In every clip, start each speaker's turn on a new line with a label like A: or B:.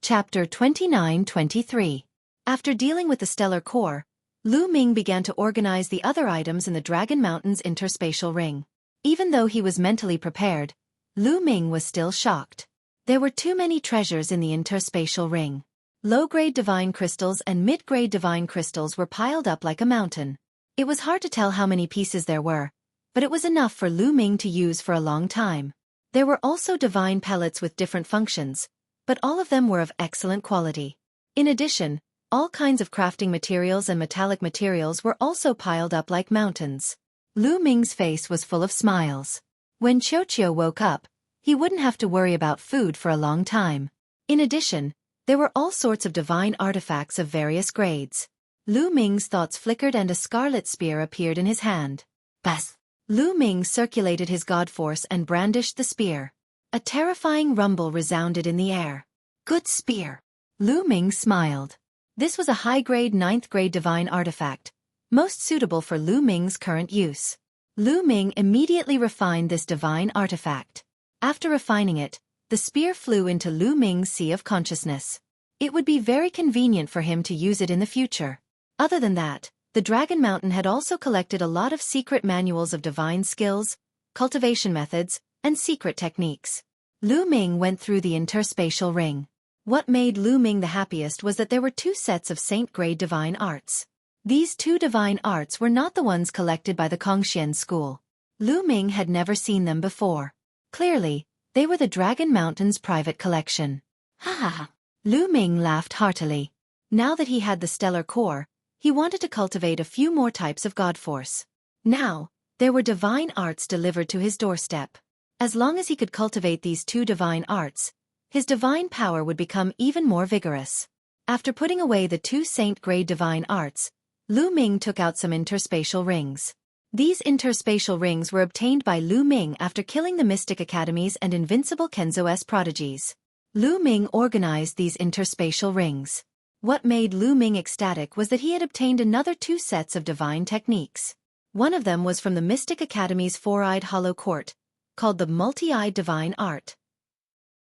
A: Chapter 29-23. After dealing with the stellar core, Lu Ming began to organize the other items in the Dragon Mountain's interspatial ring. Even though he was mentally prepared, Lu Ming was still shocked. There were too many treasures in the interspatial ring. Low-grade divine crystals and mid-grade divine crystals were piled up like a mountain. It was hard to tell how many pieces there were, but it was enough for Lu Ming to use for a long time. There were also divine pellets with different functions, but all of them were of excellent quality. In addition, all kinds of crafting materials and metallic materials were also piled up like mountains. Lu Ming's face was full of smiles. When Xueqi woke up, he wouldn't have to worry about food for a long time. In addition, there were all sorts of divine artifacts of various grades. Lu Ming's thoughts flickered and a scarlet spear appeared in his hand. Bas! Lu Ming circulated his god force and brandished the spear. A terrifying rumble resounded in the air. Good spear! Lu Ming smiled. This was a high-grade 9th-grade divine artifact, most suitable for Lu Ming's current use. Lu Ming immediately refined this divine artifact. After refining it, the spear flew into Lu Ming's sea of consciousness. It would be very convenient for him to use it in the future. Other than that, the Dragon Mountain had also collected a lot of secret manuals of divine skills, cultivation methods, and secret techniques. Lu Ming went through the interspatial ring. What made Lu Ming the happiest was that there were 2 sets of Saint-grade divine arts. These 2 divine arts were not the ones collected by the Kongxian school. Lu Ming had never seen them before. Clearly, they were the Dragon Mountain's private collection. Ha ha ha! Lu Ming laughed heartily. Now that he had the stellar core, he wanted to cultivate a few more types of god force. Now, there were divine arts delivered to his doorstep. As long as he could cultivate these 2 divine arts, his divine power would become even more vigorous. After putting away the 2 Saint-grade divine arts, Lu Ming took out some interspatial rings. These interspatial rings were obtained by Lu Ming after killing the Mystic Academies and Invincible Kenzo's prodigies. Lu Ming organized these interspatial rings. What made Lu Ming ecstatic was that he had obtained another 2 sets of divine techniques. One of them was from the Mystic Academy's 4-eyed hollow court, called the multi-eyed divine art.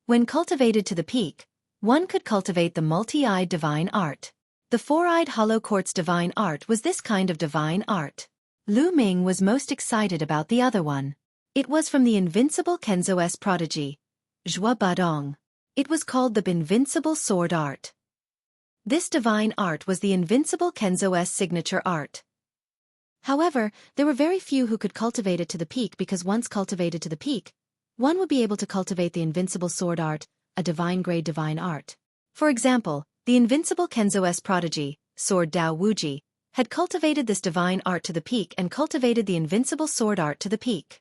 A: When cultivated to the peak, one could cultivate the multi-eyed divine art. The 4-eyed hollow court's divine art was this kind of divine art. Lu Ming was most excited about the other one. It was from the Invincible Kenzo's prodigy, Xueqi. It was called the Invincible Sword Art. This divine art was the Invincible Kenzo's signature art. However, there were very few who could cultivate it to the peak because once cultivated to the peak, one would be able to cultivate the Invincible Sword Art, a divine-grade divine art. For example, the Invincible Kenzo's prodigy, Sword Dao Wuji, had cultivated this divine art to the peak and cultivated the Invincible Sword Art to the peak.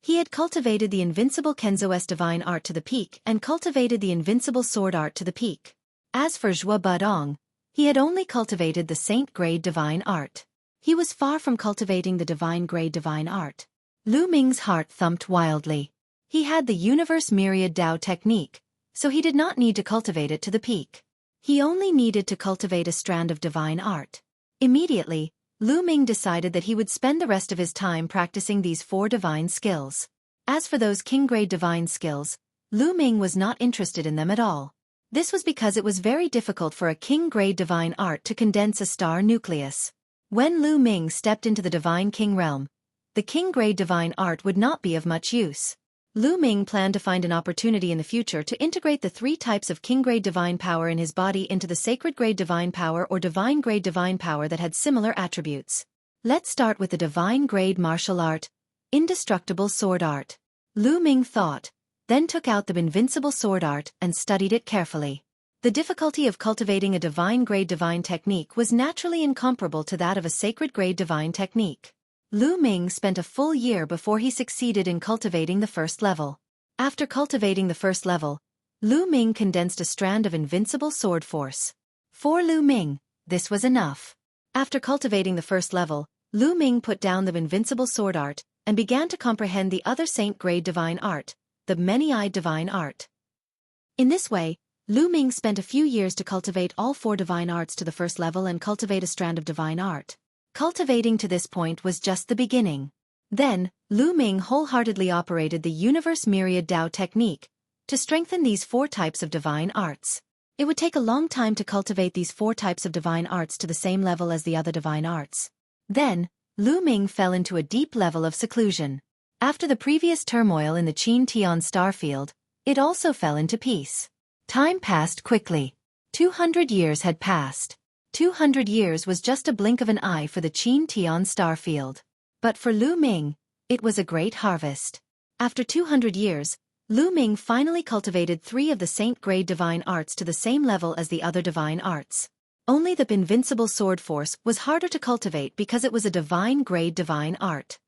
A: He had cultivated the Invincible Kenzo's divine art to the peak and cultivated the Invincible Sword Art to the peak. As for Xueqi, he had only cultivated the Saint-grade divine art. He was far from cultivating the divine-grade divine art. Lu Ming's heart thumped wildly. He had the Universe Myriad Dao technique, so he did not need to cultivate it to the peak. He only needed to cultivate a strand of divine art. Immediately, Lu Ming decided that he would spend the rest of his time practicing these 4 divine skills. As for those king-grade divine skills, Lu Ming was not interested in them at all. This was because it was very difficult for a king-grade divine art to condense a star nucleus. When Lu Ming stepped into the divine king realm, the king-grade divine art would not be of much use. Lu Ming planned to find an opportunity in the future to integrate the 3 types of king-grade divine power in his body into the sacred-grade divine power or divine-grade divine power that had similar attributes. Let's start with the divine-grade martial art, Indestructible Sword Art. Lu Ming thought, then took out the Invincible Sword Art and studied it carefully. The difficulty of cultivating a divine-grade divine technique was naturally incomparable to that of a sacred-grade divine technique. Lu Ming spent a full year before he succeeded in cultivating the first level. After cultivating the first level, Lu Ming condensed a strand of invincible sword force. For Lu Ming, this was enough. After cultivating the first level, Lu Ming put down the Invincible Sword Art and began to comprehend the other Saint-grade divine art, the Many-eyed divine art. In this way, Lu Ming spent a few years to cultivate all 4 divine arts to the first level and cultivate a strand of divine art. Cultivating to this point was just the beginning. Then, Lu Ming wholeheartedly operated the Universe Myriad Dao technique to strengthen these 4 types of divine arts. It would take a long time to cultivate these 4 types of divine arts to the same level as the other divine arts. Then, Lu Ming fell into a deep level of seclusion. After the previous turmoil in the Qin Tian starfield, it also fell into peace. Time passed quickly. 200 years had passed. 200 years was just a blink of an eye for the Qin Tian starfield. But for Lu Ming, it was a great harvest. After 200 years, Lu Ming finally cultivated 3 of the saint-grade divine arts to the same level as the other divine arts. Only the invincible sword force was harder to cultivate because it was a divine-grade divine art.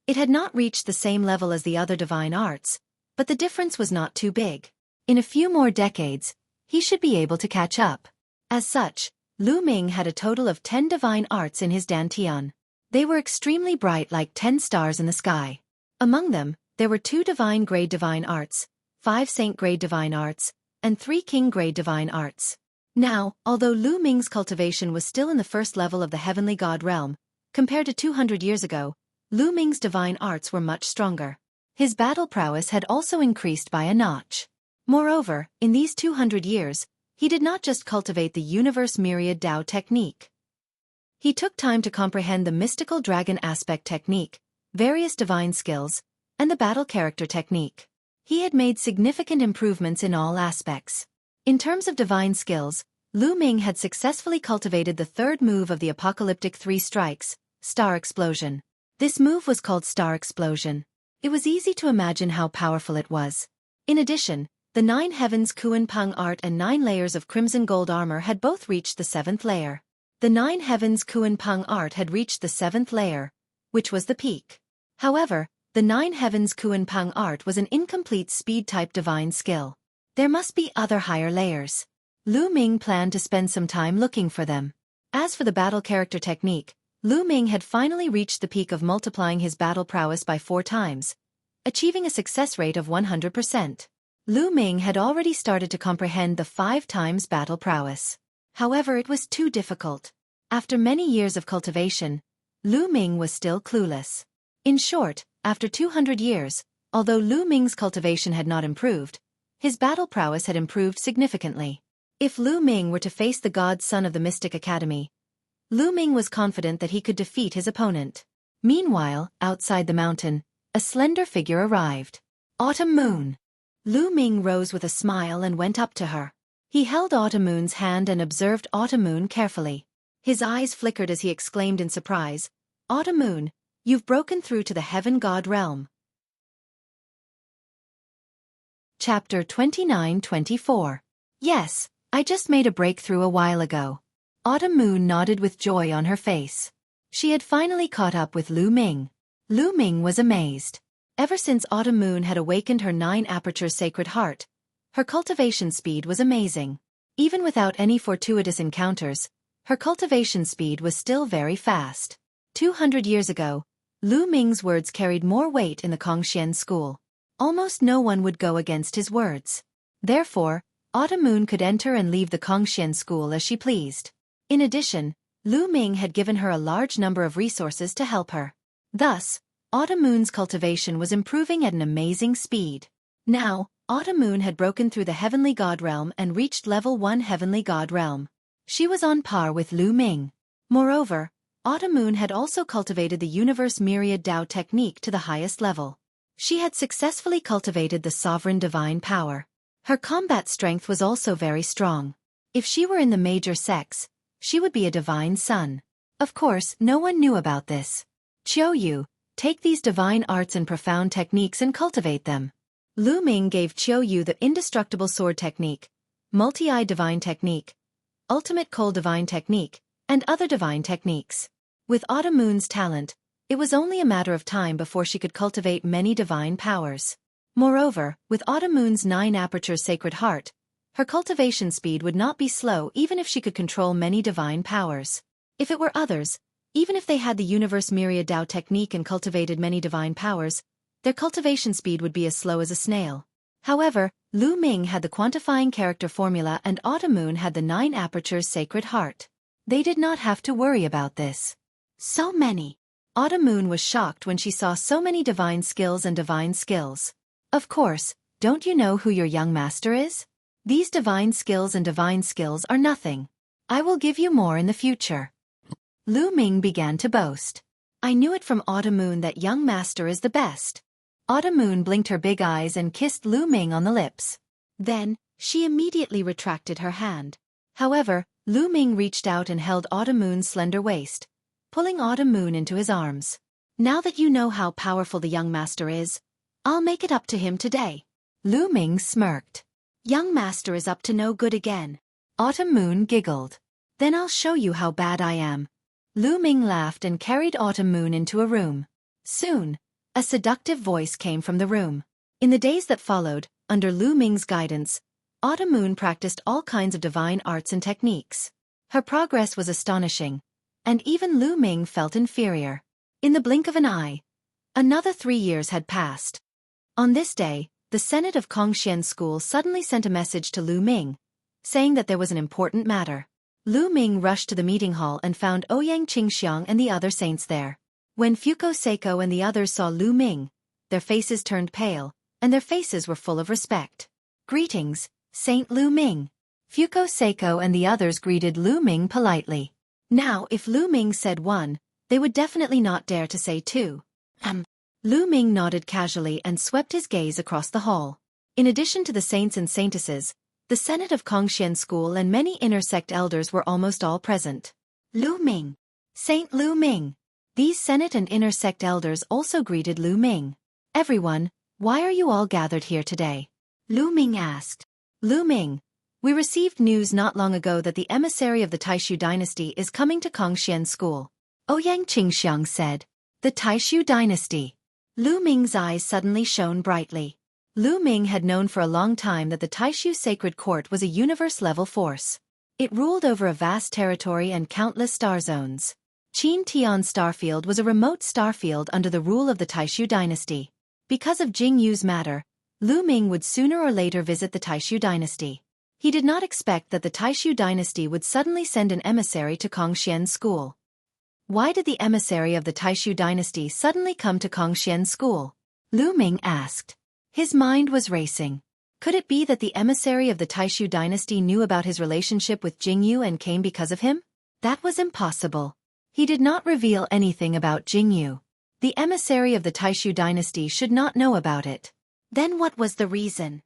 A: It had not reached the same level as the other divine arts, but the difference was not too big. In a few more decades, he should be able to catch up. As such, Lu Ming had a total of 10 divine arts in his dantian. They were extremely bright like 10 stars in the sky. Among them, there were 2 divine-grade divine arts, 5 saint-grade divine arts, and 3 king-grade divine arts. Now, although Lu Ming's cultivation was still in the first level of the heavenly god realm, compared to 200 years ago, Lu Ming's divine arts were much stronger. His battle prowess had also increased by a notch. Moreover, in these 200 years, he did not just cultivate the universe myriad Dao technique. He took time to comprehend the mystical dragon aspect technique, various divine skills, and the battle character technique. He had made significant improvements in all aspects. In terms of divine skills, Lu Ming had successfully cultivated the 3rd move of the apocalyptic 3 strikes, Star Explosion. This move was called Star Explosion. It was easy to imagine how powerful it was. In addition, the 9 heavens Kuan Peng art and 9 layers of crimson gold armor had both reached the 7th layer. The 9 heavens Kuan Peng art had reached the 7th layer, which was the peak. However, the 9 heavens Kuan Peng art was an incomplete speed-type divine skill. There must be other higher layers. Lu Ming planned to spend some time looking for them. As for the battle character technique, Lu Ming had finally reached the peak of multiplying his battle prowess by 4 times, achieving a success rate of 100%. Lu Ming had already started to comprehend the 5 times battle prowess. However, it was too difficult. After many years of cultivation, Lu Ming was still clueless. In short, after 200 years, although Lu Ming's cultivation had not improved, his battle prowess had improved significantly. If Lu Ming were to face the god son of the Mystic Academy, Lu Ming was confident that he could defeat his opponent. Meanwhile, outside the mountain, a slender figure arrived. Autumn Moon. Lu Ming rose with a smile and went up to her. He held Autumn Moon's hand and observed Autumn Moon carefully. His eyes flickered as he exclaimed in surprise, "Autumn Moon, you've broken through to the heaven god realm." Chapter 29-24. Yes, I just made a breakthrough a while ago. Autumn Moon nodded with joy on her face. She had finally caught up with Lu Ming. Lu Ming was amazed. Ever since Autumn Moon had awakened her 9 aperture sacred heart, her cultivation speed was amazing. Even without any fortuitous encounters, her cultivation speed was still very fast. 200 years ago, Lu Ming's words carried more weight in the Kongxian school. Almost no one would go against his words. Therefore, Autumn Moon could enter and leave the Kongxian school as she pleased. In addition, Lu Ming had given her a large number of resources to help her. Thus, Autumn Moon's cultivation was improving at an amazing speed. Now, Autumn Moon had broken through the heavenly god realm and reached level 1 heavenly god realm. She was on par with Lu Ming. Moreover, Autumn Moon had also cultivated the universe myriad Dao technique to the highest level. She had successfully cultivated the sovereign divine power. Her combat strength was also very strong. If she were in the major sex, she would be a divine son. Of course, no one knew about this. Qiu, take these divine arts and profound techniques and cultivate them. Lu Ming gave Qiu the indestructible sword technique, multi-eye divine technique, ultimate cold divine technique, and other divine techniques. With Autumn Moon's talent, it was only a matter of time before she could cultivate many divine powers. Moreover, with Autumn Moon's 9 aperture sacred heart, her cultivation speed would not be slow even if she could control many divine powers. If it were others, even if they had the universe myriad Dao technique and cultivated many divine powers, their cultivation speed would be as slow as a snail. However, Lu Ming had the quantifying character formula and Autumn Moon had the 9 apertures sacred heart. They did not have to worry about this. So many. Autumn Moon was shocked when she saw so many divine skills and divine skills. Of course, don't you know who your young master is? These divine skills are nothing. I will give you more in the future. Lu Ming began to boast. I knew it from Autumn Moon that young master is the best. Autumn Moon blinked her big eyes and kissed Lu Ming on the lips. Then, she immediately retracted her hand. However, Lu Ming reached out and held Autumn Moon's slender waist, pulling Autumn Moon into his arms. Now that you know how powerful the young master is, I'll make it up to him today. Lu Ming smirked. Young master is up to no good again. Autumn Moon giggled. Then I'll show you how bad I am. Lu Ming laughed and carried Autumn Moon into a room. Soon, a seductive voice came from the room. In the days that followed, under Lu Ming's guidance, Autumn Moon practiced all kinds of divine arts and techniques. Her progress was astonishing, and even Lu Ming felt inferior. In the blink of an eye, another 3 years had passed. On this day, the Senate of Kongxian School suddenly sent a message to Lu Ming, saying that there was an important matter. Lu Ming rushed to the meeting hall and found Ouyang Qingxiang and the other saints there. When Xueqi and the others saw Lu Ming, their faces turned pale, and their faces were full of respect. Greetings, Saint Lu Ming. Xueqi and the others greeted Lu Ming politely. Now, if Lu Ming said one, they would definitely not dare to say two. Lu Ming nodded casually and swept his gaze across the hall. In addition to the saints and saintesses, the Senate of Kongxian School and many inner sect elders were almost all present. Lu Ming. Saint Lu Ming. These Senate and inner sect elders also greeted Lu Ming. Everyone, why are you all gathered here today? Lu Ming asked. Lu Ming, we received news not long ago that the emissary of the Taishu dynasty is coming to Kongxian School. Ouyang Qingxiang said. The Taishu dynasty. Lu Ming's eyes suddenly shone brightly. Lu Ming had known for a long time that the Taishu Sacred Court was a universe-level force. It ruled over a vast territory and countless star zones. Qin Tian Starfield was a remote starfield under the rule of the Taishu dynasty. Because of Jing Yu's matter, Lu Ming would sooner or later visit the Taishu dynasty. He did not expect that the Taishu dynasty would suddenly send an emissary to Kongxian School. Why did the emissary of the Taishu dynasty suddenly come to Kongxian School? Lu Ming asked. His mind was racing. Could it be that the emissary of the Taishu dynasty knew about his relationship with Jing Yu and came because of him? That was impossible. He did not reveal anything about Jing Yu. The emissary of the Taishu dynasty should not know about it. Then what was the reason?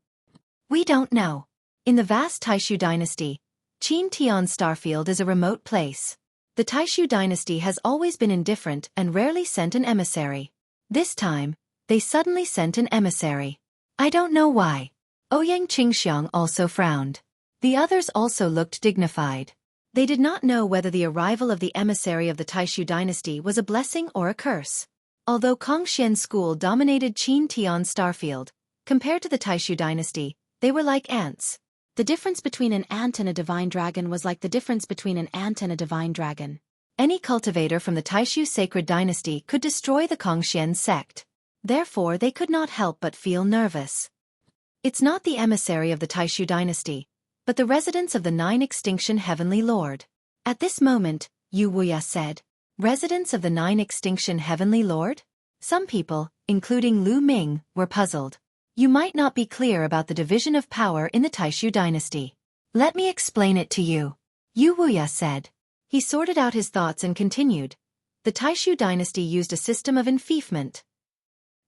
A: We don't know. In the vast Taishu dynasty, Qin Tian Starfield is a remote place. The Taishu dynasty has always been indifferent and rarely sent an emissary. This time, they suddenly sent an emissary. I don't know why. Ouyang Qingxiang also frowned. The others also looked dignified. They did not know whether the arrival of the emissary of the Taishu dynasty was a blessing or a curse. Although Kongxian School dominated Qin Tian Starfield, compared to the Taishu dynasty, they were like ants. The difference between an ant and a divine dragon was like the difference between an ant and a divine dragon. Any cultivator from the Taishu sacred dynasty could destroy the Kongxian sect. Therefore, they could not help but feel nervous. It's not the emissary of the Taishu dynasty, but the residents of the Nine Extinction Heavenly Lord. At this moment, Yu Wuya said, Residents of the Nine Extinction Heavenly Lord? Some people, including Lu Ming, were puzzled. You might not be clear about the division of power in the Taishu dynasty. Let me explain it to you. Yu Wuya said. He sorted out his thoughts and continued. The Taishu dynasty used a system of enfeoffment.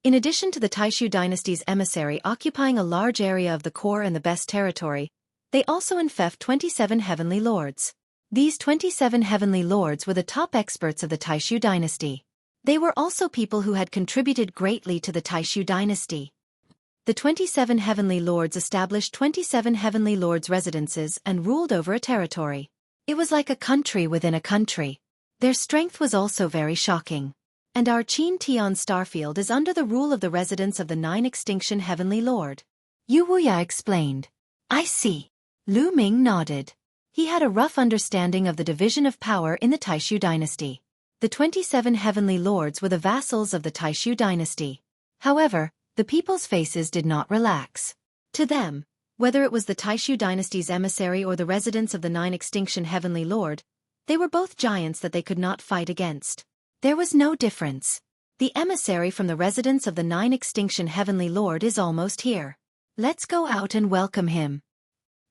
A: In addition to the Taishu dynasty's emissary occupying a large area of the core and the best territory, they also enfeoffed 27 heavenly lords. These 27 heavenly lords were the top experts of the Taishu dynasty. They were also people who had contributed greatly to the Taishu dynasty. The 27 heavenly lords established 27 heavenly lords' residences and ruled over a territory. It was like a country within a country. Their strength was also very shocking. And our Qin Tian Starfield is under the rule of the residents of the Nine Extinction Heavenly Lord. Yu Wuya explained. I see. Lu Ming nodded. He had a rough understanding of the division of power in the Taishu dynasty. The 27 heavenly lords were the vassals of the Taishu dynasty. However, the people's faces did not relax. To them, whether it was the Taishu dynasty's emissary or the residents of the Nine Extinction Heavenly Lord, they were both giants that they could not fight against. There was no difference. The emissary from the residents of the Nine Extinction Heavenly Lord is almost here. Let's go out and welcome him.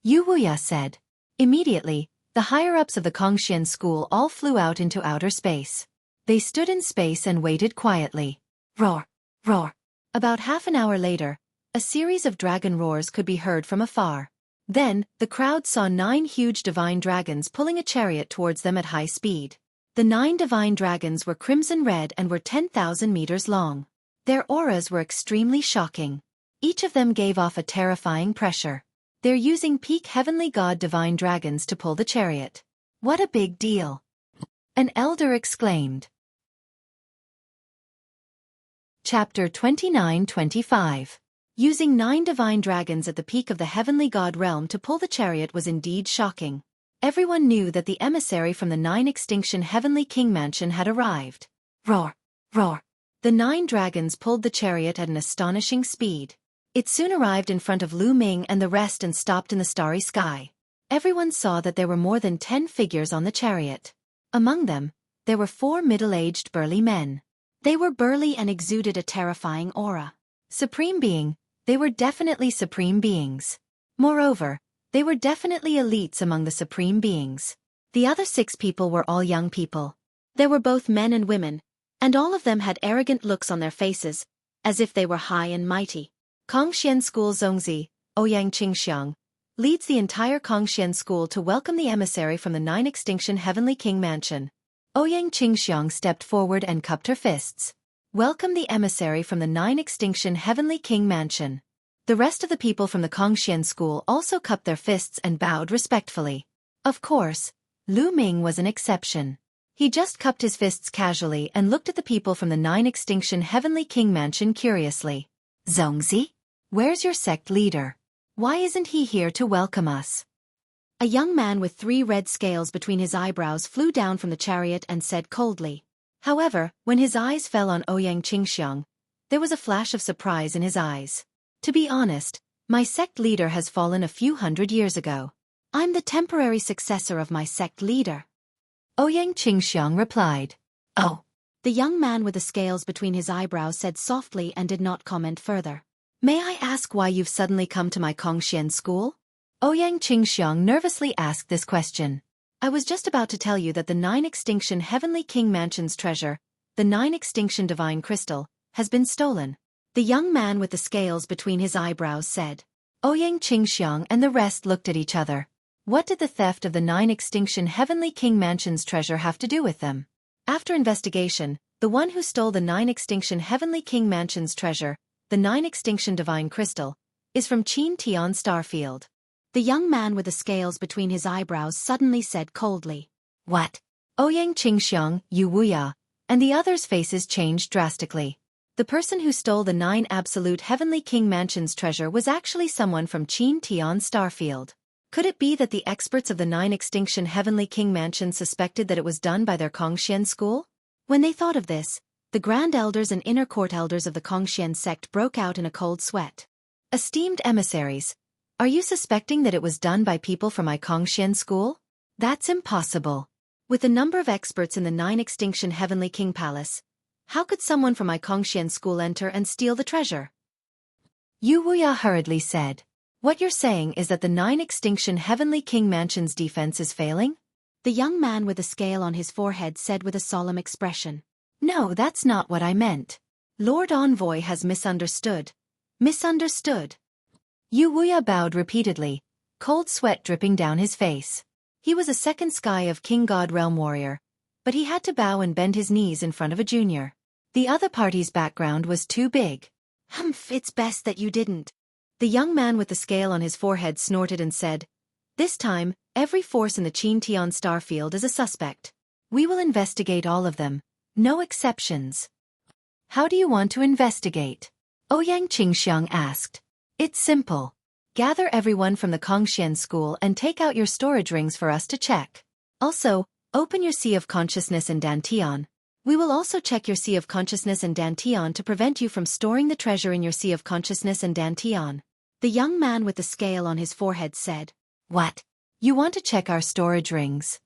A: Yu Wuya said. Immediately, the higher-ups of the Kongxian school all flew out into outer space. They stood in space and waited quietly. Roar! Roar! About half an hour later, a series of dragon roars could be heard from afar. Then, the crowd saw 9 huge divine dragons pulling a chariot towards them at high speed. The 9 divine dragons were crimson red and were 10,000 meters long. Their auras were extremely shocking. Each of them gave off a terrifying pressure. They're using peak heavenly god divine dragons to pull the chariot. What a big deal! An elder exclaimed. Chapter 29-25. Using 9 divine dragons at the peak of the heavenly god realm to pull the chariot was indeed shocking. Everyone knew that the emissary from the 9 extinction heavenly king mansion had arrived. Roar! Roar! The 9 dragons pulled the chariot at an astonishing speed. It soon arrived in front of Lu Ming and the rest and stopped in the starry sky. Everyone saw that there were more than 10 figures on the chariot. Among them, there were 4 middle-aged burly men. They were burly and exuded a terrifying aura. Supreme being, they were definitely supreme beings. Moreover, they were definitely elites among the supreme beings. The other 6 people were all young people. There were both men and women, and all of them had arrogant looks on their faces, as if they were high and mighty. Kongxian School Zongzi, Ouyang Qingxiang, leads the entire Kongxian School to welcome the emissary from the 9 extinction heavenly king mansion. Ouyang Qingxiang stepped forward and cupped her fists. Welcome the emissary from the 9 extinction heavenly king mansion. The rest of the people from the Kongxian School also cupped their fists and bowed respectfully. Of course, Lu Ming was an exception. He just cupped his fists casually and looked at the people from the 9 extinction heavenly king mansion curiously. Zongzi? Where's your sect leader? Why isn't he here to welcome us? A young man with 3 red scales between his eyebrows flew down from the chariot and said coldly. However, when his eyes fell on Ouyang Qingxiang, there was a flash of surprise in his eyes. To be honest, my sect leader has fallen a few hundred years ago. I'm the temporary successor of my sect leader. Ouyang Qingxiang replied. Oh. The young man with the scales between his eyebrows said softly and did not comment further. May I ask why you've suddenly come to my Kongxian school? Ouyang Qingxiang nervously asked this question. I was just about to tell you that the 9 extinction heavenly king mansion's treasure, the 9 extinction divine crystal, has been stolen. The young man with the scales between his eyebrows said. Ouyang Qingxiang and the rest looked at each other. What did the theft of the 9 extinction heavenly king mansion's treasure have to do with them? After investigation, the one who stole the 9 extinction heavenly king mansion's treasure, the 9 extinction divine crystal, is from Qin Tian Starfield. The young man with the scales between his eyebrows suddenly said coldly. What? Ouyang Qingxiang, Yu Wuya, and the others' faces changed drastically. The person who stole the 9 absolute heavenly king mansion's treasure was actually someone from Qin Tian Starfield. Could it be that the experts of the 9 extinction heavenly king mansion suspected that it was done by their Kongxian school? When they thought of this, the grand elders and inner court elders of the Kongxian sect broke out in a cold sweat. Esteemed emissaries, are you suspecting that it was done by people from my Kongxian school? That's impossible. With the number of experts in the 9 extinction heavenly king palace, how could someone from my Kongxian school enter and steal the treasure? Yu Wuya hurriedly said. What you're saying is that the 9 extinction heavenly king mansion's defense is failing? The young man with a scale on his forehead said with a solemn expression. No, that's not what I meant. Lord Envoy has misunderstood. Misunderstood. Yu Wuya bowed repeatedly, cold sweat dripping down his face. He was a second sky of King God Realm warrior, but he had to bow and bend his knees in front of a junior. The other party's background was too big. Humph, it's best that you didn't. The young man with the scale on his forehead snorted and said, This time, every force in the Qin Tian Starfield is a suspect. We will investigate all of them. No exceptions. How do you want to investigate? Ouyang Qingxiang asked. It's simple. Gather everyone from the Kongxian school and take out your storage rings for us to check. Also, open your Sea of Consciousness and Dantian. We will also check your Sea of Consciousness and Dantian to prevent you from storing the treasure in your Sea of Consciousness and Dantian. The young man with the scale on his forehead said. What? You want to check our storage rings?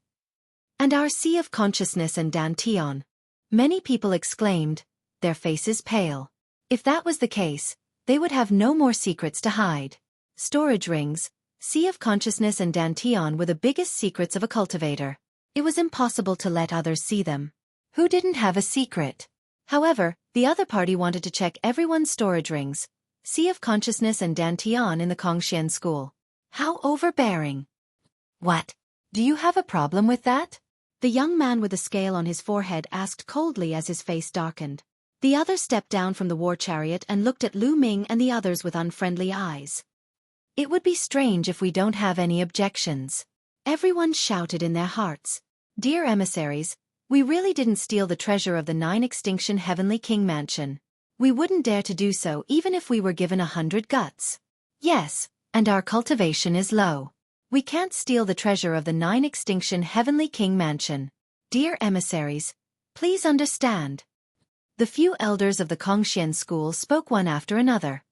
A: And our Sea of Consciousness and Dantian? Many people exclaimed, their faces pale. If that was the case, they would have no more secrets to hide. Storage rings, Sea of Consciousness and Dantian were the biggest secrets of a cultivator. It was impossible to let others see them. Who didn't have a secret? However, the other party wanted to check everyone's storage rings. Sea of Consciousness and Dantian in the Kongxian school. How overbearing. What? Do you have a problem with that? The young man with the scale on his forehead asked coldly as his face darkened. The other stepped down from the war chariot and looked at Lu Ming and the others with unfriendly eyes. It would be strange if we don't have any objections. Everyone shouted in their hearts. Dear emissaries, we really didn't steal the treasure of the 9-extinction Heavenly King Mansion. We wouldn't dare to do so even if we were given 100 guts. Yes, and our cultivation is low. We can't steal the treasure of the 9-extinction Heavenly King Mansion. Dear emissaries, please understand. The few elders of the Kongxian school spoke one after another.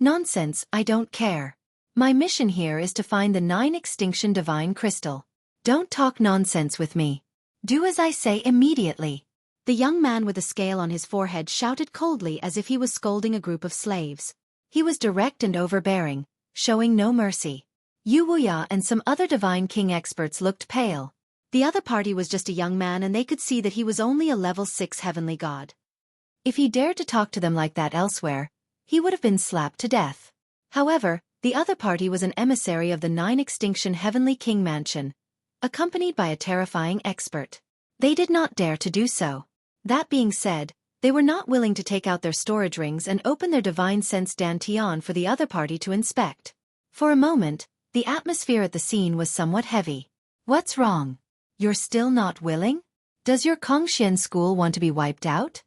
A: Nonsense, I don't care. My mission here is to find the 9-extinction divine crystal. Don't talk nonsense with me. Do as I say immediately. The young man with the scale on his forehead shouted coldly as if he was scolding a group of slaves. He was direct and overbearing, showing no mercy. Yu Wuya and some other divine king experts looked pale. The other party was just a young man and they could see that he was only a level 6 heavenly god. If he dared to talk to them like that elsewhere, he would have been slapped to death. However, the other party was an emissary of the 9-extinction Heavenly King Mansion, accompanied by a terrifying expert. They did not dare to do so. That being said, they were not willing to take out their storage rings and open their divine sense Dantian for the other party to inspect. For a moment, the atmosphere at the scene was somewhat heavy. What's wrong? You're still not willing? Does your Kongxian school want to be wiped out?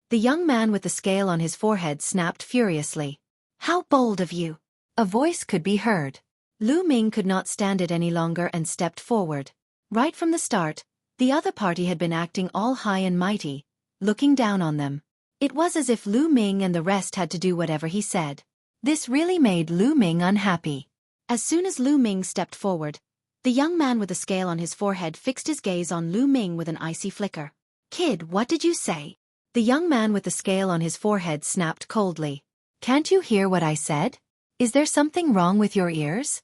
A: The young man with the scale on his forehead snapped furiously. How bold of you! A voice could be heard. Lu Ming could not stand it any longer and stepped forward. Right from the start, the other party had been acting all high and mighty, looking down on them. It was as if Lu Ming and the rest had to do whatever he said. This really made Lu Ming unhappy. As soon as Lu Ming stepped forward, the young man with the scale on his forehead fixed his gaze on Lu Ming with an icy flicker. Kid, what did you say? The young man with the scale on his forehead snapped coldly. Can't you hear what I said? Is there something wrong with your ears?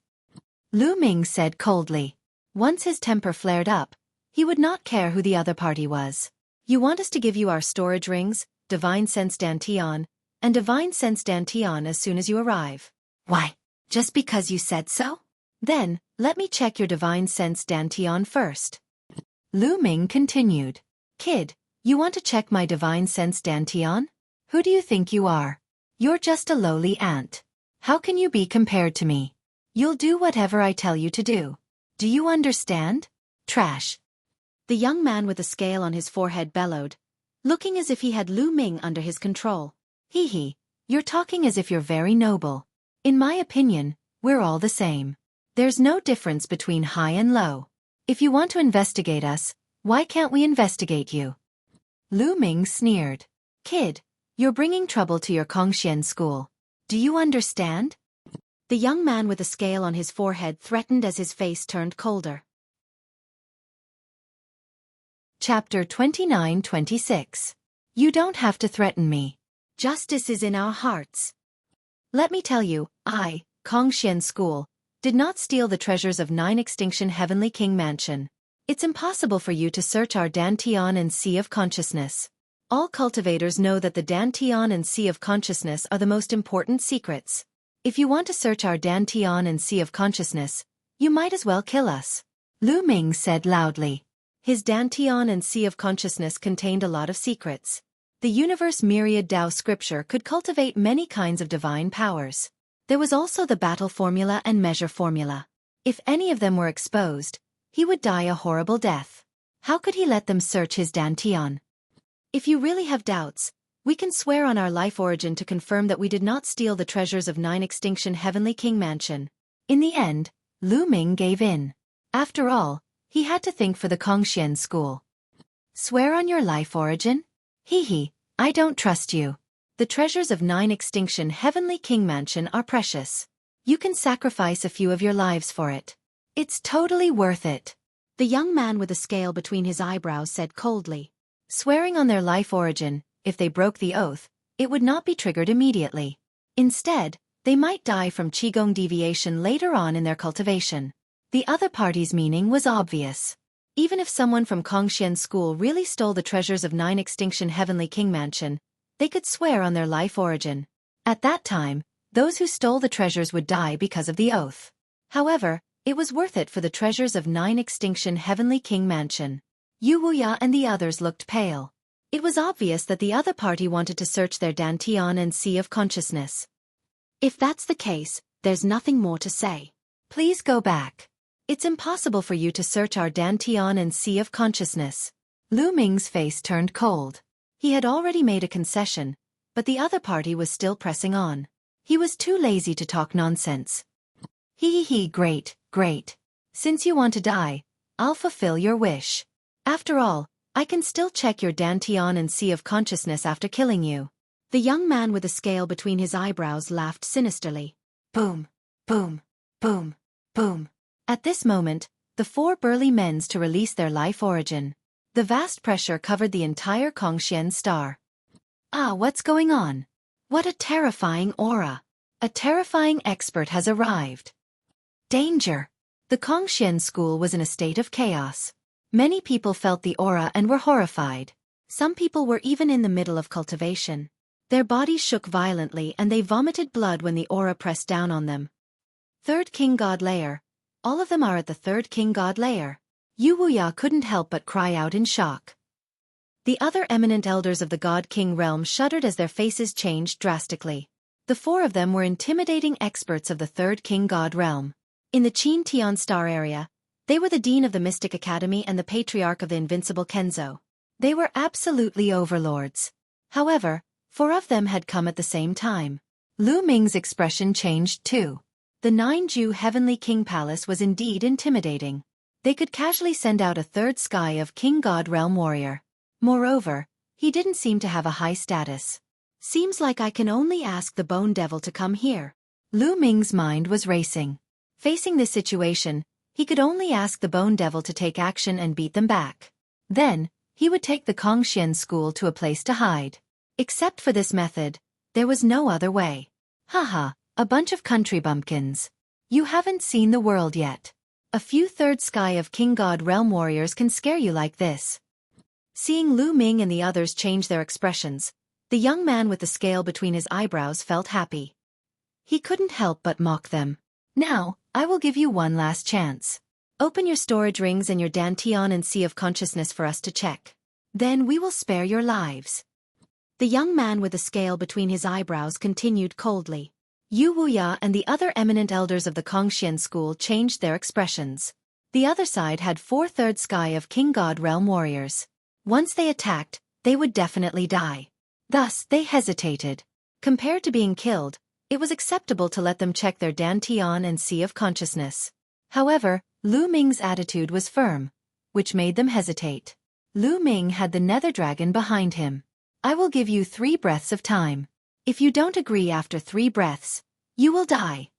A: Lu Ming said coldly. Once his temper flared up, he would not care who the other party was. You want us to give you our storage rings, Divine Sense Dantian, and Divine Sense Dantian as soon as you arrive. Why, just because you said so? Then, let me check your Divine Sense Dantian first. Lu Ming continued. Kid, you want to check my Divine Sense Dantian? Who do you think you are? You're just a lowly ant. How can you be compared to me? You'll do whatever I tell you to do. Do you understand? Trash. The young man with the scale on his forehead bellowed, looking as if he had Lu Ming under his control. Hee hee, you're talking as if you're very noble. In my opinion, we're all the same. There's no difference between high and low. If you want to investigate us, why can't we investigate you? Lu Ming sneered. Kid, you're bringing trouble to your Kongxian school. Do you understand? The young man with the scale on his forehead threatened as his face turned colder. Chapter 29-26. You don't have to threaten me. Justice is in our hearts. Let me tell you, I, Kongxian School, did not steal the treasures of 9-extinction Heavenly King Mansion. It's impossible for you to search our Dantian and Sea of Consciousness. All cultivators know that the Dantian and Sea of Consciousness are the most important secrets. If you want to search our Dantian and Sea of Consciousness, you might as well kill us. Lu Ming said loudly. His Dantian and Sea of Consciousness contained a lot of secrets. The universe myriad Tao scripture could cultivate many kinds of divine powers. There was also the battle formula and measure formula. If any of them were exposed, he would die a horrible death. How could he let them search his Dantian? If you really have doubts, we can swear on our life origin to confirm that we did not steal the treasures of 9-extinction Heavenly King Mansion. In the end, Lu Ming gave in. After all, he had to think for the Kongxian school. Swear on your life origin? Hee hee, I don't trust you. The treasures of 9-extinction Heavenly King Mansion are precious. You can sacrifice a few of your lives for it. It's totally worth it. The young man with a scale between his eyebrows said coldly. Swearing on their life origin, if they broke the oath, it would not be triggered immediately. Instead, They might die from qigong deviation later on in their cultivation. The other party's meaning was obvious. Even if someone from Kongxian school really stole the treasures of 9 Extinction Heavenly King Mansion, they could swear on their life origin. At that time, those who stole the treasures would die because of the oath. However, it was worth it for the treasures of 9 Extinction Heavenly King Mansion. Yu Wuya and the others looked pale. It was obvious that the other party wanted to search their Dantian and Sea of Consciousness. If that's the case, there's nothing more to say. Please go back. It's impossible for you to search our Dantian and Sea of Consciousness. Lu Ming's face turned cold. He had already made a concession, but the other party was still pressing on. He was too lazy to talk nonsense. Great. Since you want to die, I'll fulfill your wish. After all, I can still check your Dantian and Sea of Consciousness after killing you. The young man with the scale between his eyebrows laughed sinisterly. Boom, boom, boom, boom. At this moment, the 4 burly men to release their life origin. The vast pressure covered the entire Kongxian star. What's going on? What a terrifying aura. A terrifying expert has arrived. Danger! The Kongxian school was in a state of chaos. Many people felt the aura and were horrified. Some people were even in the middle of cultivation. Their bodies shook violently and they vomited blood when the aura pressed down on them. 3rd King God Layer. All of them are at the 3rd King God Layer. Yu Wuya couldn't help but cry out in shock. The other eminent elders of the God King realm shuddered as their faces changed drastically. The 4 of them were intimidating experts of the 3rd King God realm. In the Qin Tian Star area, they were the Dean of the Mystic Academy and the Patriarch of the Invincible Kenzo. They were absolutely overlords. However, 4 of them had come at the same time. Lu Ming's expression changed too. The 9-Ju Heavenly King Palace was indeed intimidating. They could casually send out a 3rd sky of King God Realm Warrior. Moreover, he didn't seem to have a high status. Seems like I can only ask the Bone Devil to come here. Lu Ming's mind was racing. Facing this situation, he could only ask the Bone Devil to take action and beat them back. Then, he would take the Kongxian school to a place to hide. Except for this method, there was no other way. Haha, a bunch of country bumpkins. You haven't seen the world yet. A few 3rd sky of King God Realm Warriors can scare you like this. Seeing Lu Ming and the others change their expressions, the young man with the scale between his eyebrows felt happy. He couldn't help but mock them. Now, I will give you one last chance. Open your storage rings and your Dantian and Sea of Consciousness for us to check. Then we will spare your lives. The young man with the scale between his eyebrows continued coldly. Yu Wuya and the other eminent elders of the Kongxian school changed their expressions. The other side had 4 3rd sky of King God Realm Warriors. Once they attacked, they would definitely die. Thus, they hesitated. Compared to being killed, it was acceptable to let them check their Dantian and Sea of Consciousness. However, Lu Ming's attitude was firm, which made them hesitate. Lu Ming had the Nether Dragon behind him. I will give you 3 breaths of time. If you don't agree after 3 breaths, you will die.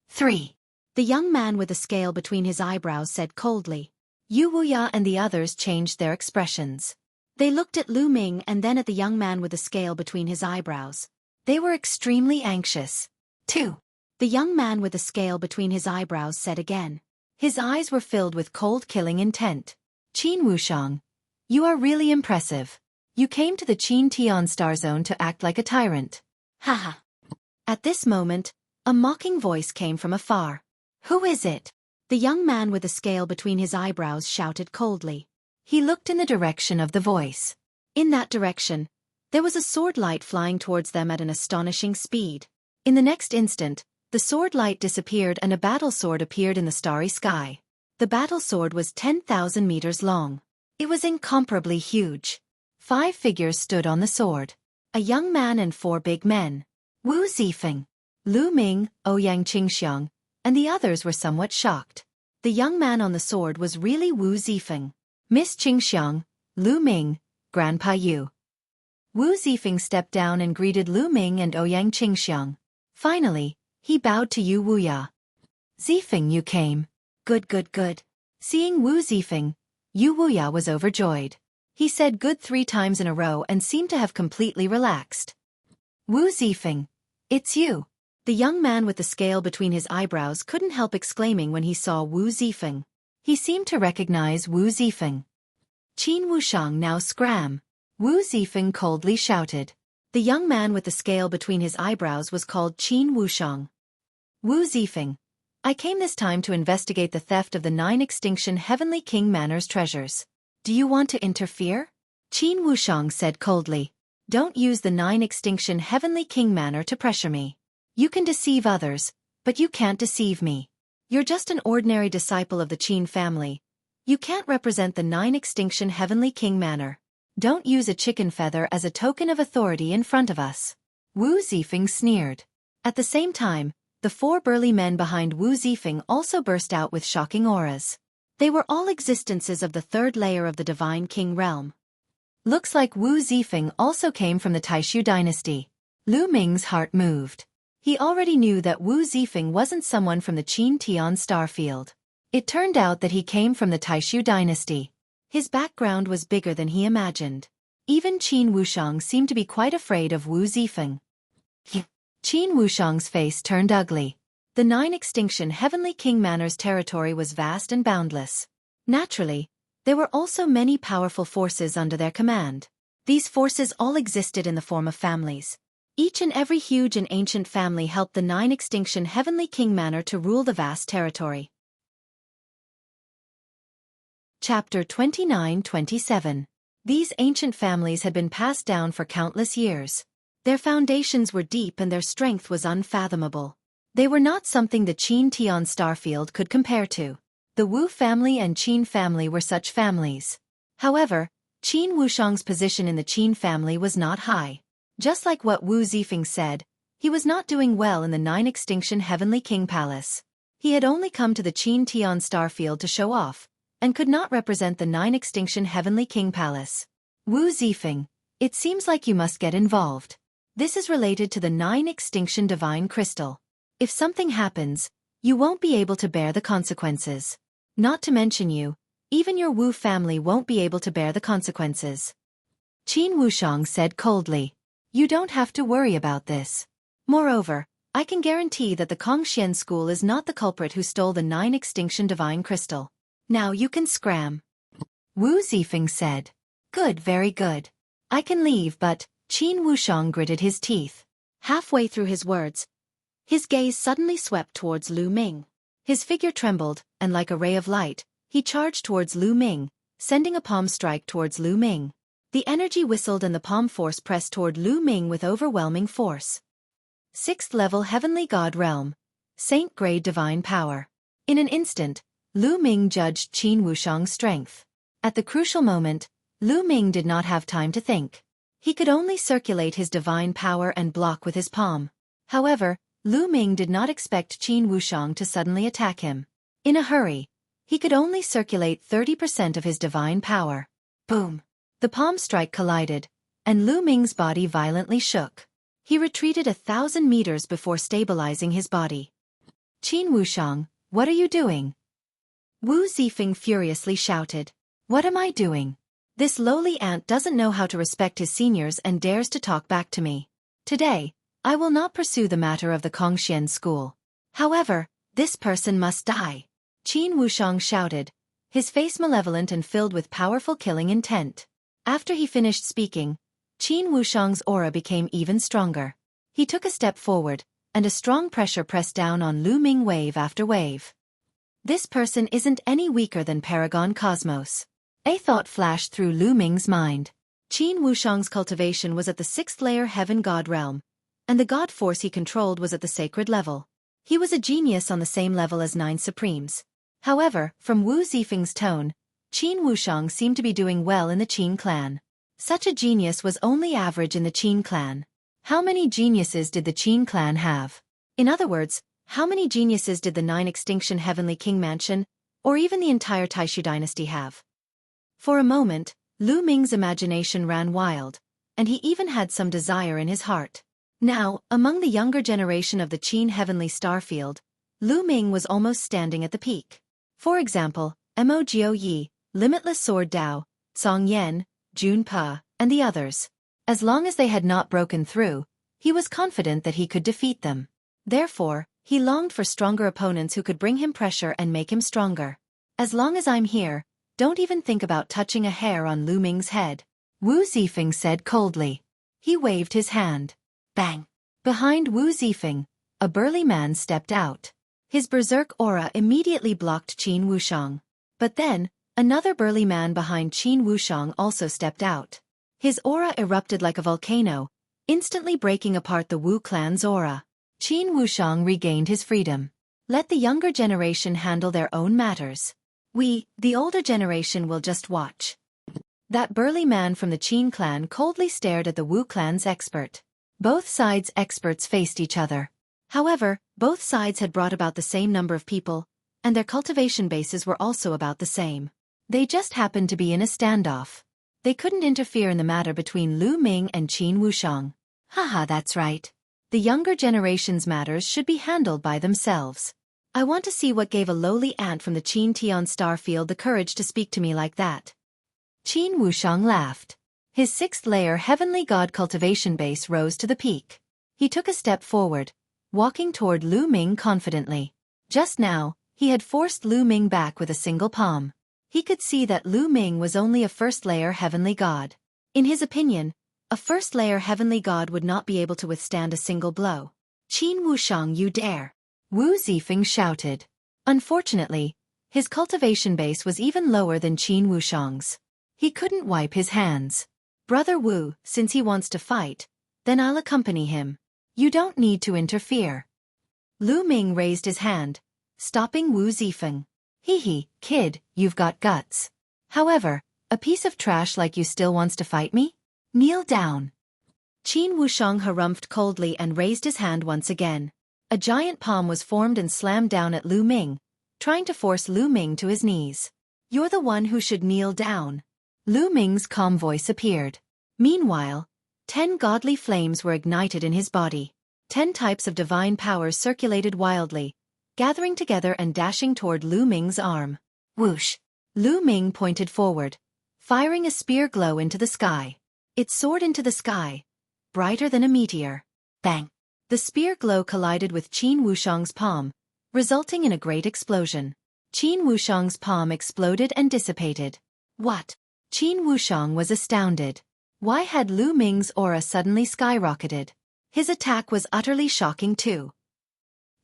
A: 3. The young man with the scale between his eyebrows said coldly. Yu Wuya and the others changed their expressions. They looked at Lu Ming and then at the young man with the scale between his eyebrows. They were extremely anxious. 2. The young man with the scale between his eyebrows said again. His eyes were filled with cold-killing intent. Qin Wushang, you are really impressive. You came to the Qin Tian Star Zone to act like a tyrant. Haha. At this moment, a mocking voice came from afar. Who is it? The young man with the scale between his eyebrows shouted coldly. He looked in the direction of the voice. In that direction, there was a sword light flying towards them at an astonishing speed. In the next instant, the sword light disappeared and a battle sword appeared in the starry sky. The battle sword was 10,000 meters long. It was incomparably huge. 5 figures stood on the sword. A young man and 4 big men. Wu Zifeng, Lu Ming, Ouyang Qingxiang, and the others were somewhat shocked. The young man on the sword was really Wu Zifeng. Miss Qingxiang, Lu Ming, Grandpa Yu. Wu Zifeng stepped down and greeted Lu Ming and Ouyang Qingxiang. Finally, he bowed to Yu Wuya. Zifeng, you came. Good. Seeing Wu Zifeng, Yu Wuya was overjoyed. He said good 3 times in a row and seemed to have completely relaxed. Wu Zifeng, it's you. The young man with the scale between his eyebrows couldn't help exclaiming when he saw Wu Zifeng. He seemed to recognize Wu Zifeng. Qin Wushang now scram! Wu Zifeng coldly shouted. The young man with the scale between his eyebrows was called Qin Wushang. Wu Zifeng, I came this time to investigate the theft of the 9 Extinction Heavenly King Manor's treasures. Do you want to interfere? Qin Wushang said coldly. Don't use the 9 Extinction Heavenly King Manor to pressure me. You can deceive others, but you can't deceive me. You're just an ordinary disciple of the Qin family. You can't represent the 9 Extinction Heavenly King Manor. Don't use a chicken feather as a token of authority in front of us. Wu Zifeng sneered. At the same time, the 4 burly men behind Wu Zifeng also burst out with shocking auras. They were all existences of the 3rd layer of the Divine King realm. Looks like Wu Zifeng also came from the Taishu dynasty. Lu Ming's heart moved. He already knew that Wu Zifeng wasn't someone from the Qin Tian starfield. It turned out that he came from the Taishu dynasty. His background was bigger than he imagined. Even Qin Wushang seemed to be quite afraid of Wu Zifeng. Qin Wushang's face turned ugly. The 9 Extinction Heavenly King Manor's territory was vast and boundless. Naturally, there were also many powerful forces under their command. These forces all existed in the form of families. Each and every huge and ancient family helped the 9 Extinction Heavenly King Manor to rule the vast territory. Chapter 29-27. These ancient families had been passed down for countless years. Their foundations were deep and their strength was unfathomable. They were not something the Qin Tian starfield could compare to. The Wu family and Qin family were such families. However, Qin Wushang's position in the Qin family was not high. Just like what Wu Zifeng said, he was not doing well in the 9 Extinction Heavenly King Palace. He had only come to the Qin Tian starfield to show off, and could not represent the 9 Extinction Heavenly King Palace. Wu Zifeng, it seems like you must get involved. This is related to the 9 Extinction Divine Crystal. If something happens, you won't be able to bear the consequences. Not to mention you, even your Wu family won't be able to bear the consequences. Qin Wushang said coldly. You don't have to worry about this. Moreover, I can guarantee that the Kongxian school is not the culprit who stole the 9 Extinction Divine Crystal. Now you can scram. Wu Zifeng said. Good, very good. I can leave, but Qin Wushang gritted his teeth. Halfway through his words, his gaze suddenly swept towards Lu Ming. His figure trembled, and like a ray of light, he charged towards Lu Ming, sending a palm strike towards Lu Ming. The energy whistled and the palm force pressed toward Lu Ming with overwhelming force. 6th level Heavenly God Realm. Saint Grade Divine Power. In an instant, Lu Ming judged Qin Wushang's strength. At the crucial moment, Lu Ming did not have time to think. He could only circulate his divine power and block with his palm. However, Lu Ming did not expect Qin Wushang to suddenly attack him. In a hurry, he could only circulate 30% of his divine power. Boom! The palm strike collided, and Lu Ming's body violently shook. He retreated 1,000 meters before stabilizing his body. Qin Wushang, what are you doing? Wu Zifeng furiously shouted. What am I doing? This lowly ant doesn't know how to respect his seniors and dares to talk back to me. Today, I will not pursue the matter of the Kongxian school. However, this person must die. Qin Wushang shouted, his face malevolent and filled with powerful killing intent. After he finished speaking, Qin Wushang's aura became even stronger. He took a step forward, and a strong pressure pressed down on Lu Ming wave after wave. This person isn't any weaker than Paragon Cosmos. A thought flashed through Lu Ming's mind. Qin Wushang's cultivation was at the 6th layer Heaven God realm, and the God force he controlled was at the sacred level. He was a genius on the same level as 9 Supremes. However, from Wu Zifeng's tone, Qin Wushang seemed to be doing well in the Qin clan. Such a genius was only average in the Qin clan. How many geniuses did the Qin clan have? In other words, how many geniuses did the 9 Extinction Heavenly King Mansion, or even the entire Taishu dynasty have? For a moment, Lu Ming's imagination ran wild, and he even had some desire in his heart. Now, among the younger generation of the Qin Heavenly Starfield, Lu Ming was almost standing at the peak. For example, Mo Jiao Yi, Limitless Sword Dao, Song Yan, Jun Pa, and the others. As long as they had not broken through, he was confident that he could defeat them. Therefore, he longed for stronger opponents who could bring him pressure and make him stronger. As long as I'm here, don't even think about touching a hair on Lu Ming's head, Wu Zifeng said coldly. He waved his hand. Bang! Behind Wu Zifeng, a burly man stepped out. His berserk aura immediately blocked Qin Wushang. But then, another burly man behind Qin Wushang also stepped out. His aura erupted like a volcano, instantly breaking apart the Wu clan's aura. Qin Wushang regained his freedom. Let the younger generation handle their own matters. We, the older generation, will just watch. That burly man from the Qin clan coldly stared at the Wu clan's expert. Both sides' experts faced each other. However, both sides had brought about the same number of people, and their cultivation bases were also about the same. They just happened to be in a standoff. They couldn't interfere in the matter between Lu Ming and Qin Wushang. Haha, that's right. The younger generation's matters should be handled by themselves. I want to see what gave a lowly ant from the Qin Tian star field the courage to speak to me like that. Qin Wushang laughed. His sixth-layer heavenly god cultivation base rose to the peak. He took a step forward, walking toward Lu Ming confidently. Just now, he had forced Lu Ming back with a single palm. He could see that Lu Ming was only a first-layer heavenly god. In his opinion, a first-layer heavenly god would not be able to withstand a single blow. Qin Wushang, you dare! Wu Zifeng shouted. Unfortunately, his cultivation base was even lower than Qin Wushang's. He couldn't wipe his hands. Brother Wu, since he wants to fight, then I'll accompany him. You don't need to interfere. Lu Ming raised his hand, stopping Wu Zifeng. Hee, kid, you've got guts. However, a piece of trash like you still wants to fight me? Kneel down. Qin Wushang harumphed coldly and raised his hand once again. A giant palm was formed and slammed down at Lu Ming, trying to force Lu Ming to his knees. You're the one who should kneel down. Lu Ming's calm voice appeared. Meanwhile, 10 godly flames were ignited in his body. 10 types of divine powers circulated wildly, gathering together and dashing toward Lu Ming's arm. Whoosh! Lu Ming pointed forward, firing a spear glow into the sky. It soared into the sky, brighter than a meteor. Bang! The spear glow collided with Qin Wushang's palm, resulting in a great explosion. Qin Wushang's palm exploded and dissipated. What? Qin Wushang was astounded. Why had Lu Ming's aura suddenly skyrocketed? His attack was utterly shocking too.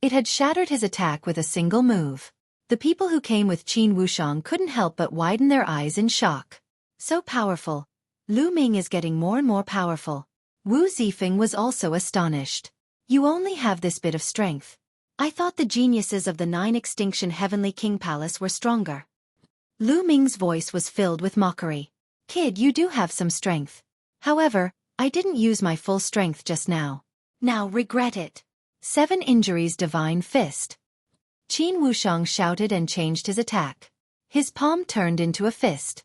A: It had shattered his attack with a single move. The people who came with Qin Wushang couldn't help but widen their eyes in shock. So powerful. Lu Ming is getting more and more powerful. Wu Zifeng was also astonished. You only have this bit of strength. I thought the geniuses of the 9 Extinction Heavenly King Palace were stronger. Lu Ming's voice was filled with mockery. Kid, you do have some strength. However, I didn't use my full strength just now. Now regret it. 7 injuries divine fist. Qin Wushang shouted and changed his attack. His palm turned into a fist.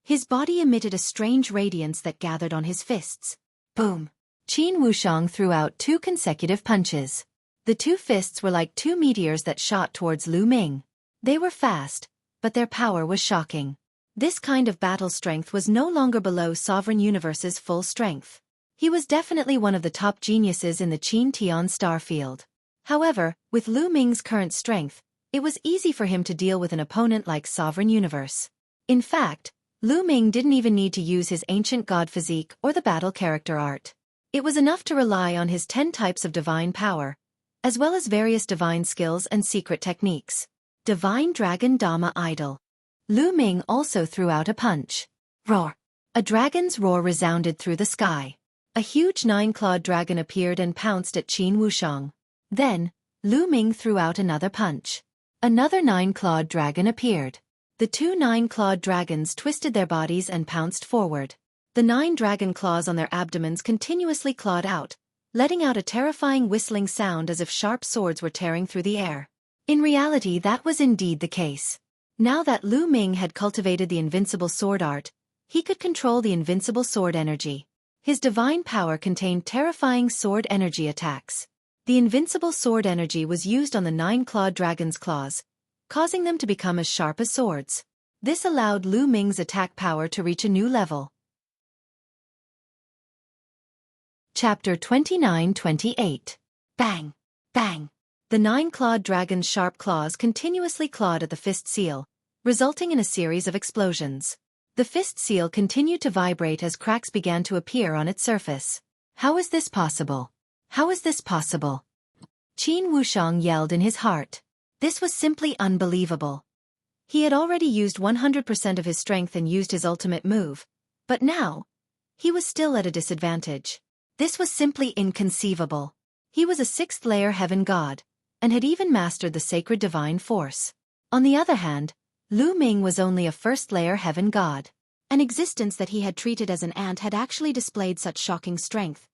A: His body emitted a strange radiance that gathered on his fists. Boom! Qin Wushang threw out 2 consecutive punches. The 2 fists were like 2 meteors that shot towards Lu Ming. They were fast, but their power was shocking. This kind of battle strength was no longer below Sovereign Universe's full strength. He was definitely one of the top geniuses in the Qin Tian star field. However, with Lu Ming's current strength, it was easy for him to deal with an opponent like Sovereign Universe. In fact, Lu Ming didn't even need to use his ancient god physique or the battle character art. It was enough to rely on his 10 types of divine power, as well as various divine skills and secret techniques. Divine Dragon Dama Idol. Lu Ming also threw out a punch. Roar! A dragon's roar resounded through the sky. A huge 9-clawed dragon appeared and pounced at Qin Wushang. Then, Lu Ming threw out another punch. Another 9-clawed dragon appeared. The 2 9-clawed dragons twisted their bodies and pounced forward. The 9 dragon claws on their abdomens continuously clawed out, letting out a terrifying whistling sound as if sharp swords were tearing through the air. In reality, that was indeed the case. Now that Lu Ming had cultivated the invincible sword art, he could control the invincible sword energy. His divine power contained terrifying sword energy attacks. The invincible sword energy was used on the 9-clawed dragon's claws, causing them to become as sharp as swords. This allowed Lu Ming's attack power to reach a new level. Chapter 29-28. Bang! Bang! The 9-clawed dragon's sharp claws continuously clawed at the fist seal, resulting in a series of explosions. The fist seal continued to vibrate as cracks began to appear on its surface. How is this possible? How is this possible? Qin Wushang yelled in his heart. This was simply unbelievable. He had already used 100% of his strength and used his ultimate move, but now, he was still at a disadvantage. This was simply inconceivable. He was a 6th-layer heaven god, and had even mastered the sacred divine force. On the other hand, Lu Ming was only a 1st-layer heaven god. An existence that he had treated as an ant had actually displayed such shocking strength,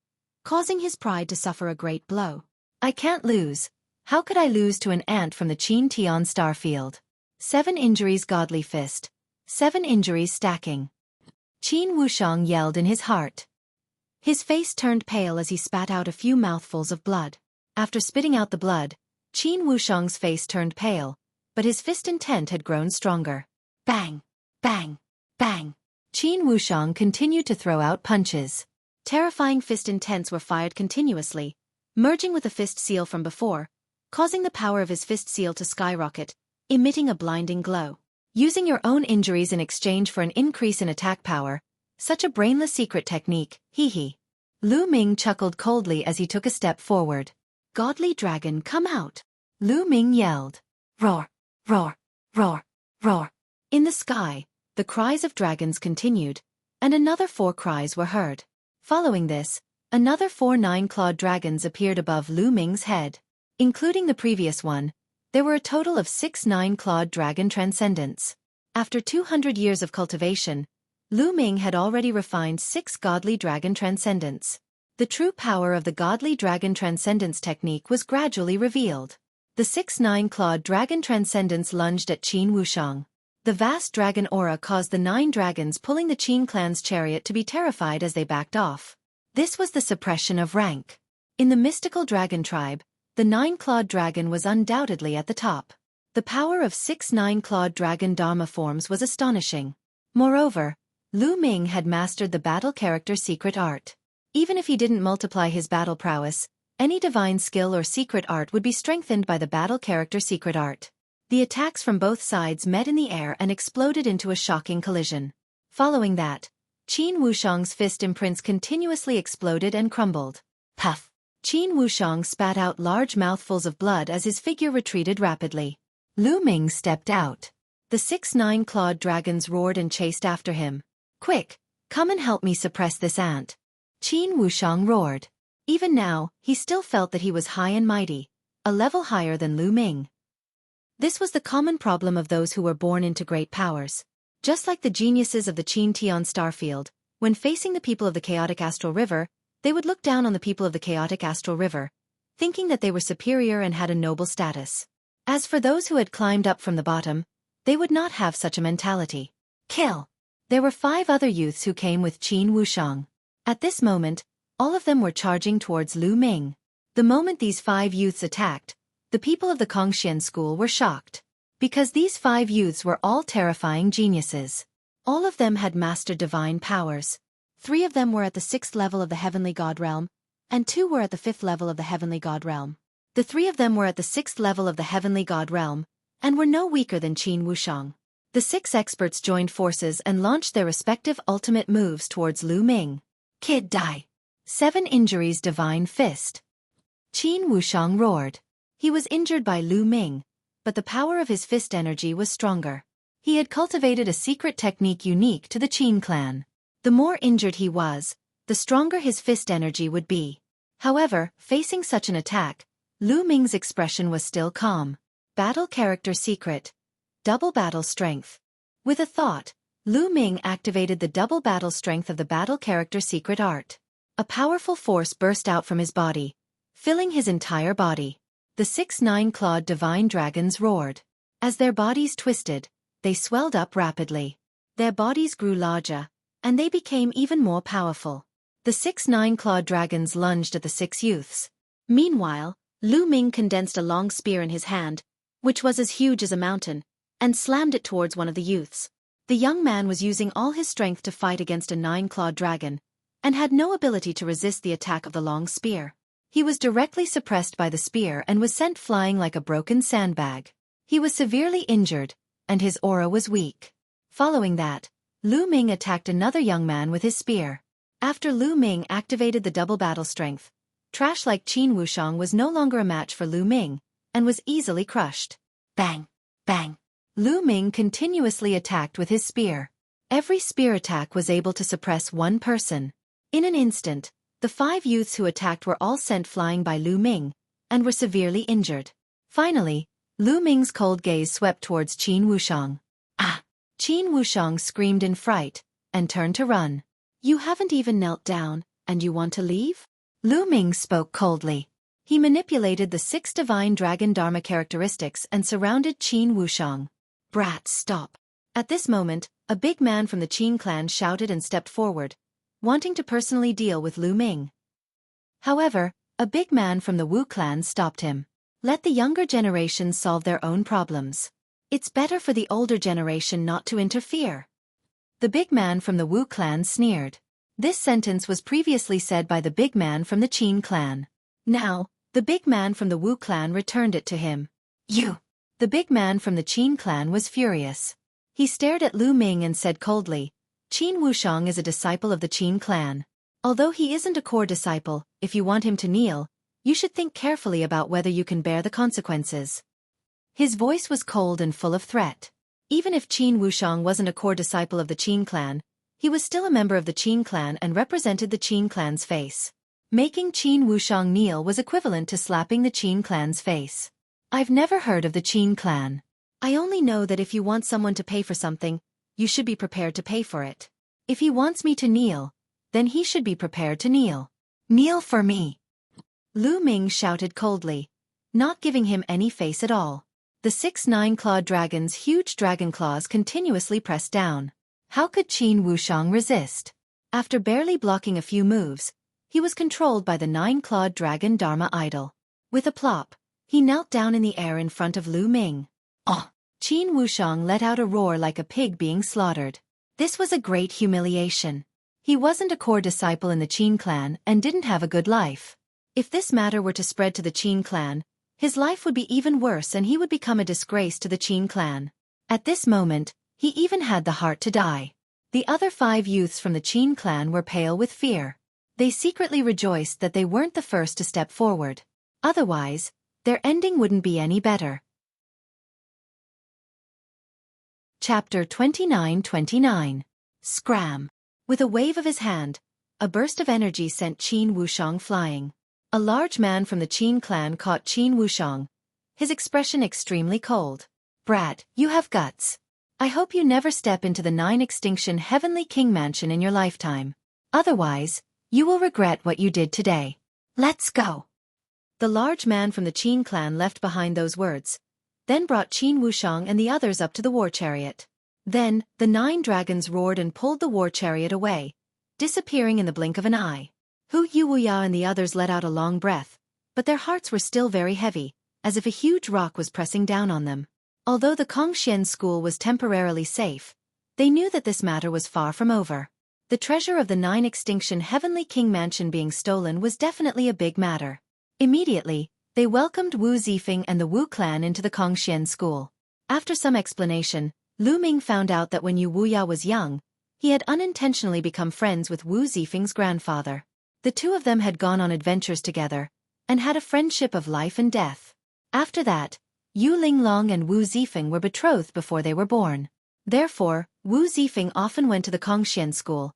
A: causing his pride to suffer a great blow. I can't lose. How could I lose to an ant from the Qin Tian starfield? 7 injuries godly fist. 7 injuries stacking. Qin Wushang yelled in his heart. His face turned pale as he spat out a few mouthfuls of blood. After spitting out the blood, Qin Wushang's face turned pale, but his fist intent had grown stronger. Bang! Bang! Bang! Qin Wushang continued to throw out punches. Terrifying fist intents were fired continuously, merging with the fist seal from before, causing the power of his fist seal to skyrocket, emitting a blinding glow. Using your own injuries in exchange for an increase in attack power, such a brainless secret technique, hee. Lu Ming chuckled coldly as he took a step forward. Godly dragon, come out! Lu Ming yelled. Roar! Roar! Roar! Roar! In the sky, the cries of dragons continued, and another 4 cries were heard. Following this, another 4 9-clawed dragons appeared above Lu Ming's head. Including the previous one, there were a total of 6 9-clawed dragon transcendents. After 200 years of cultivation, Lu Ming had already refined 6 godly dragon transcendents. The true power of the godly dragon transcendence technique was gradually revealed. The 6 9-clawed dragon transcendents lunged at Qin Wushang. The vast dragon aura caused the 9 dragons pulling the Qin clan's chariot to be terrified as they backed off. This was the suppression of rank. In the mystical dragon tribe, the 9-clawed dragon was undoubtedly at the top. The power of 6 9-clawed dragon dharma forms was astonishing. Moreover, Lu Ming had mastered the battle character secret art. Even if he didn't multiply his battle prowess, any divine skill or secret art would be strengthened by the battle character secret art. The attacks from both sides met in the air and exploded into a shocking collision. Following that, Qin Wushang's fist imprints continuously exploded and crumbled. Puff! Qin Wushang spat out large mouthfuls of blood as his figure retreated rapidly. Lu Ming stepped out. The 6 9-clawed dragons roared and chased after him. Quick, come and help me suppress this ant. Qin Wushang roared. Even now, he still felt that he was high and mighty, a level higher than Lu Ming. This was the common problem of those who were born into great powers. Just like the geniuses of the Qin Tian starfield, when facing the people of the chaotic astral river, they would look down on the people of the chaotic astral river, thinking that they were superior and had a noble status. As for those who had climbed up from the bottom, they would not have such a mentality. Kill! There were 5 other youths who came with Qin Wushang. At this moment, all of them were charging towards Lu Ming. The moment these 5 youths attacked, the people of the Kongxian school were shocked. Because these 5 youths were all terrifying geniuses. All of them had mastered divine powers. 3 of them were at the 6th level of the heavenly god realm, and 2 were at the 5th level of the heavenly god realm. The 3 of them were at the 6th level of the heavenly god realm, and were no weaker than Qin Wushang. The 6 experts joined forces and launched their respective ultimate moves towards Lu Ming. Kid die. 7 injuries divine fist. Qin Wushang roared. He was injured by Lu Ming, but the power of his fist energy was stronger. He had cultivated a secret technique unique to the Qin clan. The more injured he was, the stronger his fist energy would be. However, facing such an attack, Lu Ming's expression was still calm. Battle character secret. Double battle strength. With a thought, Lu Ming activated the double battle strength of the battle character secret art. A powerful force burst out from his body, filling his entire body. The 6 9-clawed divine dragons roared. As their bodies twisted, they swelled up rapidly. Their bodies grew larger, and they became even more powerful. The 6 9-clawed dragons lunged at the 6 youths. Meanwhile, Lu Ming condensed a long spear in his hand, which was as huge as a mountain, and slammed it towards one of the youths. The young man was using all his strength to fight against a 9-clawed dragon, and had no ability to resist the attack of the long spear. He was directly suppressed by the spear and was sent flying like a broken sandbag. He was severely injured, and his aura was weak. Following that, Lu Ming attacked another young man with his spear. After Lu Ming activated the double battle strength, trash like Qin Wushang was no longer a match for Lu Ming, and was easily crushed. Bang! Bang! Lu Ming continuously attacked with his spear. Every spear attack was able to suppress one person. In an instant, the 5 youths who attacked were all sent flying by Lu Ming, and were severely injured. Finally, Lu Ming's cold gaze swept towards Qin Wushang. Ah! Qin Wushang screamed in fright, and turned to run. You haven't even knelt down, and you want to leave? Lu Ming spoke coldly. He manipulated the 6 divine dragon dharma characteristics and surrounded Qin Wushang. Brat, stop. At this moment, a big man from the Qin clan shouted and stepped forward, wanting to personally deal with Lu Ming. However, a big man from the Wu clan stopped him. Let the younger generation solve their own problems. It's better for the older generation not to interfere. The big man from the Wu clan sneered. This sentence was previously said by the big man from the Qin clan. Now, the big man from the Wu clan returned it to him. You! The big man from the Qin clan was furious. He stared at Lu Ming and said coldly, Qin Wushang is a disciple of the Qin clan. Although he isn't a core disciple, if you want him to kneel, you should think carefully about whether you can bear the consequences. His voice was cold and full of threat. Even if Qin Wushang wasn't a core disciple of the Qin clan, he was still a member of the Qin clan and represented the Qin clan's face. Making Qin Wushang kneel was equivalent to slapping the Qin clan's face. I've never heard of the Qin clan. I only know that if you want someone to pay for something, you should be prepared to pay for it. If he wants me to kneel, then he should be prepared to kneel. Kneel for me! Lu Ming shouted coldly, not giving him any face at all. The 6 9-clawed dragon's huge dragon claws continuously pressed down. How could Qin Wushang resist? After barely blocking a few moves, he was controlled by the 9-clawed dragon Dharma idol. With a plop, he knelt down in the air in front of Lu Ming. Oh! Qin Wushang let out a roar like a pig being slaughtered. This was a great humiliation. He wasn't a core disciple in the Qin clan and didn't have a good life. If this matter were to spread to the Qin clan, his life would be even worse and he would become a disgrace to the Qin clan. At this moment, he even had the heart to die. The other 5 youths from the Qin clan were pale with fear. They secretly rejoiced that they weren't the first to step forward. Otherwise, their ending wouldn't be any better. Chapter 29-29. Scram. With a wave of his hand, a burst of energy sent Qin Wushang flying. A large man from the Qin clan caught Qin Wushang, his expression extremely cold. Brat, you have guts. I hope you never step into the 9 extinction Heavenly King Mansion in your lifetime. Otherwise, you will regret what you did today. Let's go. The large man from the Qin clan left behind those words, then brought Qin Wushang and the others up to the war chariot. Then, the 9 dragons roared and pulled the war chariot away, disappearing in the blink of an eye. Hu Yuwuya and the others let out a long breath, but their hearts were still very heavy, as if a huge rock was pressing down on them. Although the Kongxian school was temporarily safe, they knew that this matter was far from over. The treasure of the 9 extinction Heavenly King Mansion being stolen was definitely a big matter. Immediately, they welcomed Wu Zifeng and the Wu clan into the Kongxian school. After some explanation, Lu Ming found out that when Yu Wuya was young, he had unintentionally become friends with Wu Zifeng's grandfather. The two of them had gone on adventures together, and had a friendship of life and death. After that, Yu Linglong and Wu Zifeng were betrothed before they were born. Therefore, Wu Zifeng often went to the Kongxian school,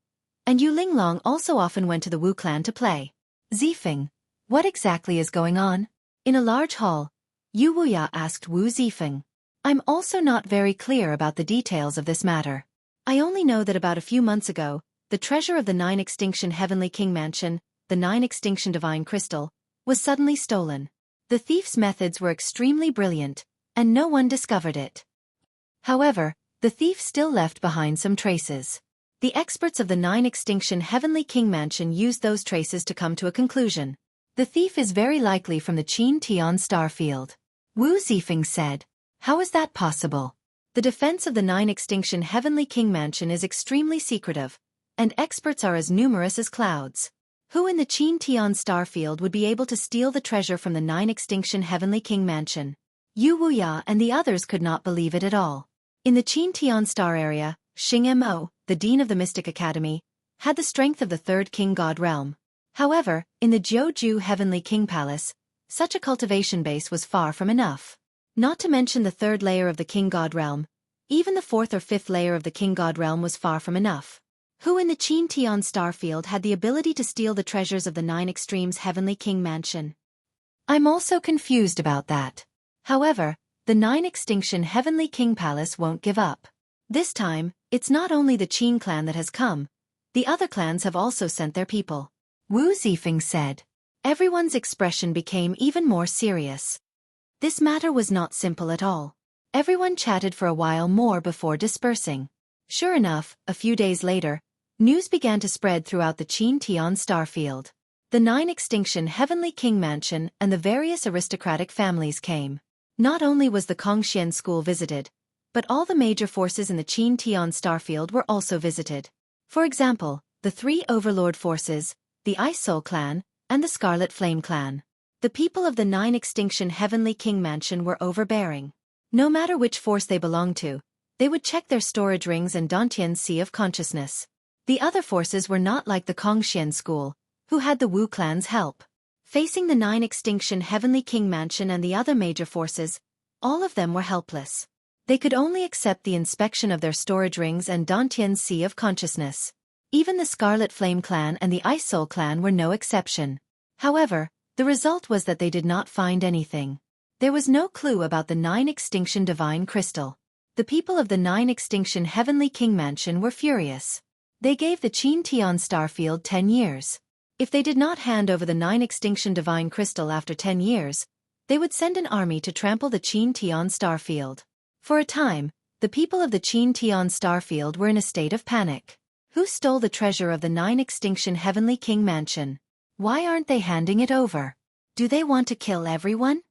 A: and Yu Linglong also often went to the Wu clan to play. Zifeng, what exactly is going on? In a large hall, Yu Wuya asked Wu Zifeng. I'm also not very clear about the details of this matter. I only know that about a few months ago, the treasure of the 9 extinction Heavenly King Mansion, the 9 extinction Divine Crystal, was suddenly stolen. The thief's methods were extremely brilliant, and no one discovered it. However, the thief still left behind some traces. The experts of the 9 extinction Heavenly King Mansion used those traces to come to a conclusion. The thief is very likely from the Qin Tian Starfield. Wu Zifeng said. How is that possible? The defense of the 9 extinction Heavenly King Mansion is extremely secretive, and experts are as numerous as clouds. Who in the Qin Tian starfield would be able to steal the treasure from the 9 Extinction Heavenly King Mansion? Yu Wuya and the others could not believe it at all. In the Qin Tian star area, Xing Mo, the dean of the Mystic Academy, had the strength of the third king god realm. However, in the Jiuju Heavenly King Palace, such a cultivation base was far from enough. Not to mention the third layer of the king god realm, even the fourth or fifth layer of the king god realm was far from enough. Who in the Qin Tian starfield had the ability to steal the treasures of the 9 Extremes Heavenly King Mansion? I'm also confused about that. However, the 9 Extinction Heavenly King Palace won't give up. This time, it's not only the Qin clan that has come, the other clans have also sent their people. Wu Zifeng said. Everyone's expression became even more serious. This matter was not simple at all. Everyone chatted for a while more before dispersing. Sure enough, a few days later, news began to spread throughout the Qin Tian starfield. The 9 Extinction Heavenly King Mansion and the various aristocratic families came. Not only was the Kongxian school visited, but all the major forces in the Qin Tian starfield were also visited. For example, the 3 overlord forces, the Ice Soul clan, and the Scarlet Flame clan. The people of the 9 Extinction Heavenly King Mansion were overbearing. No matter which force they belonged to, they would check their storage rings and Dantian's Sea of Consciousness. The other forces were not like the Kongxian school, who had the Wu clan's help. Facing the 9 Extinction Heavenly King Mansion and the other major forces, all of them were helpless. They could only accept the inspection of their storage rings and Dantian's Sea of Consciousness. Even the Scarlet Flame clan and the Ice Soul clan were no exception. However, the result was that they did not find anything. There was no clue about the 9 Extinction Divine Crystal. The people of the 9 Extinction Heavenly King Mansion were furious. They gave the Qin Tian starfield 10 years. If they did not hand over the 9 Extinction Divine Crystal after 10 years, they would send an army to trample the Qin Tian starfield. For a time, the people of the Qin Tian starfield were in a state of panic. Who stole the treasure of the 9 Extinction Heavenly King Mansion? Why aren't they handing it over? Do they want to kill everyone?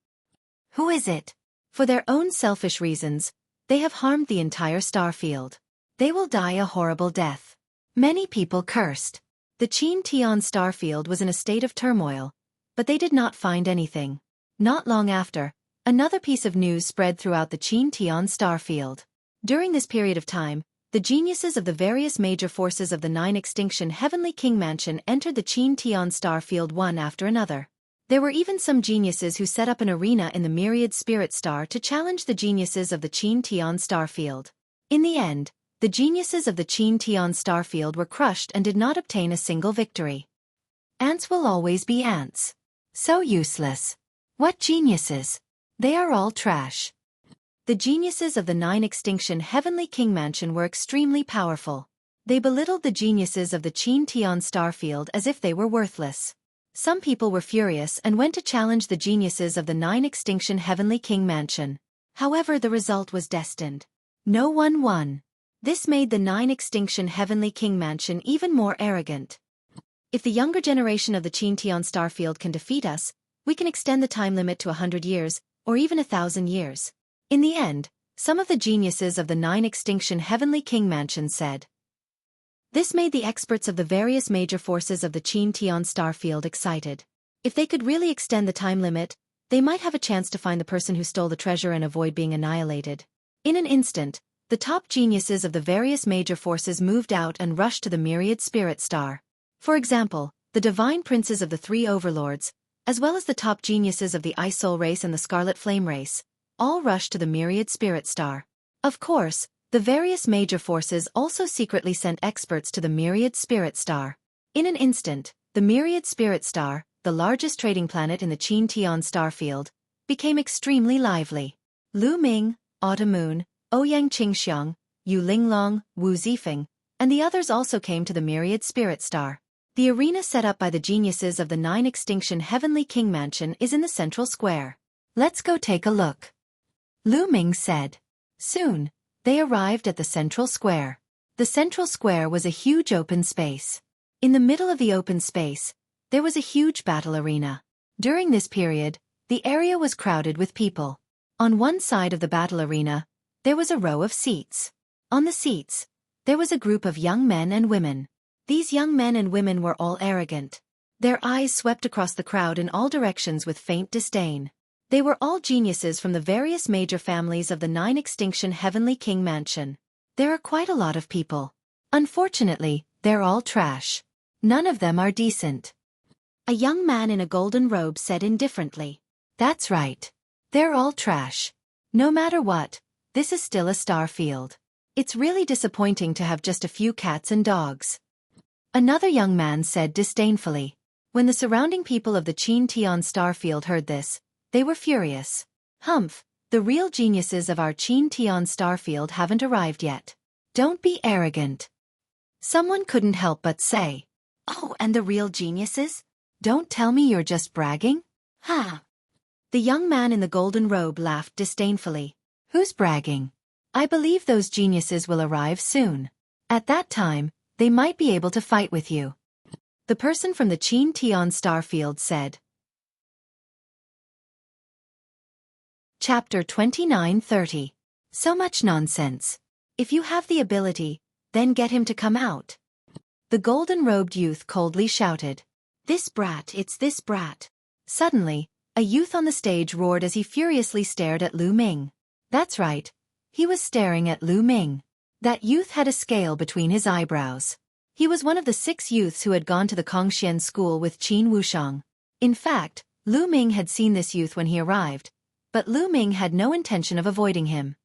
A: Who is it? For their own selfish reasons, they have harmed the entire starfield. They will die a horrible death. Many people cursed. The Qin Tian starfield was in a state of turmoil, but they did not find anything. Not long after, another piece of news spread throughout the Qin Tian starfield. During this period of time, the geniuses of the various major forces of the 9 Extinction Heavenly King Mansion entered the Qin Tian starfield one after another. There were even some geniuses who set up an arena in the Myriad Spirit Star to challenge the geniuses of the Qin Tian starfield. In the end, the geniuses of the Qin Tian starfield were crushed and did not obtain a single victory. Ants will always be ants. So useless. What geniuses? They are all trash. The geniuses of the 9 Extinction Heavenly King Mansion were extremely powerful. They belittled the geniuses of the Qin Tian starfield as if they were worthless. Some people were furious and went to challenge the geniuses of the 9 Extinction Heavenly King Mansion. However, the result was destined. No one won. This made the 9 Extinction Heavenly King Mansion even more arrogant. If the younger generation of the Qin Tian starfield can defeat us, we can extend the time limit to 100 years, or even 1,000 years. In the end, some of the geniuses of the 9 Extinction Heavenly King Mansion said. This made the experts of the various major forces of the Qin Tian starfield excited. If they could really extend the time limit, they might have a chance to find the person who stole the treasure and avoid being annihilated. In an instant, the top geniuses of the various major forces moved out and rushed to the Myriad Spirit Star. For example, the divine princes of the 3 overlords, as well as the top geniuses of the Ice Soul race and the Scarlet Flame race, all rushed to the Myriad Spirit Star. Of course, the various major forces also secretly sent experts to the Myriad Spirit Star. In an instant, the Myriad Spirit Star, the largest trading planet in the Qin Tian starfield, became extremely lively. Lu Ming, Autumn Moon, Ouyang Qingxiang, Yu Linglong, Wu Zifeng, and the others also came to the Myriad Spirit Star. The arena set up by the geniuses of the 9 Extinction Heavenly King Mansion is in the central square. Let's go take a look. Lu Ming said. Soon, they arrived at the central square. The central square was a huge open space. In the middle of the open space, there was a huge battle arena. During this period, the area was crowded with people. On one side of the battle arena, there was a row of seats. On the seats, there was a group of young men and women. These young men and women were all arrogant. Their eyes swept across the crowd in all directions with faint disdain. They were all geniuses from the various major families of the 9-extinction Heavenly King Mansion. There are quite a lot of people. Unfortunately, they're all trash. None of them are decent. A young man in a golden robe said indifferently. That's right. They're all trash. No matter what, this is still a star field. It's really disappointing to have just a few cats and dogs. Another young man said disdainfully. When the surrounding people of the Qin Tian Starfield heard this, they were furious. Humph, the real geniuses of our Qin Tian Starfield haven't arrived yet. Don't be arrogant. Someone couldn't help but say. Oh, and the real geniuses? Don't tell me you're just bragging? Ha! The young man in the golden robe laughed disdainfully. Who's bragging? I believe those geniuses will arrive soon. At that time, they might be able to fight with you. The person from the Qin Tian Starfield said. Chapter 29:30. So much nonsense. If you have the ability, then get him to come out. The golden-robed youth coldly shouted. This brat, it's this brat. Suddenly, a youth on the stage roared as he furiously stared at Lu Ming. That's right. He was staring at Lu Ming. That youth had a scale between his eyebrows. He was one of the 6 youths who had gone to the Kongxian school with Qin Wushang. In fact, Lu Ming had seen this youth when he arrived, but Lu Ming had no intention of avoiding him.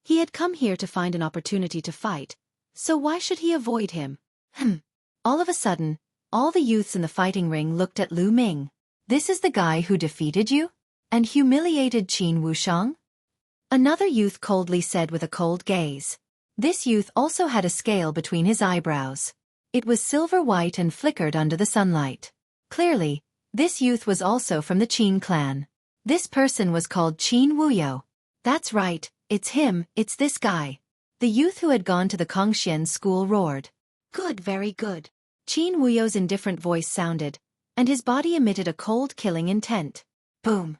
A: He had come here to find an opportunity to fight, so why should he avoid him? All of a sudden, all the youths in the fighting ring looked at Lu Ming. This is the guy who defeated you? And humiliated Qin Wushang? Another youth coldly said with a cold gaze. This youth also had a scale between his eyebrows. It was silver-white and flickered under the sunlight. Clearly, this youth was also from the Qin clan. This person was called Qin Wuyo. That's right, it's him, it's this guy. The youth who had gone to the Kongxian school roared. Good, very good. Qin Wuyo's indifferent voice sounded, and his body emitted a cold killing intent. Boom.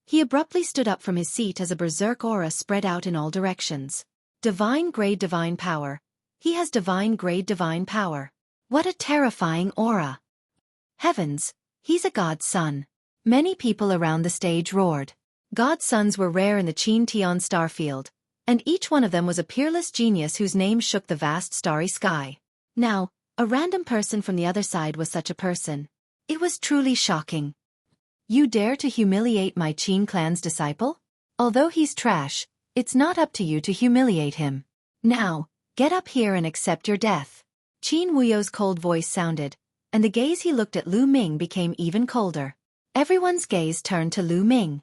A: He abruptly stood up from his seat as a berserk aura spread out in all directions. Divine-grade divine power. He has divine-grade divine power. What a terrifying aura. Heavens, he's a god's son. Many people around the stage roared. God's sons were rare in the Qin Tian Starfield, and each one of them was a peerless genius whose name shook the vast starry sky. Now, a random person from the other side was such a person. It was truly shocking. You dare to humiliate my Qin clan's disciple? Although he's trash, it's not up to you to humiliate him. Now, get up here and accept your death. Qin Wuyo's cold voice sounded, and the gaze he looked at Lu Ming became even colder. Everyone's gaze turned to Lu Ming.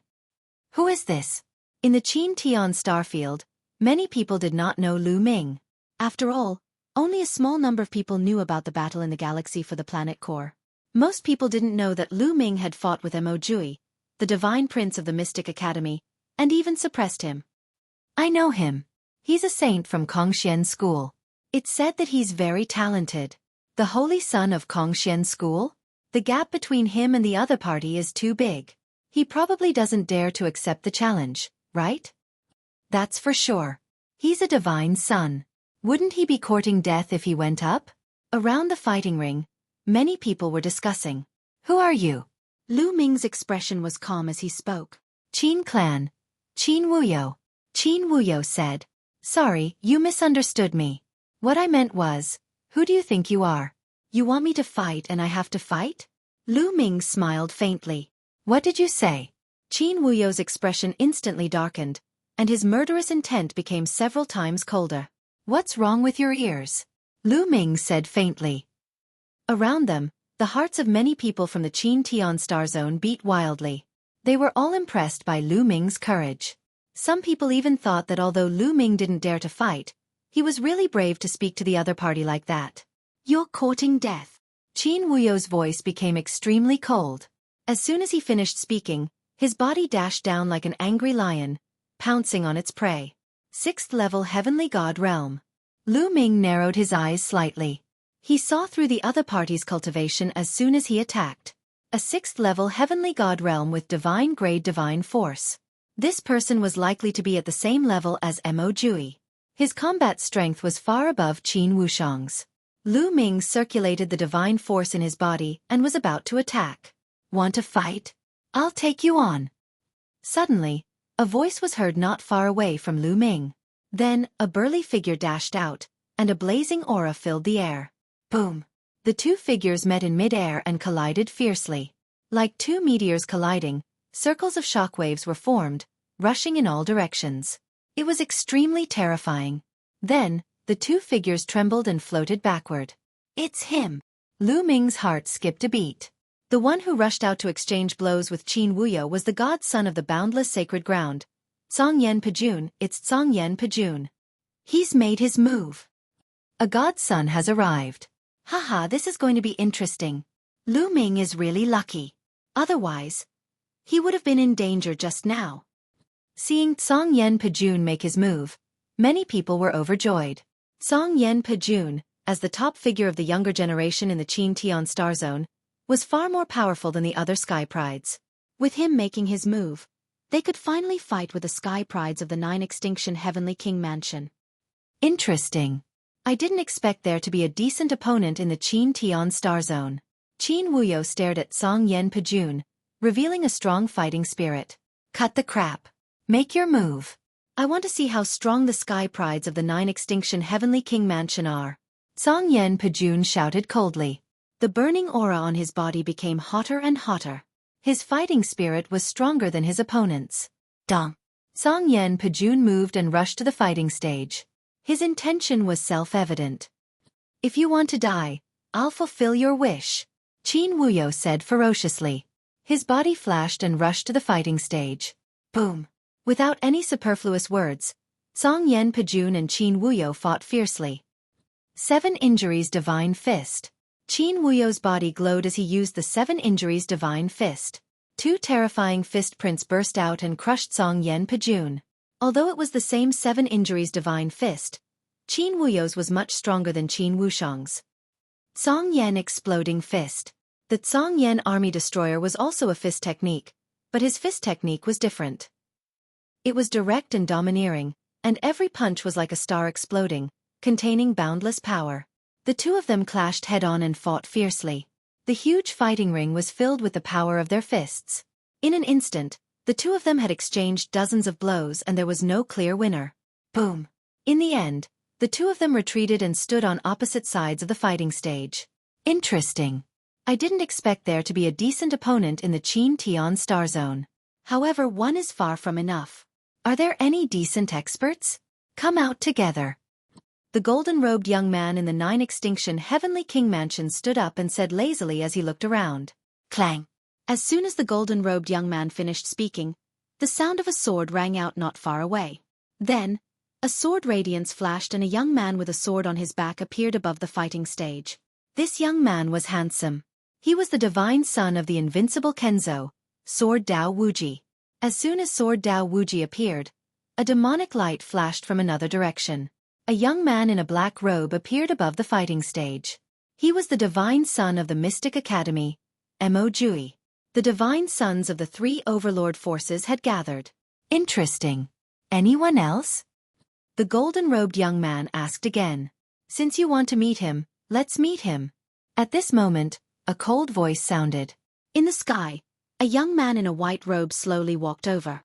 A: Who is this? In the Qin Tian Starfield, many people did not know Lu Ming. After all, only a small number of people knew about the battle in the galaxy for the planet core. Most people didn't know that Lu Ming had fought with Mo Jui, the divine prince of the Mystic Academy, and even suppressed him. I know him. He's a saint from Kongxian School. It's said that he's very talented. The holy son of Kongxian School? The gap between him and the other party is too big. He probably doesn't dare to accept the challenge, right? That's for sure. He's a divine son. Wouldn't he be courting death if he went up? Around the fighting ring, many people were discussing. Who are you? Lu Ming's expression was calm as he spoke. Qin clan. Qin Wuyo. Qin Wuyo said. Sorry, you misunderstood me. What I meant was, who do you think you are? You want me to fight and I have to fight? Lu Ming smiled faintly. What did you say? Qin Wuyo's expression instantly darkened, and his murderous intent became several times colder. What's wrong with your ears? Lu Ming said faintly. Around them, the hearts of many people from the Qin Tian Star Zone beat wildly. They were all impressed by Lu Ming's courage. Some people even thought that although Lu Ming didn't dare to fight, he was really brave to speak to the other party like that. You're courting death. Qin Wuyo's voice became extremely cold. As soon as he finished speaking, his body dashed down like an angry lion, pouncing on its prey. 6th level Heavenly God Realm. Lu Ming narrowed his eyes slightly. He saw through the other party's cultivation as soon as he attacked. A 6th level Heavenly God Realm with divine grade divine force. This person was likely to be at the same level as Mo Jui. His combat strength was far above Qin Wushang's. Lu Ming circulated the divine force in his body and was about to attack. Want to fight? I'll take you on. Suddenly, a voice was heard not far away from Lu Ming. Then, a burly figure dashed out, and a blazing aura filled the air. Boom! The two figures met in mid-air and collided fiercely. Like two meteors colliding, circles of shockwaves were formed, rushing in all directions. It was extremely terrifying. Then, the two figures trembled and floated backward. It's him! Lu Ming's heart skipped a beat. The one who rushed out to exchange blows with Qin Wuyo was the godson of the boundless sacred ground. Zhongyan Pejun, it's Zhongyan Pejun. He's made his move. A godson has arrived. Haha, this is going to be interesting. Lu Ming is really lucky. Otherwise, he would have been in danger just now. Seeing Zhongyan Pejun make his move, many people were overjoyed. Zhongyan Pejun, as the top figure of the younger generation in the Qin Tian Star Zone, was far more powerful than the other Sky Prides. With him making his move, they could finally fight with the Sky Prides of the 9 Extinction Heavenly King Mansion. Interesting. I didn't expect there to be a decent opponent in the Qin Tian Star Zone. Qin Wuyo stared at Zhongyan Pejun, revealing a strong fighting spirit. Cut the crap. Make your move. I want to see how strong the Sky Prides of the 9 Extinction Heavenly King Mansion are. Zhongyan Pejun shouted coldly. The burning aura on his body became hotter and hotter. His fighting spirit was stronger than his opponent's. Dong. Zhongyan Pejun moved and rushed to the fighting stage. His intention was self-evident. If you want to die, I'll fulfill your wish, Qin Wuyo said ferociously. His body flashed and rushed to the fighting stage. Boom. Without any superfluous words, Zhongyan Pejun and Qin Wuyo fought fiercely. 7 Injuries Divine Fist. Qin Wuyo's body glowed as he used the 7 Injuries Divine Fist. 2 terrifying fist prints burst out and crushed Zhongyan Pejun. Although it was the same 7 Injuries Divine Fist, Qin Wuyo's was much stronger than Qin Wushang's. Zhongyan Exploding Fist. The Zhongyan Army Destroyer was also a fist technique, but his fist technique was different. It was direct and domineering, and every punch was like a star exploding, containing boundless power. The two of them clashed head-on and fought fiercely. The huge fighting ring was filled with the power of their fists. In an instant, the two of them had exchanged dozens of blows and there was no clear winner. Boom! In the end, the two of them retreated and stood on opposite sides of the fighting stage. Interesting. I didn't expect there to be a decent opponent in the Qin Tian Star Zone. However, one is far from enough. Are there any decent experts? Come out together. The golden-robed young man in the 9 Extinction Heavenly King Mansion stood up and said lazily as he looked around. Clang! As soon as the golden-robed young man finished speaking, the sound of a sword rang out not far away. Then, a sword radiance flashed and a young man with a sword on his back appeared above the fighting stage. This young man was handsome. He was the divine son of the invincible Kenzo, Sword Dao Wuji. As soon as Sword Dao Wuji appeared, a demonic light flashed from another direction. A young man in a black robe appeared above the fighting stage. He was the divine son of the Mystic Academy, Mo Jui. The divine sons of the 3 overlord forces had gathered. Interesting. Anyone else? The golden-robed young man asked again. Since you want to meet him, let's meet him. At this moment, a cold voice sounded. In the sky, a young man in a white robe slowly walked over.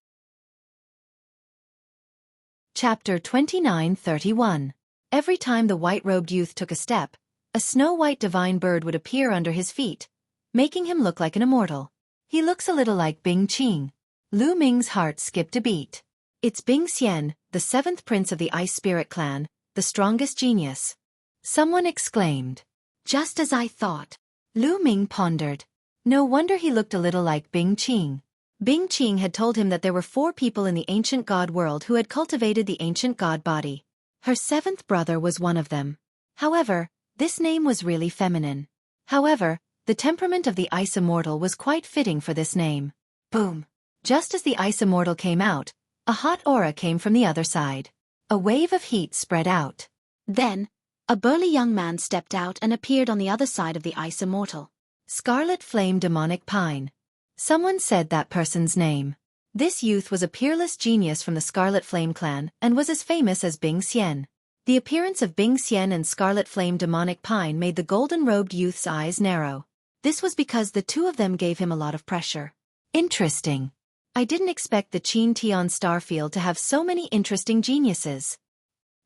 A: Chapter 29:31. Every time the white-robed youth took a step, a snow-white divine bird would appear under his feet, making him look like an immortal. He looks a little like Bing Qing. Lu Ming's heart skipped a beat. It's Bing Xian, the 7th prince of the Ice Spirit clan, the strongest genius. Someone exclaimed. Just as I thought. Lu Ming pondered. No wonder he looked a little like Bing Qing. Bing Qing had told him that there were 4 people in the ancient god world who had cultivated the ancient god body. Her 7th brother was one of them. However, this name was really feminine. However, the temperament of the Ice Immortal was quite fitting for this name. Boom! Just as the Ice Immortal came out, a hot aura came from the other side. A wave of heat spread out. Then, a burly young man stepped out and appeared on the other side of the Ice Immortal. Scarlet Flame Demonic Pine. Someone said that person's name. This youth was a peerless genius from the Scarlet Flame clan and was as famous as Bing Xian. The appearance of Bing Xian and Scarlet Flame Demonic Pine made the golden-robed youth's eyes narrow. This was because the two of them gave him a lot of pressure. Interesting. I didn't expect the Qin Tian Starfield to have so many interesting geniuses.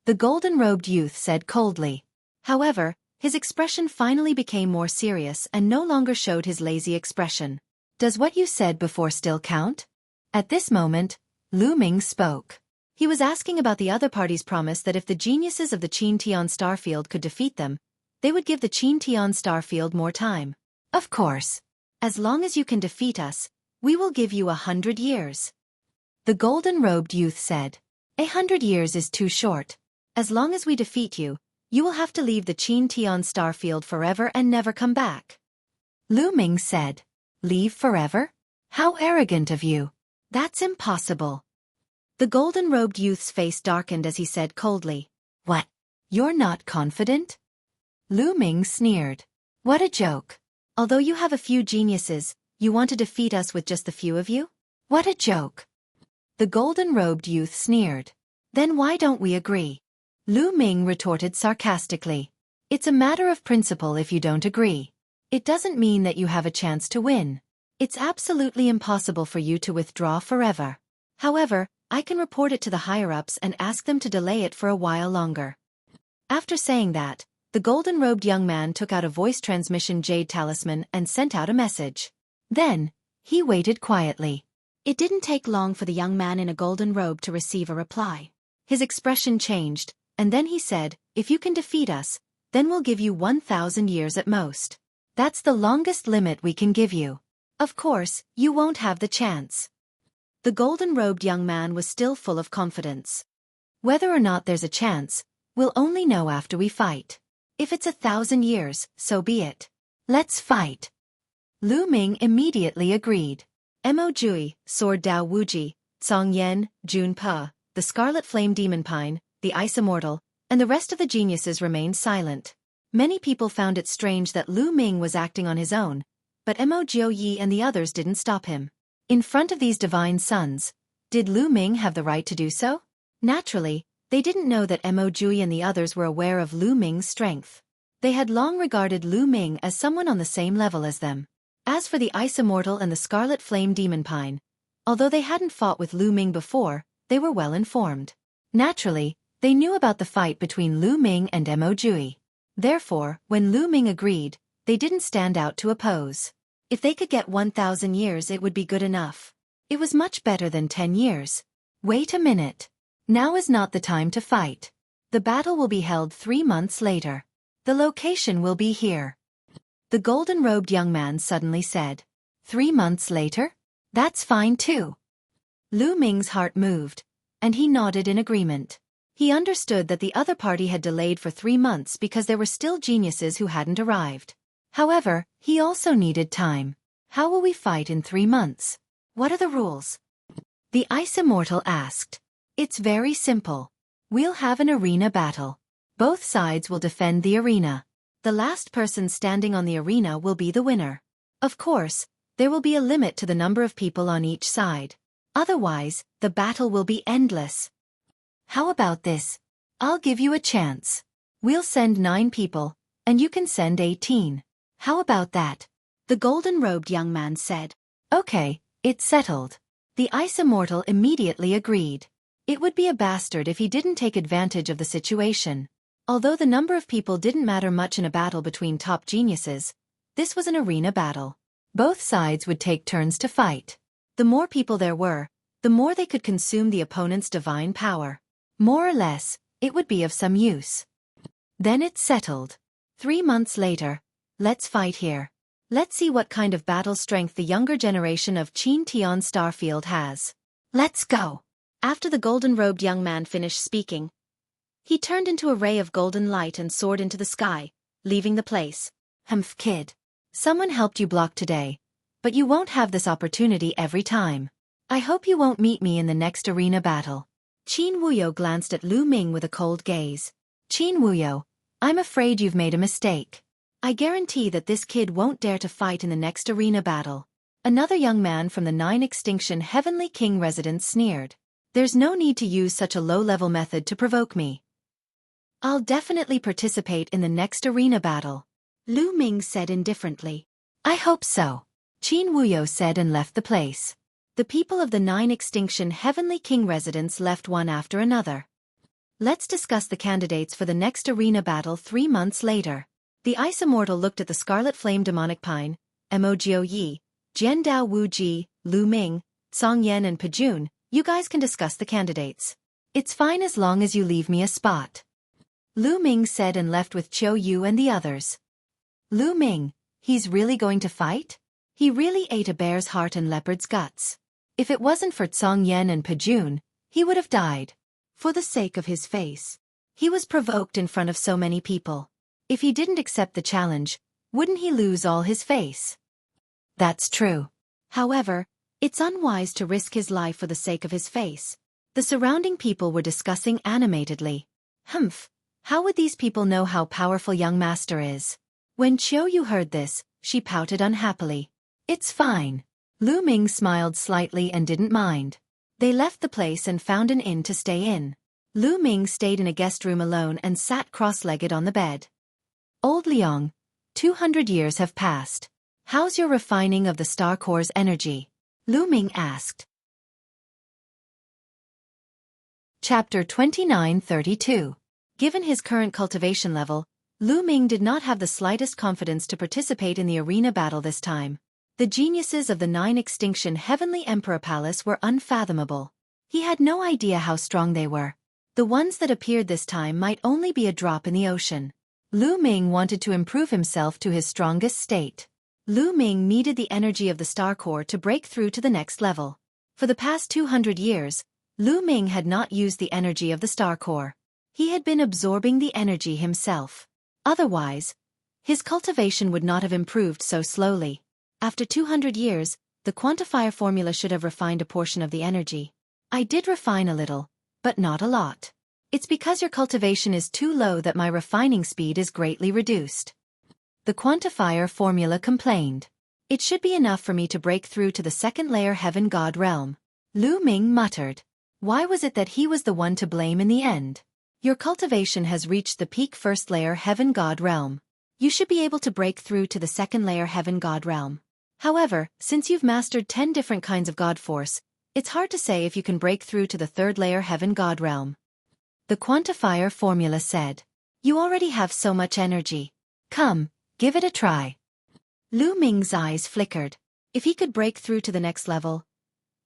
A: The golden-robed youth said coldly. However, his expression finally became more serious and no longer showed his lazy expression. Does what you said before still count? At this moment, Lu Ming spoke. He was asking about the other party's promise that if the geniuses of the Qin Tian Starfield could defeat them, they would give the Qin Tian Starfield more time. Of course. As long as you can defeat us, we will give you 100 years. The golden-robed youth said. 100 years is too short. As long as we defeat you, you will have to leave the Qin Tian Starfield forever and never come back. Lu Ming said. Leave forever? How arrogant of you. That's impossible. The golden-robed youth's face darkened as he said coldly. What? You're not confident? Lu Ming sneered. What a joke. Although you have a few geniuses, you want to defeat us with just the few of you? What a joke. The golden-robed youth sneered. Then why don't we agree? Lu Ming retorted sarcastically. It's a matter of principle if you don't agree. It doesn't mean that you have a chance to win. It's absolutely impossible for you to withdraw forever. However, I can report it to the higher-ups and ask them to delay it for a while longer. After saying that, the golden-robed young man took out a voice transmission jade talisman and sent out a message. Then, he waited quietly. It didn't take long for the young man in a golden robe to receive a reply. His expression changed, and then he said, if you can defeat us, then we'll give you 1,000 years at most. That's the longest limit we can give you. Of course, you won't have the chance. The golden-robed young man was still full of confidence. Whether or not there's a chance, we'll only know after we fight. If it's 1,000 years, so be it. Let's fight. Lu Ming immediately agreed. Mo Jui, Sword Dao Wuji, Song Yan, Jun Pa, the Scarlet Flame Demon Pine, the Ice Immortal, and the rest of the geniuses remained silent. Many people found it strange that Lu Ming was acting on his own, but Mo Jioyi and the others didn't stop him. In front of these divine sons, did Lu Ming have the right to do so? Naturally, they didn't know that Mo Jui and the others were aware of Lu Ming's strength. They had long regarded Lu Ming as someone on the same level as them. As for the Ice Immortal and the Scarlet Flame Demon Pine, although they hadn't fought with Lu Ming before, they were well informed. Naturally, they knew about the fight between Lu Ming and Mo Jui. Therefore, when Lu Ming agreed, they didn't stand out to oppose. If they could get 1,000 years, it would be good enough. It was much better than 10 years. Wait a minute. Now is not the time to fight. The battle will be held 3 months later. The location will be here. The golden-robed young man suddenly said. 3 months later? That's fine too. Lu Ming's heart moved, and he nodded in agreement. He understood that the other party had delayed for 3 months because there were still geniuses who hadn't arrived. However, he also needed time. How will we fight in 3 months? What are the rules? The Ice Immortal asked. It's very simple. We'll have an arena battle. Both sides will defend the arena. The last person standing on the arena will be the winner. Of course, there will be a limit to the number of people on each side. Otherwise, the battle will be endless. How about this? I'll give you a chance. We'll send 9 people, and you can send 18. How about that? The golden-robed young man said. Okay, it's settled. The Ice Immortal immediately agreed. It would be a bastard if he didn't take advantage of the situation. Although the number of people didn't matter much in a battle between top geniuses, this was an arena battle. Both sides would take turns to fight. The more people there were, the more they could consume the opponent's divine power. More or less, it would be of some use. Then it's settled. 3 months later, let's fight here. Let's see what kind of battle strength the younger generation of Qin Tian Starfield has. Let's go. After the golden-robed young man finished speaking, he turned into a ray of golden light and soared into the sky, leaving the place. Humph, kid. Someone helped you block today, but you won't have this opportunity every time. I hope you won't meet me in the next arena battle. Qin Wuyo glanced at Lu Ming with a cold gaze. Qin Wuyo, I'm afraid you've made a mistake. I guarantee that this kid won't dare to fight in the next arena battle. Another young man from the 9 Extinction Heavenly King residence sneered. There's no need to use such a low-level method to provoke me. I'll definitely participate in the next arena battle, Lu Ming said indifferently. I hope so, Qin Wuyo said and left the place. The people of the 9 Extinction Heavenly King residents left one after another. Let's discuss the candidates for the next arena battle 3 months later. The Ice Immortal looked at the Scarlet Flame Demonic Pine, Mo Jiu Yi, Jian Dao Wu Ji, Lu Ming, Song Yan and Pajun. You guys can discuss the candidates. It's fine as long as you leave me a spot, Lu Ming said and left with Qiu Yu and the others. Lu Ming, he's really going to fight? He really ate a bear's heart and leopard's guts. If it wasn't for Song Yan and Pajun, he would have died. For the sake of his face. He was provoked in front of so many people. If he didn't accept the challenge, wouldn't he lose all his face? That's true. However, it's unwise to risk his life for the sake of his face. The surrounding people were discussing animatedly. Humph, how would these people know how powerful young master is? When Qiu Yu heard this, she pouted unhappily. It's fine. Lu Ming smiled slightly and didn't mind. They left the place and found an inn to stay in. Lu Ming stayed in a guest room alone and sat cross-legged on the bed. Old Liang, 200 years have passed. How's your refining of the star core's energy? Lu Ming asked. Chapter 2932. Given his current cultivation level, Lu Ming did not have the slightest confidence to participate in the arena battle this time. The geniuses of the 9 Extinction Heavenly Emperor Palace were unfathomable. He had no idea how strong they were. The ones that appeared this time might only be a drop in the ocean. Lu Ming wanted to improve himself to his strongest state. Lu Ming needed the energy of the star core to break through to the next level. For the past 200 years, Lu Ming had not used the energy of the star core. He had been absorbing the energy himself. Otherwise, his cultivation would not have improved so slowly. After 200 years, the quantifier formula should have refined a portion of the energy. I did refine a little, but not a lot. It's because your cultivation is too low that my refining speed is greatly reduced. The quantifier formula complained. It should be enough for me to break through to the second layer Heaven God realm. Lu Ming muttered. Why was it that he was the one to blame in the end? Your cultivation has reached the peak first layer Heaven God realm. You should be able to break through to the second layer Heaven God realm. However, since you've mastered 10 different kinds of God force, it's hard to say if you can break through to the third layer Heaven God realm. The quantifier formula said. You already have so much energy. Come, give it a try. Lu Ming's eyes flickered. If he could break through to the next level,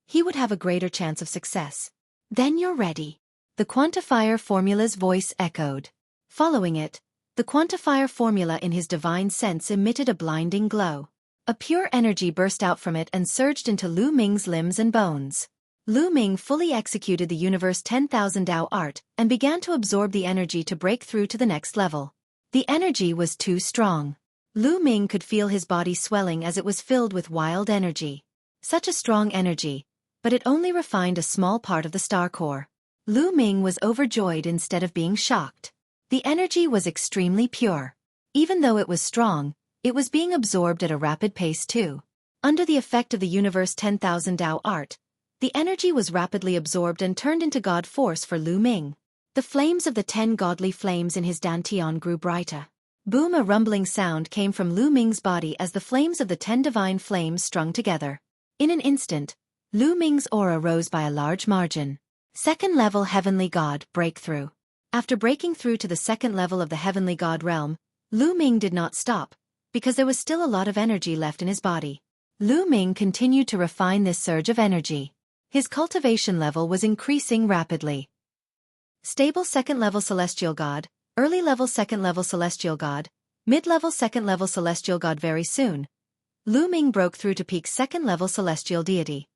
A: he would have a greater chance of success. Then you're ready. The quantifier formula's voice echoed. Following it, the quantifier formula in his divine sense emitted a blinding glow. A pure energy burst out from it and surged into Lu Ming's limbs and bones. Lu Ming fully executed the universe 10,000 Dao art and began to absorb the energy to break through to the next level. The energy was too strong. Lu Ming could feel his body swelling as it was filled with wild energy. Such a strong energy, but it only refined a small part of the star core. Lu Ming was overjoyed instead of being shocked. The energy was extremely pure. Even though it was strong, it was being absorbed at a rapid pace too. Under the effect of the universe 10,000 Dao art, the energy was rapidly absorbed and turned into God force for Lu Ming. The flames of the 10 godly flames in his dantian grew brighter. Boom! A rumbling sound came from Lu Ming's body as the flames of the 10 divine flames strung together. In an instant, Lu Ming's aura rose by a large margin. Second level Heavenly God breakthrough. After breaking through to the second level of the Heavenly God realm, Lu Ming did not stop, because there was still a lot of energy left in his body. Lu Ming continued to refine this surge of energy. His cultivation level was increasing rapidly. Stable second level Celestial God, early level second level Celestial God, mid-level second level Celestial God. Very soon, Lu Ming broke through to peak second level Celestial Deity.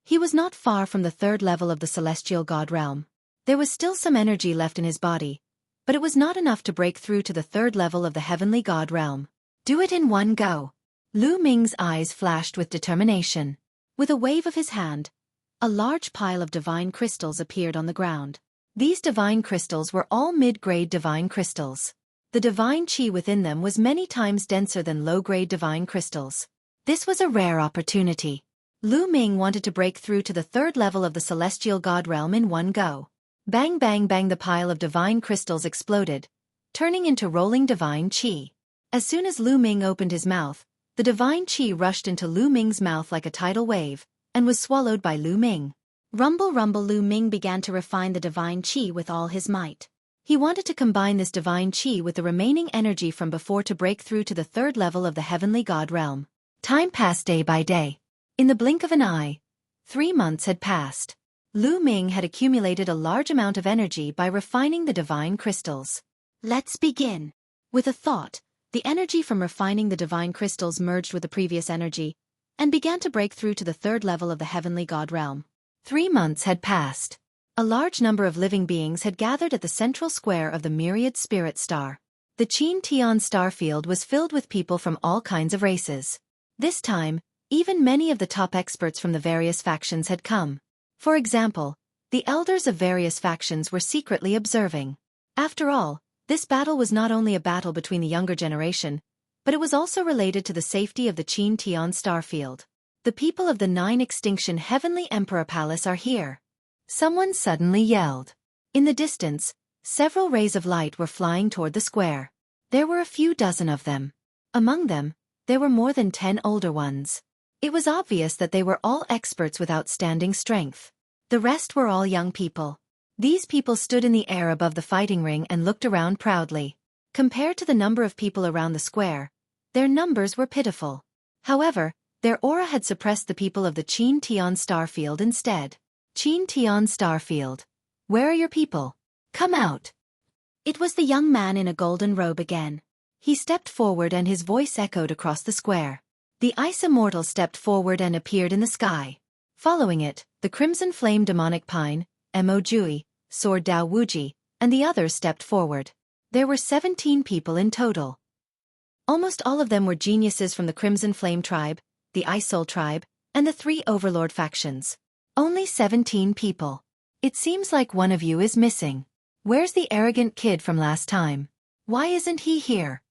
A: He was not far from the third level of the Celestial God realm. There was still some energy left in his body, but it was not enough to break through to the third level of the Heavenly God realm. Do it in one go. Lu Ming's eyes flashed with determination. With a wave of his hand, a large pile of divine crystals appeared on the ground. These divine crystals were all mid-grade divine crystals. The divine chi within them was many times denser than low-grade divine crystals. This was a rare opportunity. Lu Ming wanted to break through to the third level of the Celestial God realm in one go. Bang bang bang, the pile of divine crystals exploded, turning into rolling divine qi. As soon as Lu Ming opened his mouth, the divine qi rushed into Lu Ming's mouth like a tidal wave, and was swallowed by Lu Ming. Rumble rumble, Lu Ming began to refine the divine qi with all his might. He wanted to combine this divine qi with the remaining energy from before to break through to the third level of the heavenly god realm. Time passed day by day. In the blink of an eye, 3 months had passed. Lu Ming had accumulated a large amount of energy by refining the divine crystals. Let's begin. With a thought, the energy from refining the divine crystals merged with the previous energy, and began to break through to the third level of the heavenly god realm. 3 months had passed. A large number of living beings had gathered at the central square of the myriad spirit star. The Qin Tian star field was filled with people from all kinds of races. This time, even many of the top experts from the various factions had come. For example, the elders of various factions were secretly observing. After all, this battle was not only a battle between the younger generation, but it was also related to the safety of the Qin Tian star field. The people of the 9 Extinction Heavenly Emperor Palace are here. Someone suddenly yelled. In the distance, several rays of light were flying toward the square. There were a few dozen of them. Among them, there were more than 10 older ones. It was obvious that they were all experts with outstanding strength. The rest were all young people. These people stood in the air above the fighting ring and looked around proudly. Compared to the number of people around the square, their numbers were pitiful. However, their aura had suppressed the people of the Qin Tian star field instead. Qin Tian star field. Where are your people? Come out. It was the young man in a golden robe again. He stepped forward and his voice echoed across the square. The ice immortal stepped forward and appeared in the sky. Following it, the crimson flame demonic pine, Mo Jui, sword Dao Wuji, and the others stepped forward. There were 17 people in total. Almost all of them were geniuses from the Crimson Flame tribe, the Ice Soul tribe, and the 3 Overlord factions. Only 17 people. It seems like one of you is missing. Where's the arrogant kid from last time? Why isn't he here?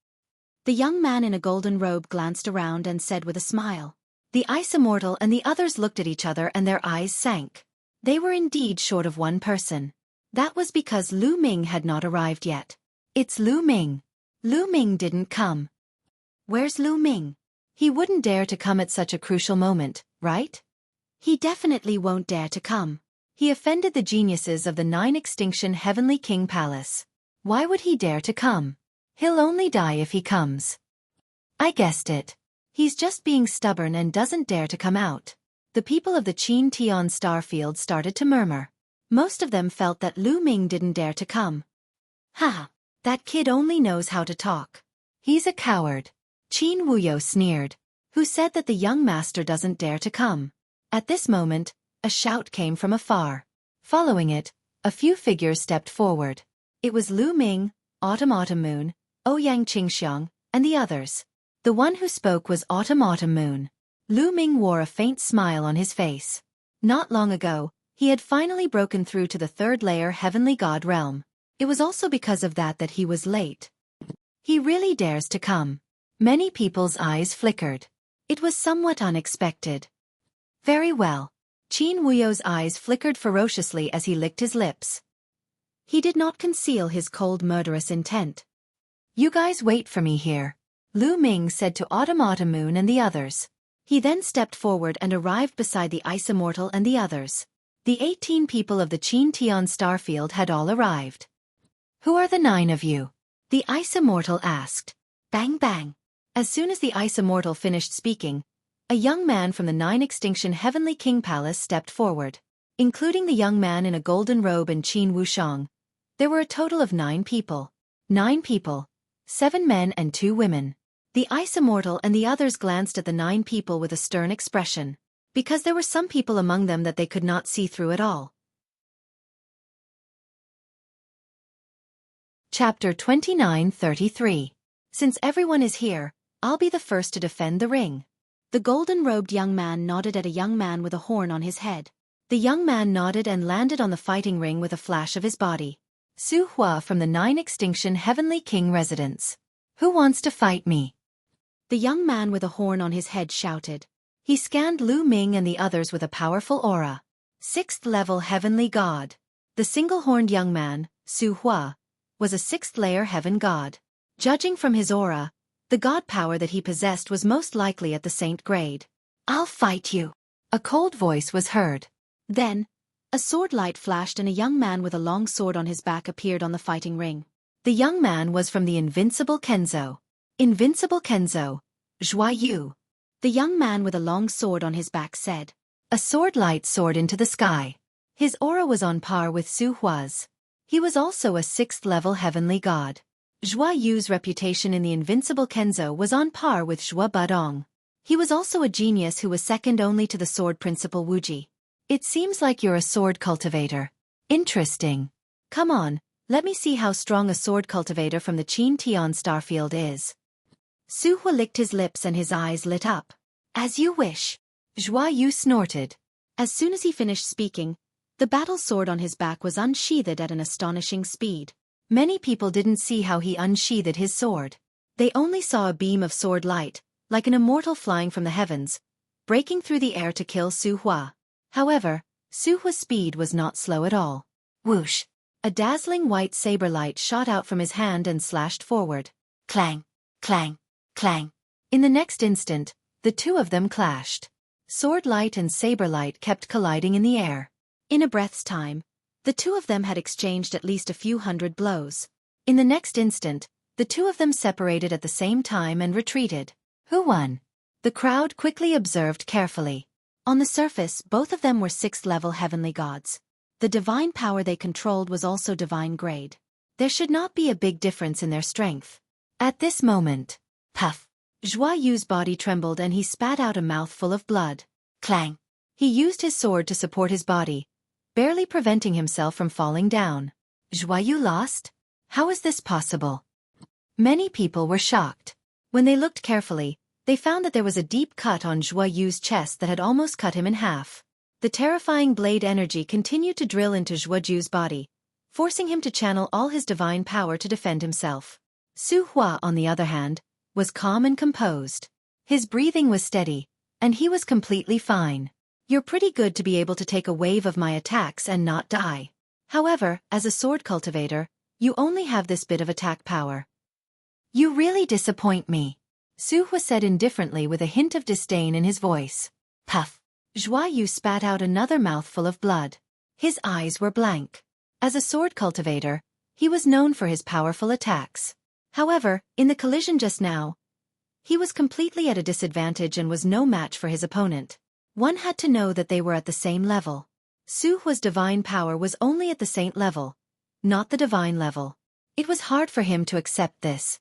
A: The young man in a golden robe glanced around and said with a smile. The Ice Immortal and the others looked at each other and their eyes sank. They were indeed short of one person. That was because Lu Ming had not arrived yet. It's Lu Ming. Lu Ming didn't come. Where's Lu Ming? He wouldn't dare to come at such a crucial moment, right? He definitely won't dare to come. He offended the geniuses of the 9 Extinction Heavenly King Palace. Why would he dare to come? He'll only die if he comes. I guessed it. He's just being stubborn and doesn't dare to come out. The people of the Qin Tian star field started to murmur. Most of them felt that Lu Ming didn't dare to come. Ha! That kid only knows how to talk. He's a coward. Qin Wuyo sneered. Who said that the young master doesn't dare to come? At this moment, a shout came from afar. Following it, a few figures stepped forward. It was Lu Ming, Autumn Moon, Ouyang Qingxiang, and the others. The one who spoke was Autumn Moon. Lu Ming wore a faint smile on his face. Not long ago, he had finally broken through to the 3rd layer heavenly god realm. It was also because of that he was late. He really dares to come. Many people's eyes flickered. It was somewhat unexpected. Very well. Qin Wuyo's eyes flickered ferociously as he licked his lips. He did not conceal his cold murderous intent. You guys wait for me here, Lu Ming said to Autumn Moon and the others. He then stepped forward and arrived beside the Ice Immortal and the others. The 18 people of the Qin Tian starfield had all arrived. Who are the 9 of you? The Ice Immortal asked. Bang bang. As soon as the Ice Immortal finished speaking, a young man from the 9 Extinction Heavenly King Palace stepped forward. Including the young man in a golden robe and Qin Wushang, there were a total of 9 people. 9 people. 7 men and 2 women. The Ice Immortal and the others glanced at the 9 people with a stern expression, because there were some people among them that they could not see through at all. Chapter 29:33. Since everyone is here, I'll be the first to defend the ring. The golden-robed young man nodded at a young man with a horn on his head. The young man nodded and landed on the fighting ring with a flash of his body. Su Hua from the 9 Extinction Heavenly King residence. Who wants to fight me? The young man with a horn on his head shouted. He scanned Lu Ming and the others with a powerful aura. 6th level Heavenly God. The single-horned young man, Xueqi, was a sixth-layer heaven god. Judging from his aura, the god power that he possessed was most likely at the saint grade. "I'll fight you," a cold voice was heard. Then, a sword light flashed and a young man with a long sword on his back appeared on the fighting ring. The young man was from the Invincible Kenzo. Invincible Kenzo, Xueqi. The young man with a long sword on his back said. A sword light soared into the sky. His aura was on par with Xueqi's. He was also a sixth-level heavenly god. Xueqi's reputation in the Invincible Kenzo was on par with Xue Budong. He was also a genius who was second only to the sword principal Wuji. "It seems like you're a sword cultivator. Interesting. Come on, let me see how strong a sword cultivator from the Qin Tian starfield is." Xueqi licked his lips and his eyes lit up. "As you wish." Xueqi snorted. As soon as he finished speaking, the battle sword on his back was unsheathed at an astonishing speed. Many people didn't see how he unsheathed his sword. They only saw a beam of sword light, like an immortal flying from the heavens, breaking through the air to kill Xueqi. However, Xueqi's speed was not slow at all. Whoosh! A dazzling white saber light shot out from his hand and slashed forward. Clang! Clang! Clang! In the next instant, the two of them clashed. Sword light and saber light kept colliding in the air. In a breath's time, the two of them had exchanged at least a few hundred blows. In the next instant, the two of them separated at the same time and retreated. Who won? The crowd quickly observed carefully. On the surface, both of them were sixth-level heavenly gods. The divine power they controlled was also divine grade. There should not be a big difference in their strength. At this moment, puff! Xueqi's body trembled and he spat out a mouthful of blood. Clang! He used his sword to support his body, barely preventing himself from falling down. Xueqi lost? How is this possible? Many people were shocked. When they looked carefully, they found that there was a deep cut on Xueqi's chest that had almost cut him in half. The terrifying blade energy continued to drill into Xueqi's body, forcing him to channel all his divine power to defend himself. Xueqi, on the other hand, was calm and composed. His breathing was steady, and he was completely fine. "You're pretty good to be able to take a wave of my attacks and not die. However, as a sword cultivator, you only have this bit of attack power. You really disappoint me," Xueqi said indifferently with a hint of disdain in his voice. Puff! Xueqi spat out another mouthful of blood. His eyes were blank. As a sword cultivator, he was known for his powerful attacks. However, in the collision just now, he was completely at a disadvantage and was no match for his opponent. One had to know that they were at the same level. Xueqi's divine power was only at the saint level, not the divine level. It was hard for him to accept this.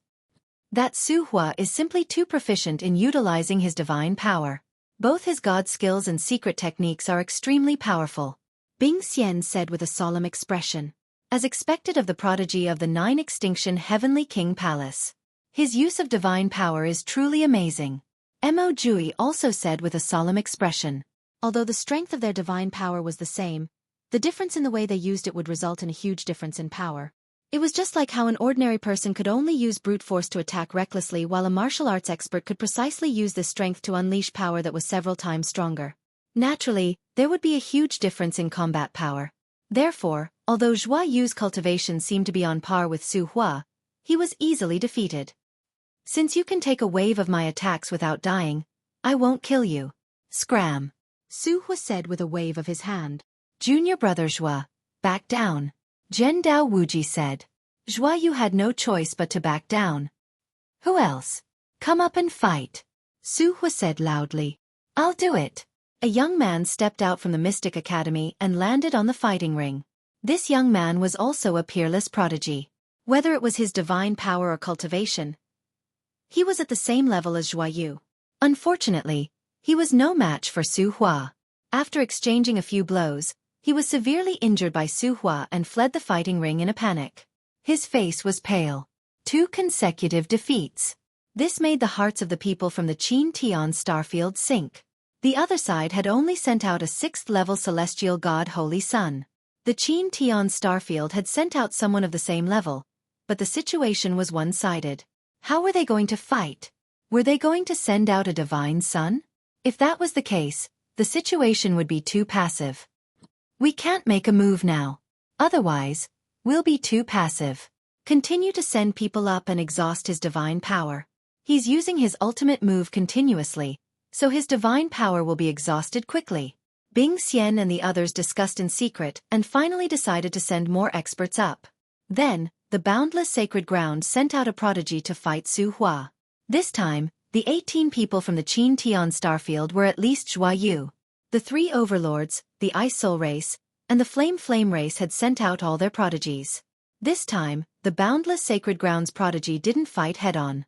A: That Xueqi is simply too proficient in utilizing his divine power. Both his god skills and secret techniques are extremely powerful. Bing Xian said with a solemn expression. As expected of the prodigy of the Nine Extinction Heavenly King Palace. His use of divine power is truly amazing. Mo Jui also said with a solemn expression. Although the strength of their divine power was the same, the difference in the way they used it would result in a huge difference in power. It was just like how an ordinary person could only use brute force to attack recklessly while a martial arts expert could precisely use this strength to unleash power that was several times stronger. Naturally, there would be a huge difference in combat power. Therefore, although Xueqi's cultivation seemed to be on par with Xueqi, he was easily defeated. "Since you can take a wave of my attacks without dying, I won't kill you." Scram! Xueqi said with a wave of his hand. "Junior brother Xue, back down." Zhen Dao Wuji said. Xueqi had no choice but to back down. "Who else? Come up and fight," Xueqi said loudly. "I'll do it." A young man stepped out from the Mystic Academy and landed on the fighting ring. This young man was also a peerless prodigy. Whether it was his divine power or cultivation, he was at the same level as Xueqi. Unfortunately, he was no match for Xueqi. After exchanging a few blows, he was severely injured by Xueqi and fled the fighting ring in a panic. His face was pale. 2 consecutive defeats. This made the hearts of the people from the Qin Tian starfield sink. The other side had only sent out a 6th-level celestial god Holy Sun. The Qin Tian starfield had sent out someone of the same level, but the situation was one-sided. How were they going to fight? Were they going to send out a divine sun? If that was the case, the situation would be too passive. "We can't make a move now. Otherwise, we'll be too passive. Continue to send people up and exhaust his divine power. He's using his ultimate move continuously, so his divine power will be exhausted quickly. Bing Xian and the others discussed in secret and finally decided to send more experts up. Then, the boundless sacred ground sent out a prodigy to fight Su Hua. This time, the 18 people from the Qin Tian starfield were at least Xueqi. The 3 overlords, the Ice Soul race, and the Flame race had sent out all their prodigies. This time, the boundless sacred ground's prodigy didn't fight head-on.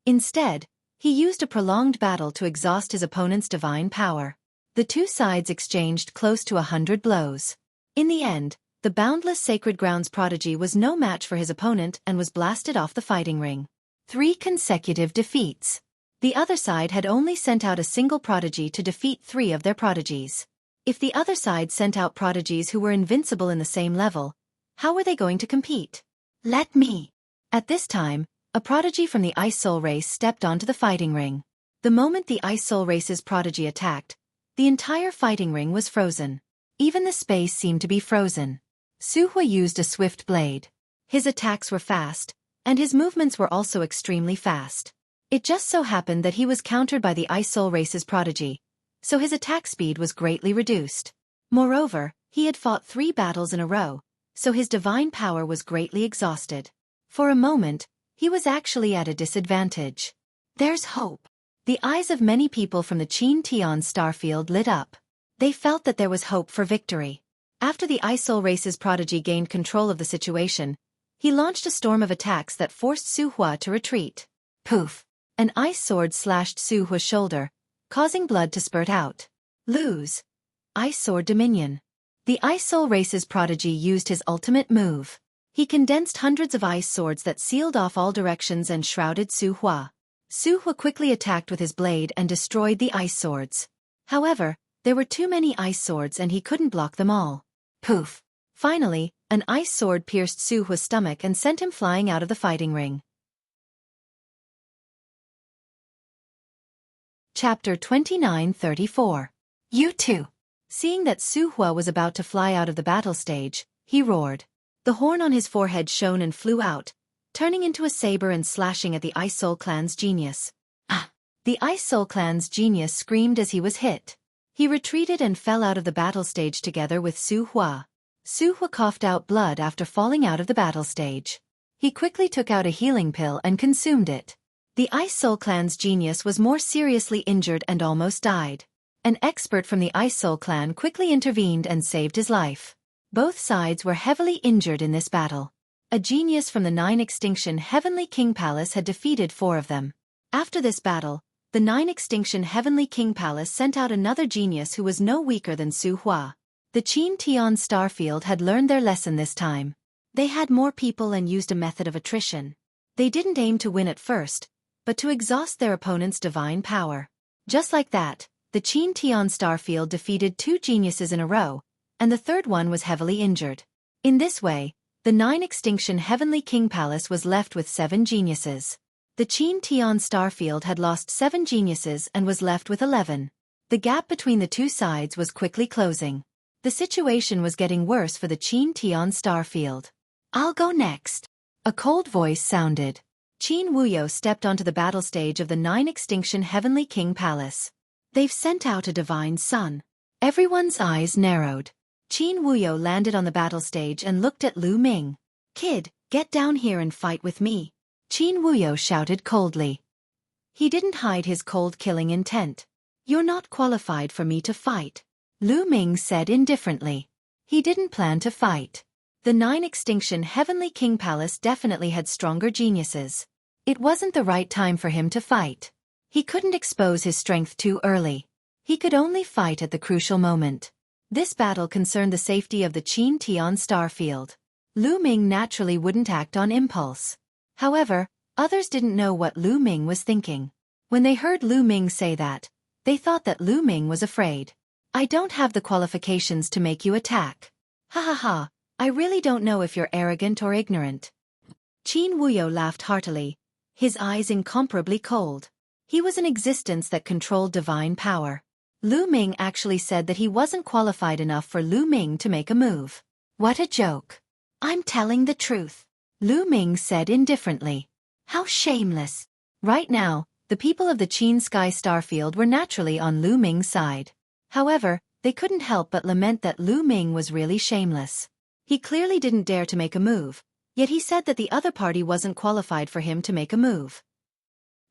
A: Instead, he used a prolonged battle to exhaust his opponent's divine power. The two sides exchanged close to 100 blows. In the end, the boundless sacred ground's prodigy was no match for his opponent and was blasted off the fighting ring. 3 consecutive defeats. The other side had only sent out a single prodigy to defeat 3 of their prodigies. If the other side sent out prodigies who were invincible in the same level, how were they going to compete? Let me. At this time, a prodigy from the Ice Soul race stepped onto the fighting ring. The moment the Ice Soul race's prodigy attacked, the entire fighting ring was frozen. Even the space seemed to be frozen. Su Hua used a swift blade. His attacks were fast, and his movements were also extremely fast. It just so happened that he was countered by the Ice Soul race's prodigy, so his attack speed was greatly reduced. Moreover, he had fought 3 battles in a row, so his divine power was greatly exhausted. For a moment, he was actually at a disadvantage. There's hope. The eyes of many people from the Qin Tian starfield lit up. They felt that there was hope for victory. After the Ice Soul race's prodigy gained control of the situation, he launched a storm of attacks that forced Su Hua to retreat. Poof! An ice sword slashed Su Hua's shoulder, causing blood to spurt out. Lose. Ice Sword Dominion. The Ice Soul race's prodigy used his ultimate move. He condensed hundreds of ice swords that sealed off all directions and shrouded Su Hua. Su Hua quickly attacked with his blade and destroyed the ice swords. However, there were too many ice swords and he couldn't block them all. Poof! Finally, an ice sword pierced Su Hua's stomach and sent him flying out of the fighting ring. Chapter 29:34. You too. Seeing that Su Hua was about to fly out of the battle stage, he roared. The horn on his forehead shone and flew out, turning into a saber and slashing at the Ice Soul clan's genius. Ah! The Ice Soul clan's genius screamed as he was hit. He retreated and fell out of the battle stage together with Su Hua. Su Hua coughed out blood after falling out of the battle stage. He quickly took out a healing pill and consumed it. The Ice Soul clan's genius was more seriously injured and almost died. An expert from the Ice Soul clan quickly intervened and saved his life. Both sides were heavily injured in this battle. A genius from the 9 Extinction Heavenly King Palace had defeated 4 of them. After this battle, the 9 Extinction Heavenly King Palace sent out another genius who was no weaker than Su Hua. The Qin Tian starfield had learned their lesson this time. They had more people and used a method of attrition. They didn't aim to win at first, but to exhaust their opponent's divine power. Just like that, the Qin Tian starfield defeated 2 geniuses in a row, and the third one was heavily injured. In this way, the 9 Extinction Heavenly King Palace was left with 7 geniuses. The Qin Tian starfield had lost 7 geniuses and was left with 11. The gap between the two sides was quickly closing. The situation was getting worse for the Qin Tian starfield. I'll go next. A cold voice sounded. Qin Wuyo stepped onto the battle stage of the 9 Extinction Heavenly King Palace. They've sent out a divine son. Everyone's eyes narrowed. Qin Wuyo landed on the battle stage and looked at Lu Ming. Kid, get down here and fight with me. Qin Wuyo shouted coldly. He didn't hide his cold-killing intent. You're not qualified for me to fight, Lu Ming said indifferently. He didn't plan to fight. The 9 Extinction Heavenly King Palace definitely had stronger geniuses. It wasn't the right time for him to fight. He couldn't expose his strength too early. He could only fight at the crucial moment. This battle concerned the safety of the Qin Tian starfield. Lu Ming naturally wouldn't act on impulse. However, others didn't know what Lu Ming was thinking. When they heard Lu Ming say that, they thought that Lu Ming was afraid. I don't have the qualifications to make you attack. Ha ha ha, I really don't know if you're arrogant or ignorant. Qin Wuyo laughed heartily, his eyes incomparably cold. He was an existence that controlled divine power. Lu Ming actually said that he wasn't qualified enough for Lu Ming to make a move. What a joke. I'm telling the truth, Lu Ming said indifferently. How shameless. Right now, the people of the Qin Sky Starfield were naturally on Lu Ming's side. However, they couldn't help but lament that Lu Ming was really shameless. He clearly didn't dare to make a move, yet he said that the other party wasn't qualified for him to make a move.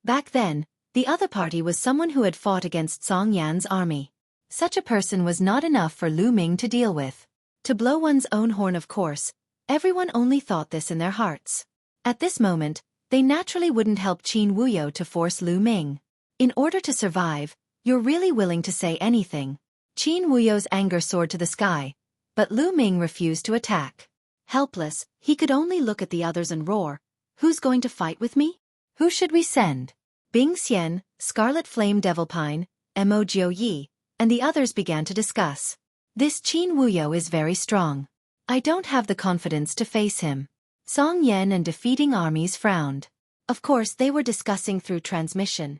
A: Back then, the other party was someone who had fought against Song Yan's army. Such a person was not enough for Lu Ming to deal with. To blow one's own horn, of course, everyone only thought this in their hearts. At this moment, they naturally wouldn't help Qin Wuyo to force Lu Ming. In order to survive, you're really willing to say anything. Qin Wuyo's anger soared to the sky, but Lu Ming refused to attack. Helpless, he could only look at the others and roar, "Who's going to fight with me? Who should we send?" Bing Xian, Scarlet Flame Devilpine, Mo Jiuyi, and the others began to discuss. This Qin Wuyo is very strong. I don't have the confidence to face him. Song Yan and defeating armies frowned. Of course, they were discussing through transmission.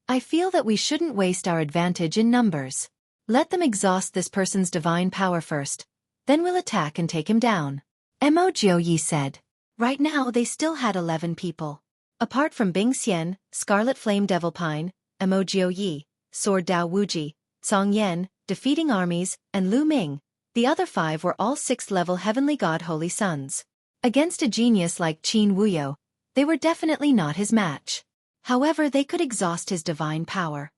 A: I feel that we shouldn't waste our advantage in numbers. Let them exhaust this person's divine power first, then we'll attack and take him down. Mo Jiuyi said. Right now they still had 11 people. Apart from Bing Xian, Scarlet Flame Devilpine, Mo Jiuyi, Sword Dao Wuji, Song Yan, defeating armies, and Lu Ming, the other 5 were all 6th-level Heavenly God Holy Sons. Against a genius like Qin Wuyo, they were definitely not his match. However, they could exhaust his divine power.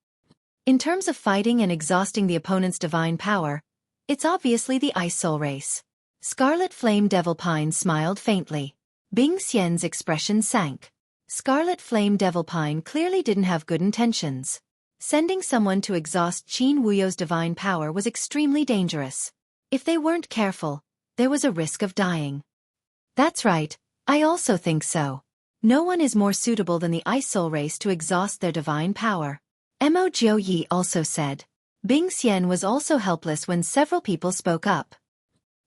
A: In terms of fighting and exhausting the opponent's divine power, it's obviously the Ice Soul race. Scarlet Flame Devilpine smiled faintly. Bing Xian's expression sank. Scarlet Flame Devilpine clearly didn't have good intentions. Sending someone to exhaust Qin Wuyo's divine power was extremely dangerous. If they weren't careful, there was a risk of dying. That's right, I also think so. No one is more suitable than the Ice Soul race to exhaust their divine power. Mo Jiuyi also said. Bing Xian was also helpless when several people spoke up.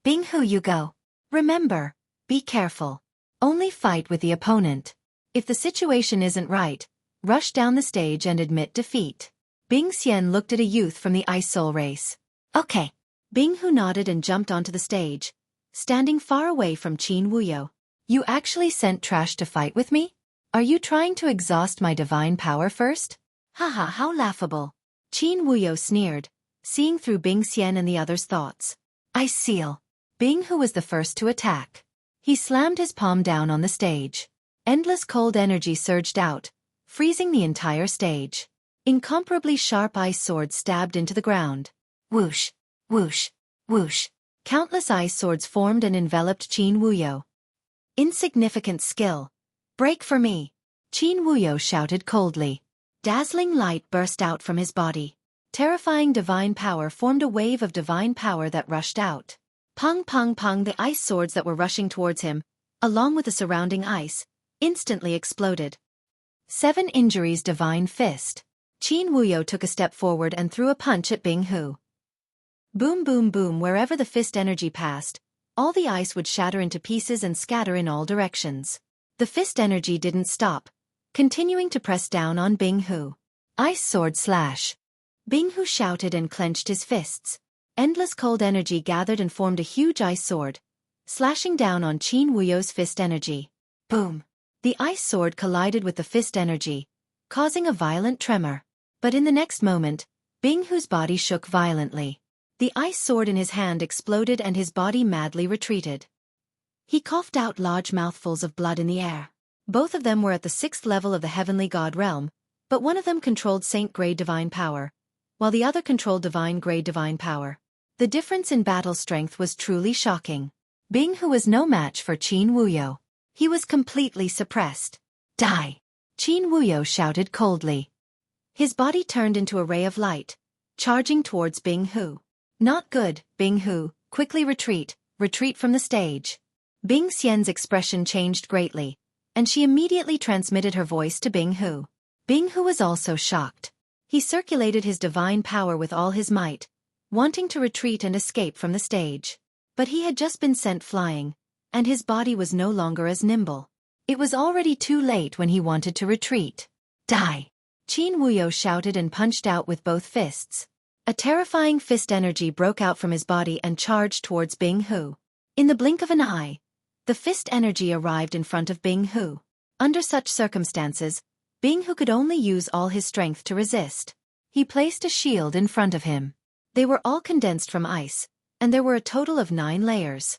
A: Bing Hu, you go. Remember, be careful. Only fight with the opponent. If the situation isn't right, rush down the stage and admit defeat. Bing Xian looked at a youth from the Ice Soul race. Okay. Bing Hu nodded and jumped onto the stage, standing far away from Qin Wuyo. You actually sent trash to fight with me? Are you trying to exhaust my divine power first? Haha, how laughable. Qin Wuyo sneered, seeing through Bing Xian and the others' thoughts. Ice Seal. Bing Hu was the first to attack. He slammed his palm down on the stage. Endless cold energy surged out, freezing the entire stage. Incomparably sharp ice swords stabbed into the ground. Whoosh, whoosh, whoosh. Countless ice swords formed and enveloped Qin Wuyo. Insignificant skill. Break for me. Qin Wuyo shouted coldly. Dazzling light burst out from his body. Terrifying divine power formed a wave of divine power that rushed out. Pong pong pong, the ice swords that were rushing towards him, along with the surrounding ice, instantly exploded. 7 injuries divine fist. Qin Wuyo took a step forward and threw a punch at Bing Hu. Boom boom boom, wherever the fist energy passed, all the ice would shatter into pieces and scatter in all directions. The fist energy didn't stop, continuing to press down on Bing Hu. Ice sword slash. Bing Hu shouted and clenched his fists. Endless cold energy gathered and formed a huge ice sword, slashing down on Qin Wuyo's fist energy. Boom. The ice sword collided with the fist energy, causing a violent tremor. But in the next moment, Bing Hu's body shook violently. The ice sword in his hand exploded and his body madly retreated. He coughed out large mouthfuls of blood in the air. Both of them were at the 6th level of the Heavenly God realm, but one of them controlled Saint-grade divine power, while the other controlled divine-grade divine power. The difference in battle strength was truly shocking. Bing Hu was no match for Qin Wuyo. He was completely suppressed. Die! Qin Wuyo shouted coldly. His body turned into a ray of light, charging towards Bing Hu. Not good, Bing Hu, quickly retreat from the stage. Bing Xian's expression changed greatly, and she immediately transmitted her voice to Bing Hu. Bing Hu was also shocked. He circulated his divine power with all his might, wanting to retreat and escape from the stage. But he had just been sent flying, and his body was no longer as nimble. It was already too late when he wanted to retreat. Die! Qin Wuyo shouted and punched out with both fists. A terrifying fist energy broke out from his body and charged towards Bing Hu. In the blink of an eye, the fist energy arrived in front of Bing Hu. Under such circumstances, Bing Hu could only use all his strength to resist. He placed a shield in front of him. They were all condensed from ice, and there were a total of 9 layers.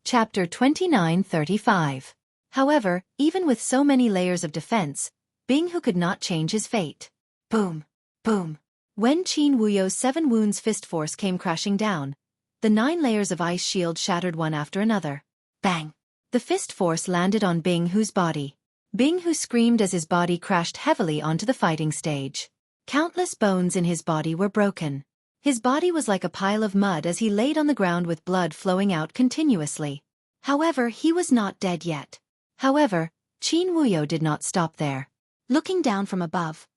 A: Chapter 29:35. However, even with so many layers of defense, Bing Hu could not change his fate. Boom! Boom! When Qin Wuyo's 7 wounds fist force came crashing down, the 9 layers of ice shield shattered one after another. Bang! The fist force landed on Bing Hu's body. Bing Hu screamed as his body crashed heavily onto the fighting stage. Countless bones in his body were broken. His body was like a pile of mud as he laid on the ground with blood flowing out continuously. However, he was not dead yet. However, Qin Wuyo did not stop there. Looking down from above,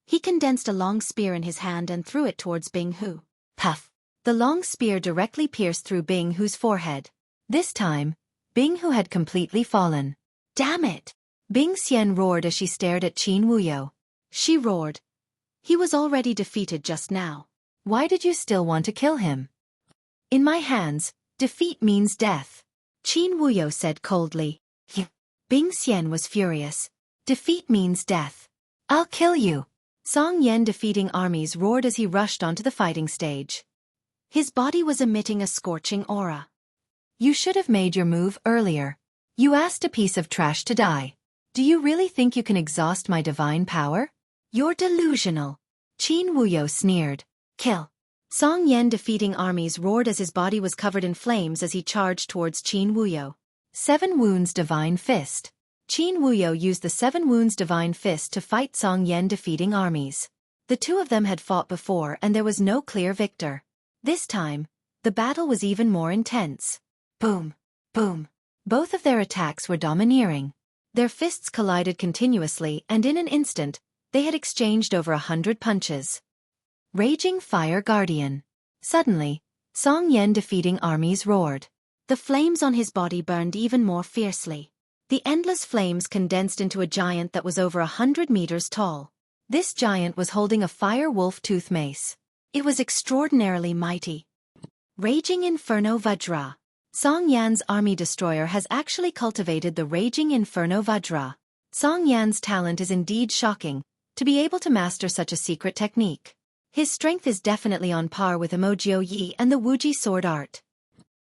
A: he condensed a long spear in his hand and threw it towards Bing Hu. Puff! The long spear directly pierced through Bing Hu's forehead. This time, Bing Hu had completely fallen. Damn it! Bing Xian roared as she stared at Qin Wuyo. She roared. He was already defeated just now. Why did you still want to kill him? In my hands, defeat means death. Qin Wuyo said coldly. Bing Xian was furious. Defeat means death. I'll kill you. Song Yan defeating armies roared as he rushed onto the fighting stage. His body was emitting a scorching aura. You should have made your move earlier. You asked a piece of trash to die. Do you really think you can exhaust my divine power? You're delusional. Qin Wuyo sneered. Kill. Song Yan defeating armies roared as his body was covered in flames as he charged towards Qin Wuyo. 7 wounds divine fist. Qin Wuyo used the 7 wounds divine fist to fight Song Yan defeating armies. The two of them had fought before and there was no clear victor. This time, the battle was even more intense. Boom! Boom! Both of their attacks were domineering. Their fists collided continuously and in an instant, they had exchanged over 100 punches. Raging Fire Guardian. Suddenly, Song Yan defeating armies roared. The flames on his body burned even more fiercely. The endless flames condensed into a giant that was over 100 meters tall. This giant was holding a fire wolf tooth mace. It was extraordinarily mighty. Raging Inferno Vajra. Song Yan's army destroyer has actually cultivated the Raging Inferno Vajra. Song Yan's talent is indeed shocking, to be able to master such a secret technique. His strength is definitely on par with Emojiu Yi and the Wuji sword art.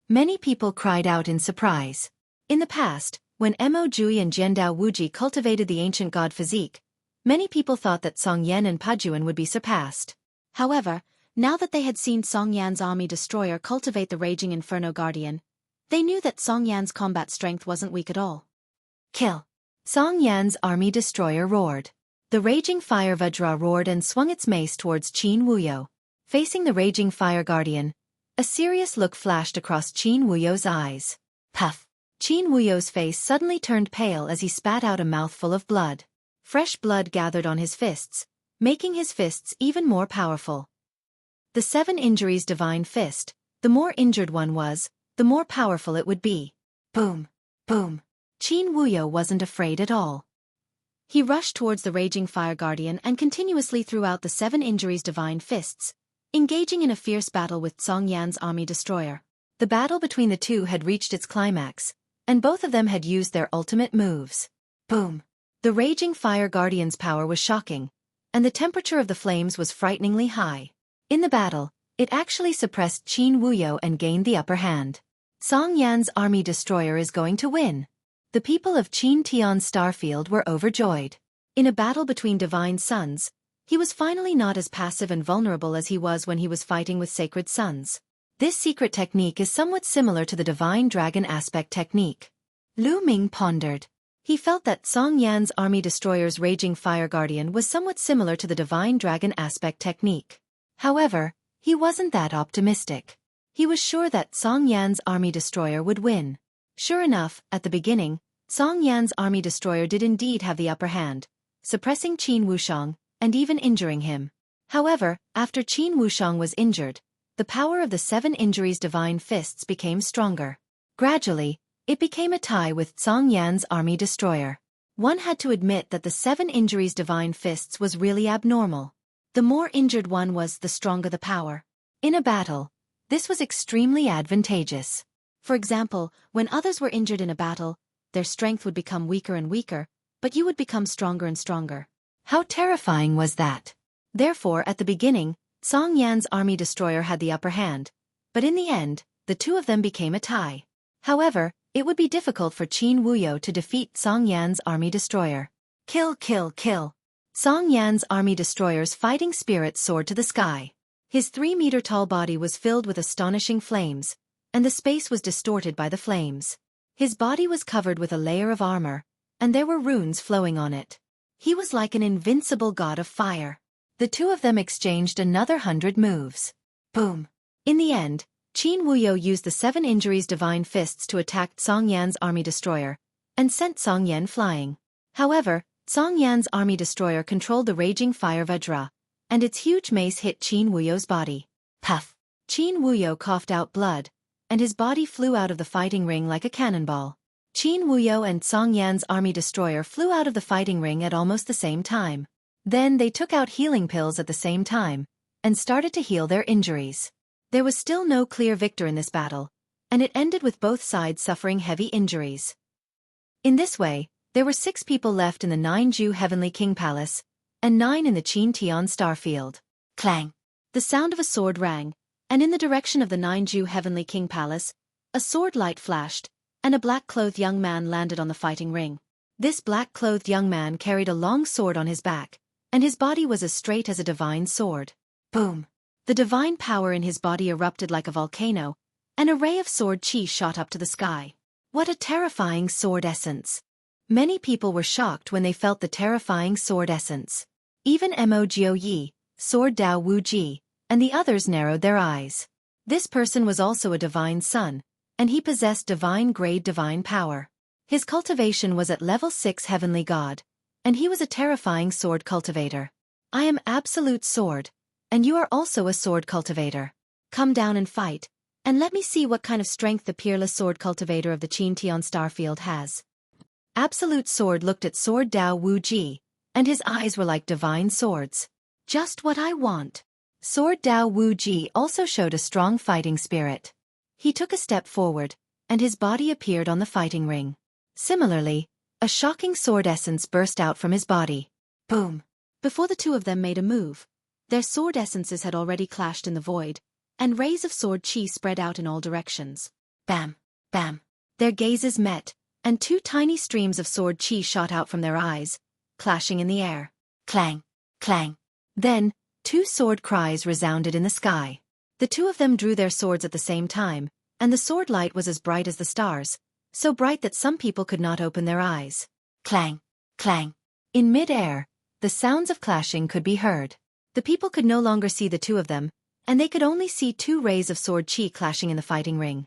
A: Many people cried out in surprise. In the past, when Emojiu and Jiandao Wuji cultivated the ancient god physique, many people thought that Song Yan and Pajuan would be surpassed. However, now that they had seen Song Yan's army destroyer cultivate the Raging Inferno Guardian, they knew that Song Yan's combat strength wasn't weak at all. Kill. Song Yan's army destroyer roared. The Raging Fire Vajra roared and swung its mace towards Qin Wuyo. Facing the Raging Fire Guardian, a serious look flashed across Qin Wuyo's eyes. Puff! Qin Wuyo's face suddenly turned pale as he spat out a mouthful of blood. Fresh blood gathered on his fists, making his fists even more powerful. The 7 injuries divine fist, the more injured one was, the more powerful it would be. Boom! Boom! Qin Wuyo wasn't afraid at all. He rushed towards the Raging Fire Guardian and continuously threw out the 7 injuries divine fists, engaging in a fierce battle with Song Yan's army destroyer. The battle between the two had reached its climax, and both of them had used their ultimate moves. Boom! The Raging Fire Guardian's power was shocking, and the temperature of the flames was frighteningly high. In the battle, it actually suppressed Qin Wuyo and gained the upper hand. Song Yan's army destroyer is going to win. The people of Qin Tian's starfield were overjoyed. In a battle between divine sons, he was finally not as passive and vulnerable as he was when he was fighting with sacred sons. This secret technique is somewhat similar to the divine dragon aspect technique. Lu Ming pondered. He felt that Song Yan's army destroyer's Raging Fire Guardian was somewhat similar to the divine dragon aspect technique. However, he wasn't that optimistic. He was sure that Song Yan's army destroyer would win. Sure enough, at the beginning, Song Yan's army destroyer did indeed have the upper hand, suppressing Qin Wushang, and even injuring him. However, after Qin Wushang was injured, the power of the 7 injuries divine fists became stronger. Gradually, it became a tie with Song Yan's army destroyer. One had to admit that the 7 injuries divine fists was really abnormal. The more injured one was, the stronger the power. In a battle, this was extremely advantageous. For example, when others were injured in a battle, their strength would become weaker and weaker, but you would become stronger and stronger. How terrifying was that? Therefore, at the beginning, Song Yan's army destroyer had the upper hand, but in the end, the two of them became a tie. However, it would be difficult for Qin Wuyo to defeat Song Yan's army destroyer. Kill, kill, kill. Song Yan's army destroyer's fighting spirit soared to the sky. His 3-meter-tall body was filled with astonishing flames, and the space was distorted by the flames. His body was covered with a layer of armor, and there were runes flowing on it. He was like an invincible god of fire. The two of them exchanged another 100 moves. Boom. In the end, Qin Wuyo used the 7 injuries divine fists to attack Song Yan's army destroyer, and sent Song Yan flying. However, Song Yan's army destroyer controlled the raging fire Vajra, and its huge mace hit Qin Wuyo's body. Puff! Qin Wuyo coughed out blood, and his body flew out of the fighting ring like a cannonball. Qin Wuyo and Song Yan's army destroyer flew out of the fighting ring at almost the same time. Then they took out healing pills at the same time, and started to heal their injuries. There was still no clear victor in this battle, and it ended with both sides suffering heavy injuries. In this way, there were 6 people left in the 9-Ju Heavenly King Palace, and 9 in the Qin Tian Starfield. Clang! The sound of a sword rang, and in the direction of the 9-Ju Heavenly King Palace, a sword light flashed, and a black-clothed young man landed on the fighting ring. This black-clothed young man carried a long sword on his back, and his body was as straight as a divine sword. Boom! The divine power in his body erupted like a volcano, and a ray of sword chi shot up to the sky. What a terrifying sword essence! Many people were shocked when they felt the terrifying sword essence. Even Mo Jiu Yi, Sword Dao Wu Ji, and the others narrowed their eyes. This person was also a divine son, and he possessed divine-grade divine power. His cultivation was at level 6 heavenly god, and he was a terrifying sword cultivator. I am Absolute Sword, and you are also a sword cultivator. Come down and fight, and let me see what kind of strength the peerless sword cultivator of the Qin Tian Starfield has. Absolute Sword looked at Sword Dao Wu Ji, and his eyes were like divine swords. Just what I want. Sword Dao Wu Ji also showed a strong fighting spirit. He took a step forward, and his body appeared on the fighting ring. Similarly, a shocking sword essence burst out from his body. Boom! Before the two of them made a move, their sword essences had already clashed in the void, and rays of sword chi spread out in all directions. Bam! Bam! Their gazes met, and 2 tiny streams of sword chi shot out from their eyes, clashing in the air. Clang! Clang! Then, 2 sword cries resounded in the sky. The two of them drew their swords at the same time, and the sword light was as bright as the stars, so bright that some people could not open their eyes. Clang! Clang! In mid-air, the sounds of clashing could be heard. The people could no longer see the two of them, and they could only see 2 rays of sword chi clashing in the fighting ring.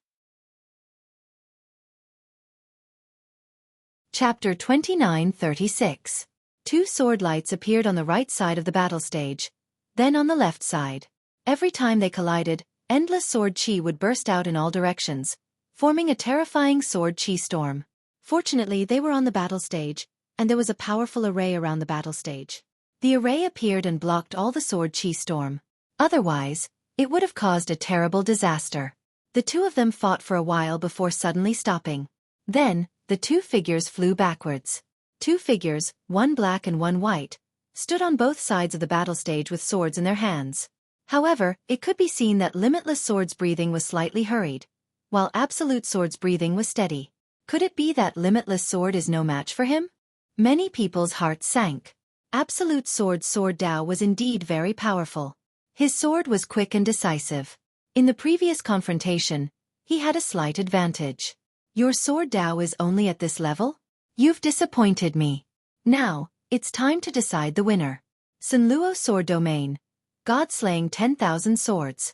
A: Chapter 29:36. 2 sword lights appeared on the right side of the battle stage, then on the left side. Every time they collided, endless sword chi would burst out in all directions, forming a terrifying sword chi storm. Fortunately, they were on the battle stage, and there was a powerful array around the battle stage. The array appeared and blocked all the sword chi storm. Otherwise, it would have caused a terrible disaster. The two of them fought for a while before suddenly stopping. Then, the 2 figures flew backwards. 2 figures, one black and one white, stood on both sides of the battle stage with swords in their hands. However, it could be seen that Limitless Sword's breathing was slightly hurried, while Absolute Sword's breathing was steady. Could it be that Limitless Sword is no match for him? Many people's hearts sank. Absolute Sword's Sword Dao was indeed very powerful. His sword was quick and decisive. In the previous confrontation, he had a slight advantage. Your Sword Dao is only at this level? You've disappointed me. Now, it's time to decide the winner. Sunluo Sword Domain. God slaying 10,000 swords.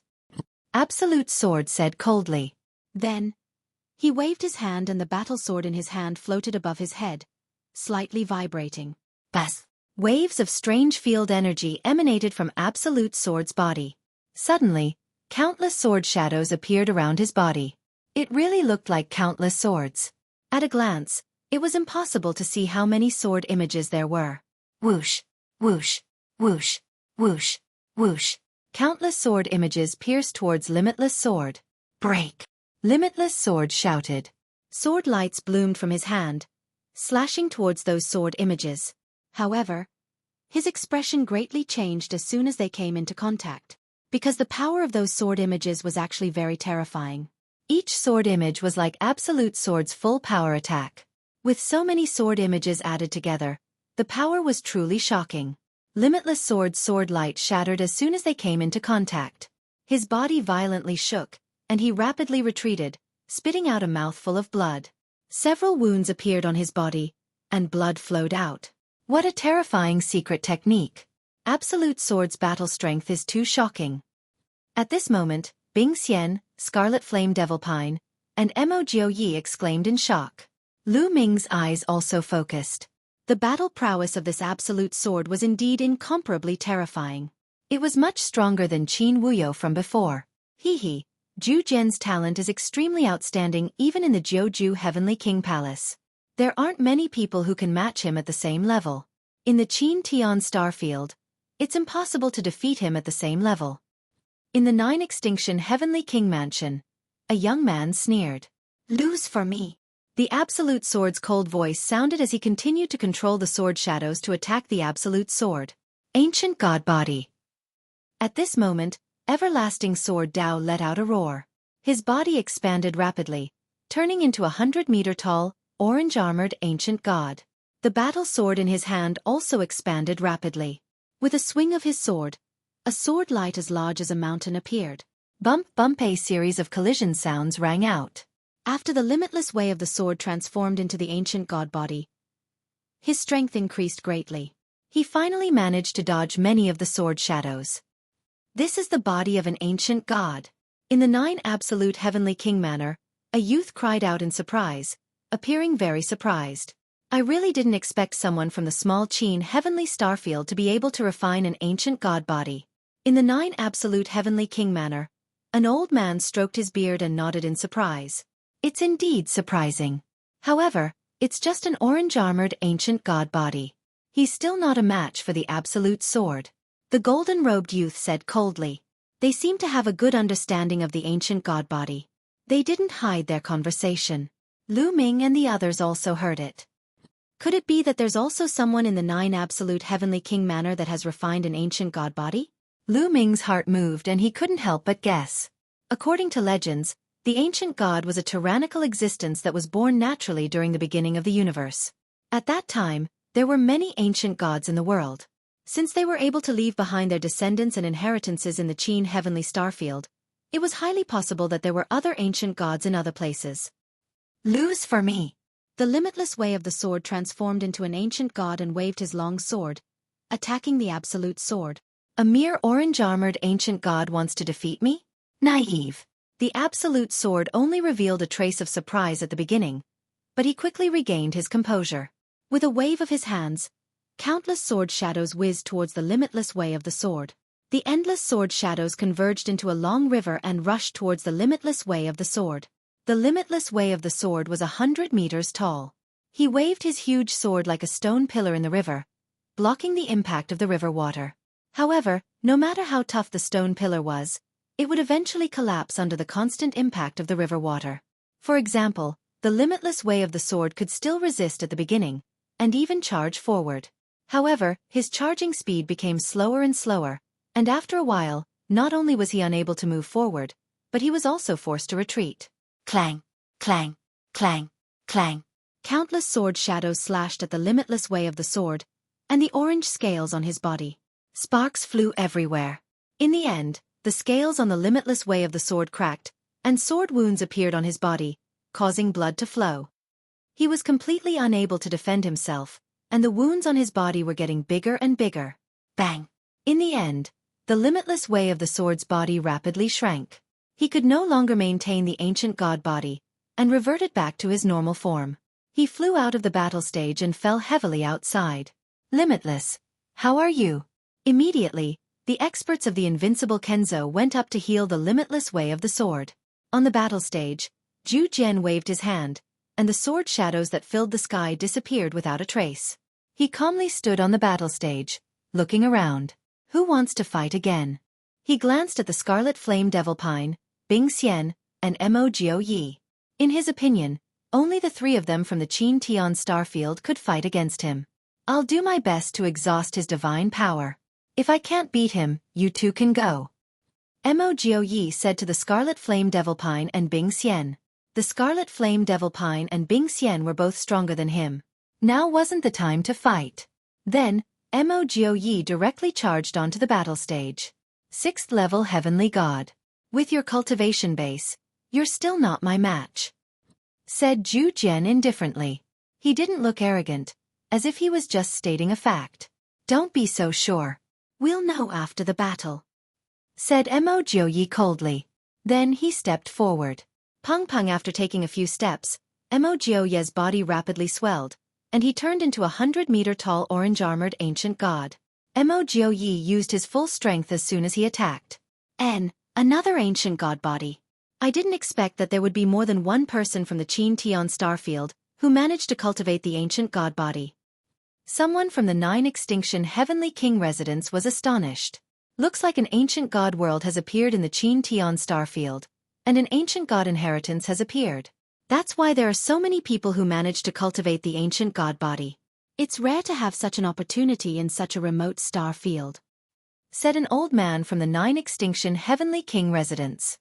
A: Absolute Sword said coldly. Then, he waved his hand and the battle sword in his hand floated above his head, slightly vibrating. Bas! Waves of strange field energy emanated from Absolute Sword's body. Suddenly, countless sword shadows appeared around his body. It really looked like countless swords. At a glance, it was impossible to see how many sword images there were. Whoosh! Whoosh! Whoosh! Whoosh! Whoosh! Countless sword images pierced towards Limitless Sword. Break! Limitless Sword shouted. Sword lights bloomed from his hand, slashing towards those sword images. However, his expression greatly changed as soon as they came into contact, because the power of those sword images was actually very terrifying. Each sword image was like Absolute Sword's full power attack. With so many sword images added together, the power was truly shocking. Limitless Sword's sword light shattered as soon as they came into contact. His body violently shook, and he rapidly retreated, spitting out a mouthful of blood. Several wounds appeared on his body, and blood flowed out. What a terrifying secret technique. Absolute Sword's battle strength is too shocking. At this moment, Bing Xian, Scarlet Flame Devilpine, and Mo Jiuyi exclaimed in shock. Lu Ming's eyes also focused. The battle prowess of this Absolute Sword was indeed incomparably terrifying. It was much stronger than Qin Wuyo from before. He, Zhu Jian's talent is extremely outstanding even in the Jiuju Heavenly King Palace. There aren't many people who can match him at the same level. In the Qin Tian Starfield, it's impossible to defeat him at the same level. In the 9 Extinction Heavenly King Mansion, a young man sneered. Lose for me. The Absolute Sword's cold voice sounded as he continued to control the sword shadows to attack the Absolute Sword. Ancient God Body. At this moment, Everlasting Sword Dao let out a roar. His body expanded rapidly, turning into 100-meter-tall, orange-armored ancient god. The battle sword in his hand also expanded rapidly. With a swing of his sword, a sword light as large as a mountain appeared. Bump bump, a series of collision sounds rang out. After the limitless way of the sword transformed into the ancient god body, his strength increased greatly. He finally managed to dodge many of the sword shadows. This is the body of an ancient god. In the 9 Absolute Heavenly King Manor, a youth cried out in surprise, appearing very surprised. I really didn't expect someone from the small Qin Heavenly Starfield to be able to refine an ancient god body. In the 9 Absolute Heavenly King Manor, an old man stroked his beard and nodded in surprise. It's indeed surprising. However, it's just an orange-armored ancient god body. He's still not a match for the Absolute Sword. The golden-robed youth said coldly. They seemed to have a good understanding of the ancient god body. They didn't hide their conversation. Lu Ming and the others also heard it. Could it be that there's also someone in the 9 Absolute Heavenly King Manor that has refined an ancient god body? Lu Ming's heart moved and he couldn't help but guess. According to legends, the ancient god was a tyrannical existence that was born naturally during the beginning of the universe. At that time, there were many ancient gods in the world. Since they were able to leave behind their descendants and inheritances in the Qin Heavenly Starfield, it was highly possible that there were other ancient gods in other places. Lose for me. The limitless way of the sword transformed into an ancient god and waved his long sword, attacking the Absolute Sword. A mere orange-armored ancient god wants to defeat me? Naive. The Absolute Sword only revealed a trace of surprise at the beginning, but he quickly regained his composure. With a wave of his hands, countless sword shadows whizzed towards the limitless way of the sword. The endless sword shadows converged into a long river and rushed towards the limitless way of the sword. The limitless way of the sword was 100 meters tall. He waved his huge sword like a stone pillar in the river, blocking the impact of the river water. However, no matter how tough the stone pillar was, it would eventually collapse under the constant impact of the river water. For example, the limitless way of the sword could still resist at the beginning, and even charge forward. However, his charging speed became slower and slower, and after a while, not only was he unable to move forward, but he was also forced to retreat. Clang, clang, clang, clang. Countless sword shadows slashed at the limitless way of the sword, and the orange scales on his body. Sparks flew everywhere. In the end, the scales on the limitless way of the sword cracked, and sword wounds appeared on his body, causing blood to flow. He was completely unable to defend himself, and the wounds on his body were getting bigger and bigger. Bang! In the end, the limitless way of the sword's body rapidly shrank. He could no longer maintain the ancient god body, and reverted back to his normal form. He flew out of the battle stage and fell heavily outside. Limitless, how are you? Immediately, the experts of the invincible Kenzo went up to heal the limitless way of the sword. On the battle stage, Zhu Jian waved his hand, and the sword shadows that filled the sky disappeared without a trace. He calmly stood on the battle stage, looking around. Who wants to fight again? He glanced at the Scarlet Flame Devil Pine, Bing Xian, and Mo Yi. In his opinion, only the three of them from the Qin Tian Starfield could fight against him. I'll do my best to exhaust his divine power. If I can't beat him, you two can go. Mo Yi said to the Scarlet Flame Devil Pine and Bing Xian. The Scarlet Flame Devil Pine and Bing Xian were both stronger than him. Now wasn't the time to fight. Then, Mo Yi directly charged onto the battle stage. 6th level Heavenly God. With your cultivation base, you're still not my match, said Zhu Jian indifferently. He didn't look arrogant, as if he was just stating a fact. Don't be so sure. We'll know after the battle, said Mo Yi coldly. Then he stepped forward. Peng Peng, after taking a few steps, Mo Yi's body rapidly swelled, and he turned into a 100-meter-tall orange-armored ancient god. Mo Yi used his full strength as soon as he attacked. Another ancient god body. I didn't expect that there would be more than one person from the Qin Tian Starfield who managed to cultivate the ancient god body. Someone from the 9 Extinction Heavenly King residence was astonished. Looks like an ancient god world has appeared in the Qin Tian Starfield, and an ancient god inheritance has appeared. That's why there are so many people who manage to cultivate the ancient god body. It's rare to have such an opportunity in such a remote star field, said an old man from the 9 Extinction Heavenly King residence.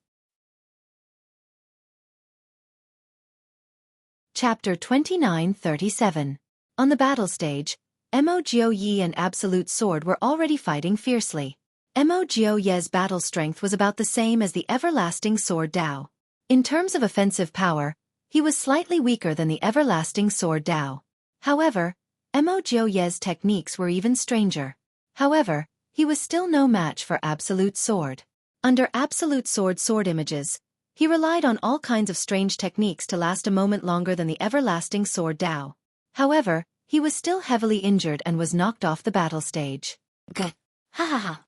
A: Chapter 29:37. On the battle stage, Mo Yi and Absolute Sword were already fighting fiercely. Mo Yi's battle strength was about the same as the Everlasting Sword Dao. In terms of offensive power, he was slightly weaker than the Everlasting Sword Dao. However, Mo Yi's techniques were even stranger. However, he was still no match for Absolute Sword. Under Absolute Sword images, he relied on all kinds of strange techniques to last a moment longer than the Everlasting Sword Dao. However, he was still heavily injured and was knocked off the battle stage. Gah! Ha ha ha!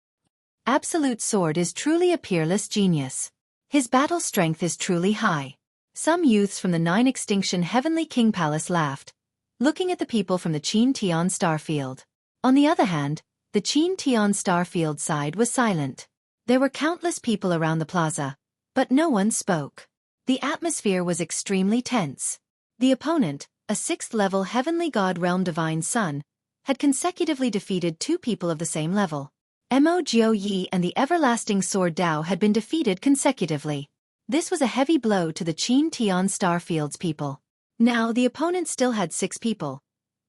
A: Absolute Sword is truly a peerless genius. His battle strength is truly high. Some youths from the 9 Extinction Heavenly King Palace laughed, looking at the people from the Qin Tian Starfield. On the other hand, the Qin Tian Starfield side was silent. There were countless people around the plaza, but no one spoke. The atmosphere was extremely tense. The opponent, a 6th-level Heavenly God Realm Divine Sun, had consecutively defeated 2 people of the same level. Mo Yi and the Everlasting Sword Dao had been defeated consecutively. This was a heavy blow to the Qin Tian Starfield's people. Now the opponent still had 6 people,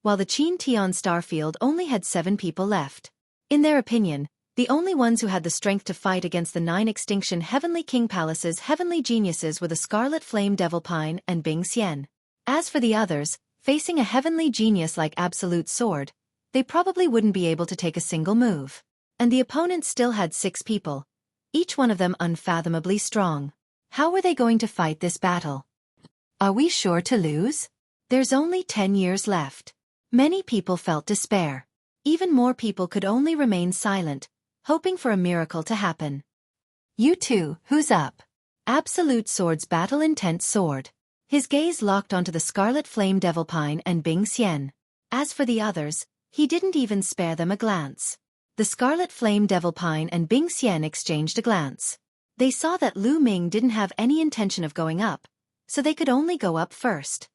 A: while the Qin Tian Starfield only had 7 people left. In their opinion, the only ones who had the strength to fight against the 9 Extinction Heavenly King Palace's heavenly geniuses were the Scarlet Flame Devil Pine and Bing Xian. As for the others, facing a heavenly genius like Absolute Sword, they probably wouldn't be able to take a single move. And the opponent still had 6 people, each one of them unfathomably strong. How were they going to fight this battle? Are we sure to lose? There's only 10 years left. Many people felt despair. Even more people could only remain silent, hoping for a miracle to happen. You two, who's up? Absolute Sword's battle-intent sword. His gaze locked onto the Scarlet Flame Devil Pine and Bing Xian. As for the others, he didn't even spare them a glance. The Scarlet Flame Devil Pine and Bing Xian exchanged a glance. They saw that Lu Ming didn't have any intention of going up, so they could only go up first.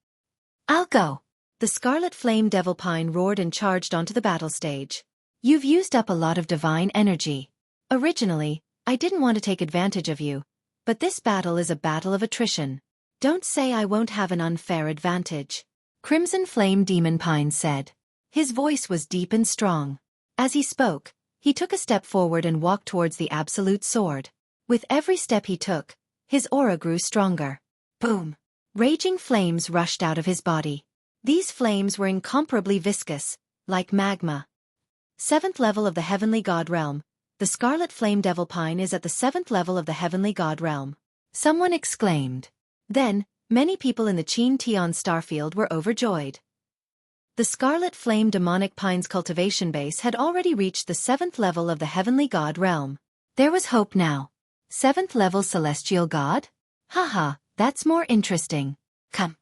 A: I'll go. The Scarlet Flame Devil Pine roared and charged onto the battle stage. You've used up a lot of divine energy. Originally, I didn't want to take advantage of you, but this battle is a battle of attrition. Don't say I won't have an unfair advantage. Crimson Flame Demon Pine said. His voice was deep and strong. As he spoke, he took a step forward and walked towards the Absolute Sword. With every step he took, his aura grew stronger. Boom! Raging flames rushed out of his body. These flames were incomparably viscous, like magma. 7th level of the Heavenly God Realm. The Scarlet Flame Devil Pine is at the 7th level of the Heavenly God Realm. Someone exclaimed. Then, many people in the Qin Tian Starfield were overjoyed. The Scarlet Flame Demonic Pine's cultivation base had already reached the 7th level of the Heavenly God Realm. There was hope now. 7th level Celestial God? Haha, that's more interesting. Come.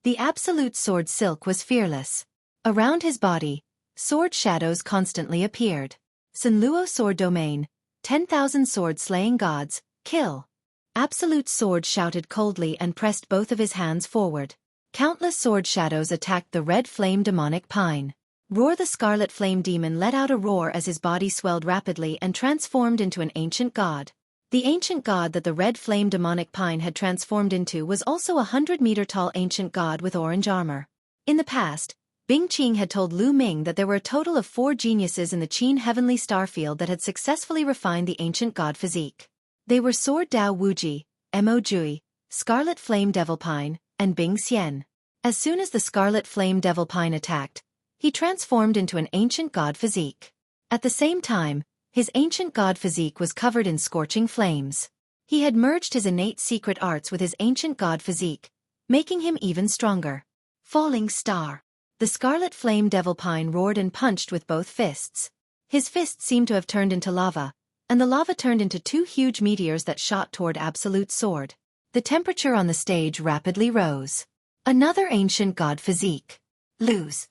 A: The Absolute Sword Silk was fearless. Around his body, sword shadows constantly appeared. Sunluo Sword Domain. 10,000 sword-slaying gods, kill. Absolute Sword shouted coldly and pressed both of his hands forward. Countless sword shadows attacked the red flame demonic pine. Roar! The scarlet flame demon let out a roar as his body swelled rapidly and transformed into an ancient god. The ancient god that the red flame demonic pine had transformed into was also a 100-meter-tall ancient god with orange armor. In the past, Bing Qing had told Lu Ming that there were a total of 4 geniuses in the Qin heavenly starfield that had successfully refined the ancient god physique. They were Sword Dao Wuji, Mo Jui, Scarlet Flame Devil Pine, and Bing Xian. As soon as the Scarlet Flame Devil Pine attacked, he transformed into an ancient god physique. At the same time, his ancient god physique was covered in scorching flames. He had merged his innate secret arts with his ancient god physique, making him even stronger. Falling Star. The Scarlet Flame Devil Pine roared and punched with both fists. His fists seemed to have turned into lava, and the lava turned into 2 huge meteors that shot toward Absolute Sword. The temperature on the stage rapidly rose. Another ancient god physique. Lose.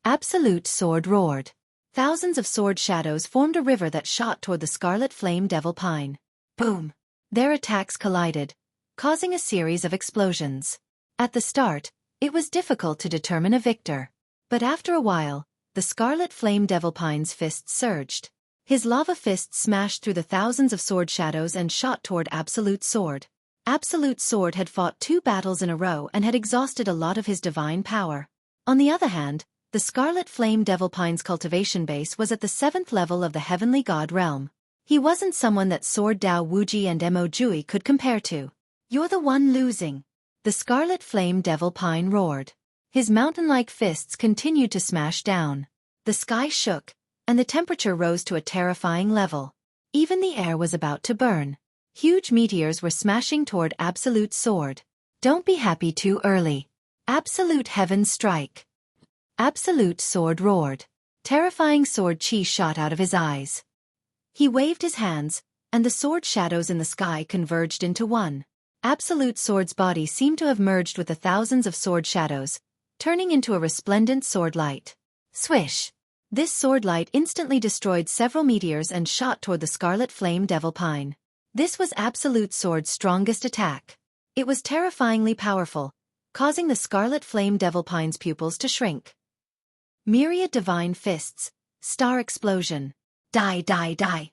A: Absolute Sword roared. Thousands of sword shadows formed a river that shot toward the Scarlet Flame Devil Pine. Boom! Their attacks collided, causing a series of explosions. At the start, it was difficult to determine a victor. But after a while, the Scarlet Flame Devil Pine's fists surged. His lava fists smashed through the thousands of sword shadows and shot toward Absolute Sword. Absolute Sword had fought 2 battles in a row and had exhausted a lot of his divine power. On the other hand, the Scarlet Flame Devil Pine's cultivation base was at the 7th level of the Heavenly God realm. He wasn't someone that Sword Dao Wuji and Mo Jui could compare to. You're the one losing. The Scarlet Flame Devil Pine roared. His mountain-like fists continued to smash down. The sky shook, and the temperature rose to a terrifying level. Even the air was about to burn. Huge meteors were smashing toward Absolute Sword. Don't be happy too early. Absolute Heaven Strike. Absolute Sword roared. Terrifying sword chi shot out of his eyes. He waved his hands, and the sword shadows in the sky converged into one. Absolute Sword's body seemed to have merged with the thousands of sword shadows, turning into a resplendent sword light. Swish! This sword light instantly destroyed several meteors and shot toward the Scarlet Flame Devil Pine. This was Absolute Sword's strongest attack. It was terrifyingly powerful, causing the Scarlet Flame Devil Pine's pupils to shrink. Myriad Divine Fists. Star Explosion. Die, die, die.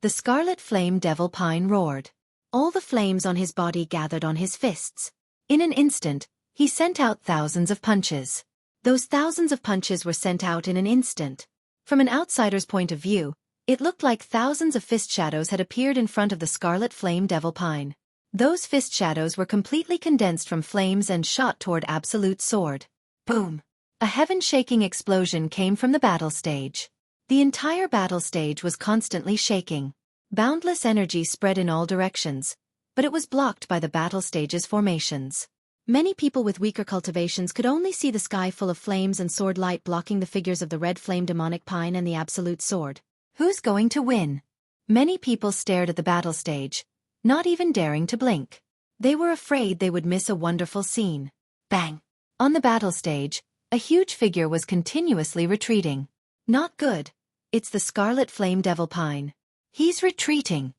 A: The Scarlet Flame Devil Pine roared. All the flames on his body gathered on his fists. In an instant, he sent out thousands of punches. Those thousands of punches were sent out in an instant. From an outsider's point of view, it looked like thousands of fist shadows had appeared in front of the Scarlet Flame Devil Pine. Those fist shadows were completely condensed from flames and shot toward Absolute Sword. Boom! A heaven-shaking explosion came from the battle stage. The entire battle stage was constantly shaking. Boundless energy spread in all directions, but it was blocked by the battle stage's formations. Many people with weaker cultivations could only see the sky full of flames and sword light blocking the figures of the red flame demonic pine and the Absolute Sword. Who's going to win? Many people stared at the battle stage, not even daring to blink. They were afraid they would miss a wonderful scene. Bang! On the battle stage, a huge figure was continuously retreating. Not good. It's the Scarlet Flame Devil Pine. He's retreating.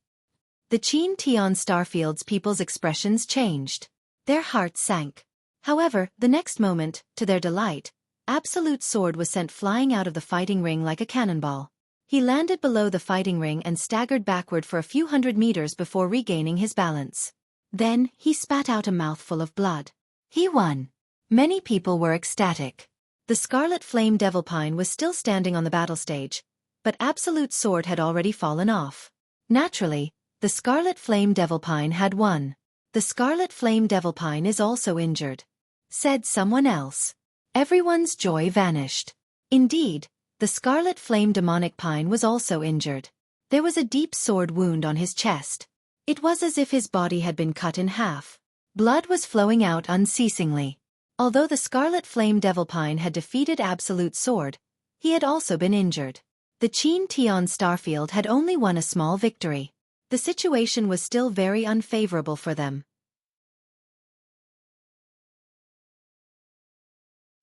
A: The Qin Tian Starfield's people's expressions changed. Their hearts sank. However, the next moment, to their delight, Absolute Sword was sent flying out of the fighting ring like a cannonball. He landed below the fighting ring and staggered backward for a few hundred meters before regaining his balance. Then, he spat out a mouthful of blood. He won. Many people were ecstatic. The Scarlet Flame Devil Pine was still standing on the battle stage, but Absolute Sword had already fallen off. Naturally, the Scarlet Flame Devil Pine had won. The Scarlet Flame Devil Pine is also injured, said someone else. Everyone's joy vanished. Indeed, the Scarlet Flame Demonic Pine was also injured. There was a deep sword wound on his chest. It was as if his body had been cut in half. Blood was flowing out unceasingly. Although the Scarlet Flame Devil Pine had defeated Absolute Sword, he had also been injured. The Qin Tian Starfield had only won a small victory. The situation was still very unfavorable for them.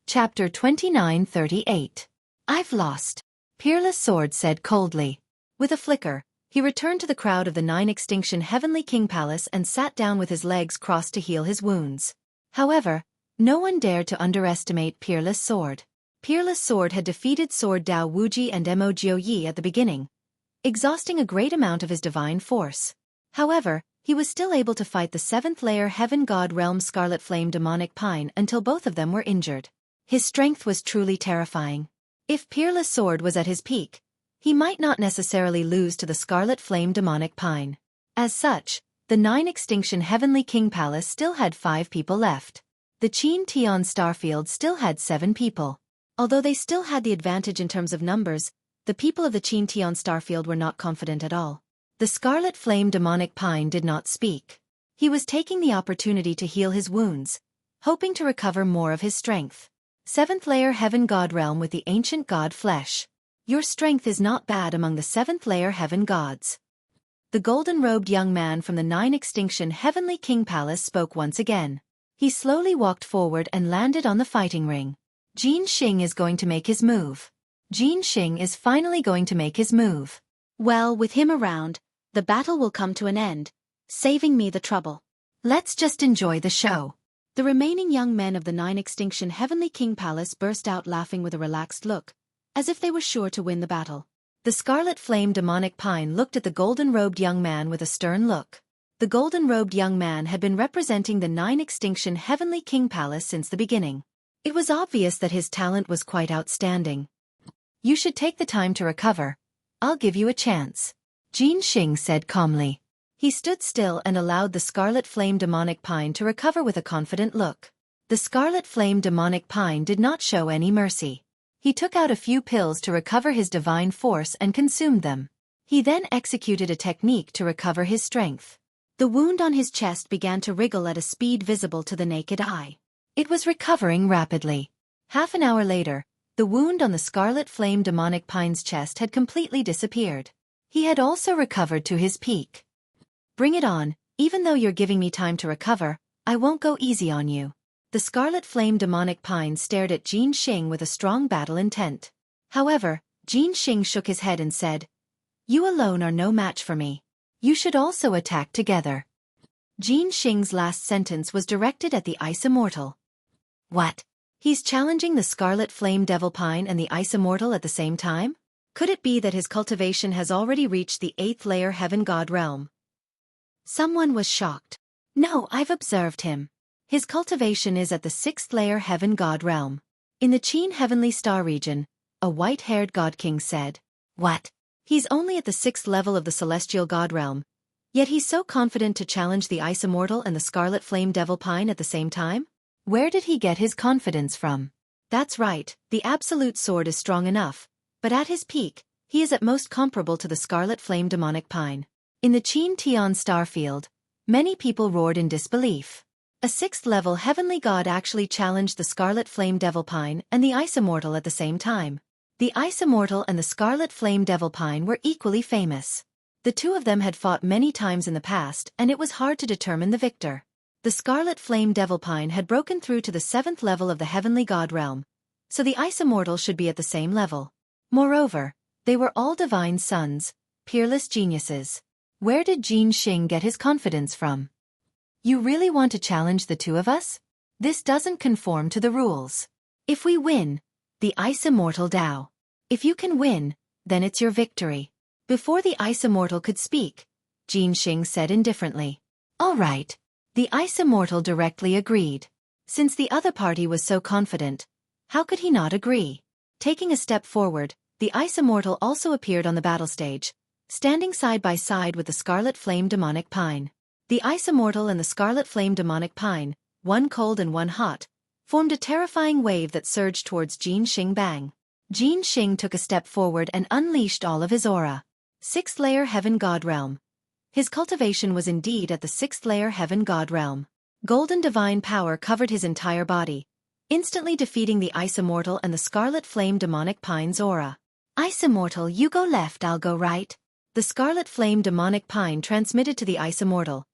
A: Chapter 29:38. I've lost. Peerless Sword said coldly. With a flicker, He returned to the crowd of the 9 Extinction Heavenly King Palace and sat down with his legs crossed to heal his wounds. However, no one dared to underestimate Peerless Sword. Peerless Sword had defeated Sword Dao Wuji and Mo Jiuyi at the beginning, exhausting a great amount of his divine force. However, he was still able to fight the 7th-layer Heaven God Realm Scarlet Flame Demonic Pine until both of them were injured. His strength was truly terrifying. If Peerless Sword was at his peak, he might not necessarily lose to the Scarlet Flame Demonic Pine. As such, the 9 Extinction Heavenly King Palace still had 5 people left. The Qin Tian Starfield still had 7 people. Although they still had the advantage in terms of numbers, the people of the Qin Tian Starfield were not confident at all. The Scarlet Flame Demonic Pine did not speak. He was taking the opportunity to heal his wounds, hoping to recover more of his strength. 7th-layer Heaven God Realm with the Ancient God Flesh. Your strength is not bad among the 7th-layer Heaven Gods. The golden-robed young man from the 9 Extinction Heavenly King Palace spoke once again. He slowly walked forward and landed on the fighting ring. Jin Xing is going to make his move. Jin Xing is finally going to make his move. Well, with him around, the battle will come to an end, saving me the trouble. Let's just enjoy the show. The remaining young men of the 9 Extinction Heavenly King Palace burst out laughing with a relaxed look, as if they were sure to win the battle. The Scarlet Flame Demonic Pine looked at the golden-robed young man with a stern look. The golden-robed young man had been representing the 9 Extinction Heavenly King Palace since the beginning. It was obvious that his talent was quite outstanding. You should take the time to recover. I'll give you a chance. Jin Xing said calmly. He stood still and allowed the Scarlet Flame Demonic Pine to recover with a confident look. The Scarlet Flame Demonic Pine did not show any mercy. He took out a few pills to recover his divine force and consumed them. He then executed a technique to recover his strength. The wound on his chest began to wriggle at a speed visible to the naked eye. It was recovering rapidly. Half an hour later, the wound on the Scarlet Flame Demonic Pine's chest had completely disappeared. He had also recovered to his peak. Bring it on, even though you're giving me time to recover, I won't go easy on you. The Scarlet Flame Demonic Pine stared at Jin Xing with a strong battle intent. However, Jin Xing shook his head and said, You alone are no match for me. You should also attack together. Jin Xing's last sentence was directed at the Ice Immortal. What? He's challenging the Scarlet Flame Devil Pine and the Ice Immortal at the same time? Could it be that his cultivation has already reached the 8th-layer Heaven God Realm? Someone was shocked. No, I've observed him. His cultivation is at the 6th-layer Heaven God Realm. In the Qin Heavenly Star region, a white-haired God King said. What? He's only at the 6th level of the Celestial God Realm, yet he's so confident to challenge the Ice Immortal and the Scarlet Flame Devil Pine at the same time? Where did he get his confidence from? That's right, the Absolute Sword is strong enough, but at his peak, he is at most comparable to the Scarlet Flame Demonic Pine. In the Qin Tian Starfield, many people roared in disbelief. A 6th-level Heavenly God actually challenged the Scarlet Flame Devil Pine and the Ice Immortal at the same time. The Ice Immortal and the Scarlet Flame Devil Pine were equally famous. The two of them had fought many times in the past and it was hard to determine the victor. The Scarlet Flame Devil Pine had broken through to the 7th level of the Heavenly God Realm, so the Ice Immortal should be at the same level. Moreover, they were all divine sons, peerless geniuses. Where did Jin Xing get his confidence from? You really want to challenge the two of us? This doesn't conform to the rules. If we win, the Ice Immortal Dao. If you can win, then it's your victory. Before the Ice Immortal could speak, Jin Xing said indifferently. All right. The Ice Immortal directly agreed. Since the other party was so confident, how could he not agree? Taking a step forward, the Ice Immortal also appeared on the battle stage, standing side by side with the Scarlet Flame Demonic Pine. The Ice Immortal and the Scarlet Flame Demonic Pine, one cold and one hot, formed a terrifying wave that surged towards Jin Xing. Bang! Jin Xing took a step forward and unleashed all of his aura. 6th-layer Heaven God Realm. His cultivation was indeed at the 6th-layer Heaven God Realm. Golden divine power covered his entire body, instantly defeating the Ice Immortal and the Scarlet Flame Demonic Pine's aura. Ice Immortal, you go left, I'll go right. The Scarlet Flame Demonic Pine transmitted to the Ice Immortal,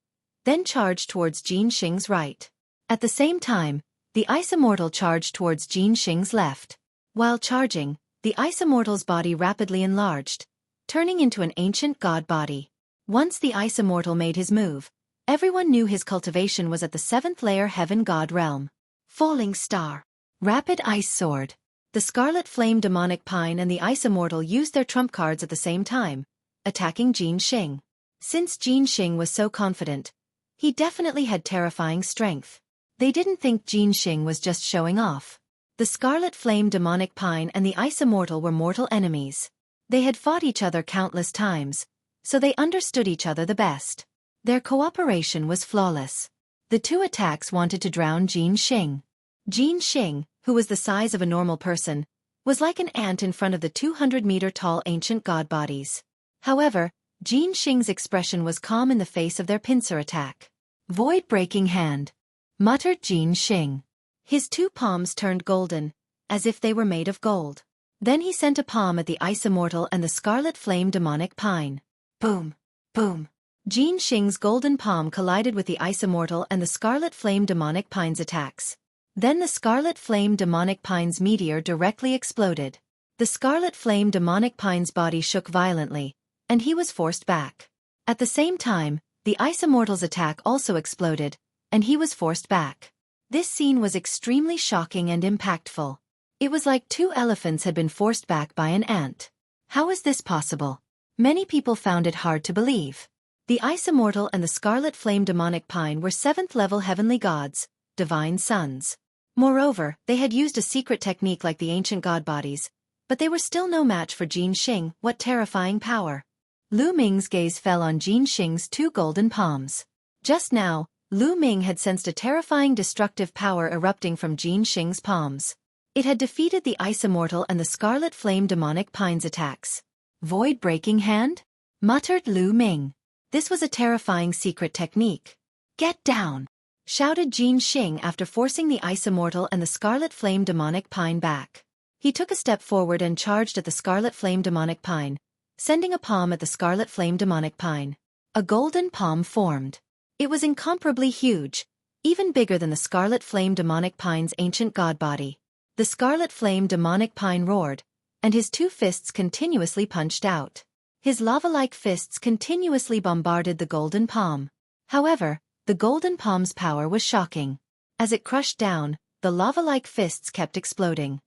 A: then charged towards Jin Xing's right. At the same time, the Ice Immortal charged towards Jin Xing's left. While charging, the Ice Immortal's body rapidly enlarged, turning into an ancient god body. Once the Ice Immortal made his move, everyone knew his cultivation was at the 7th layer heaven god realm. Falling Star. Rapid Ice Sword. The Scarlet Flame Demonic Pine and the Ice Immortal used their trump cards at the same time, attacking Jin Xing. Since Jin Xing was so confident, he definitely had terrifying strength. They didn't think Jin Xing was just showing off. The Scarlet Flame Demonic Pine and the Ice Immortal were mortal enemies. They had fought each other countless times, so they understood each other the best. Their cooperation was flawless. The two attacks wanted to drown Jin Xing. Jin Xing, who was the size of a normal person, was like an ant in front of the 200-meter-tall ancient god bodies. However, Jin Xing's expression was calm in the face of their pincer attack. Void-breaking hand, muttered Jin Xing. His two palms turned golden, as if they were made of gold. Then he sent a palm at the Ice Immortal and the Scarlet Flame Demonic Pine. Boom! Boom! Jin Xing's golden palm collided with the Ice Immortal and the Scarlet Flame Demonic Pine's attacks. Then the Scarlet Flame Demonic Pine's meteor directly exploded. The Scarlet Flame Demonic Pine's body shook violently, and he was forced back. At the same time, the Ice Immortal's attack also exploded, and he was forced back. This scene was extremely shocking and impactful. It was like two elephants had been forced back by an ant. How is this possible? Many people found it hard to believe. The Ice Immortal and the Scarlet Flame Demonic Pine were 7th-level heavenly gods, divine sons. Moreover, they had used a secret technique like the ancient god bodies, but they were still no match for Jin Xing. What terrifying power! Lu Ming's gaze fell on Jin Xing's two golden palms. Just now, Lu Ming had sensed a terrifying destructive power erupting from Jin Xing's palms. It had defeated the Ice Immortal and the Scarlet Flame Demonic Pine's attacks. Void-breaking hand? Muttered Lu Ming. This was a terrifying secret technique. Get down! Shouted Jin Xing after forcing the Ice Immortal and the Scarlet Flame Demonic Pine back. He took a step forward and charged at the Scarlet Flame Demonic Pine, sending a palm at the Scarlet Flame Demonic Pine. A golden palm formed. It was incomparably huge, even bigger than the Scarlet Flame Demonic Pine's ancient god body. The Scarlet Flame Demonic Pine roared, and his two fists continuously punched out. His lava-like fists continuously bombarded the golden palm. However, the golden palm's power was shocking. As it crushed down, the lava-like fists kept exploding.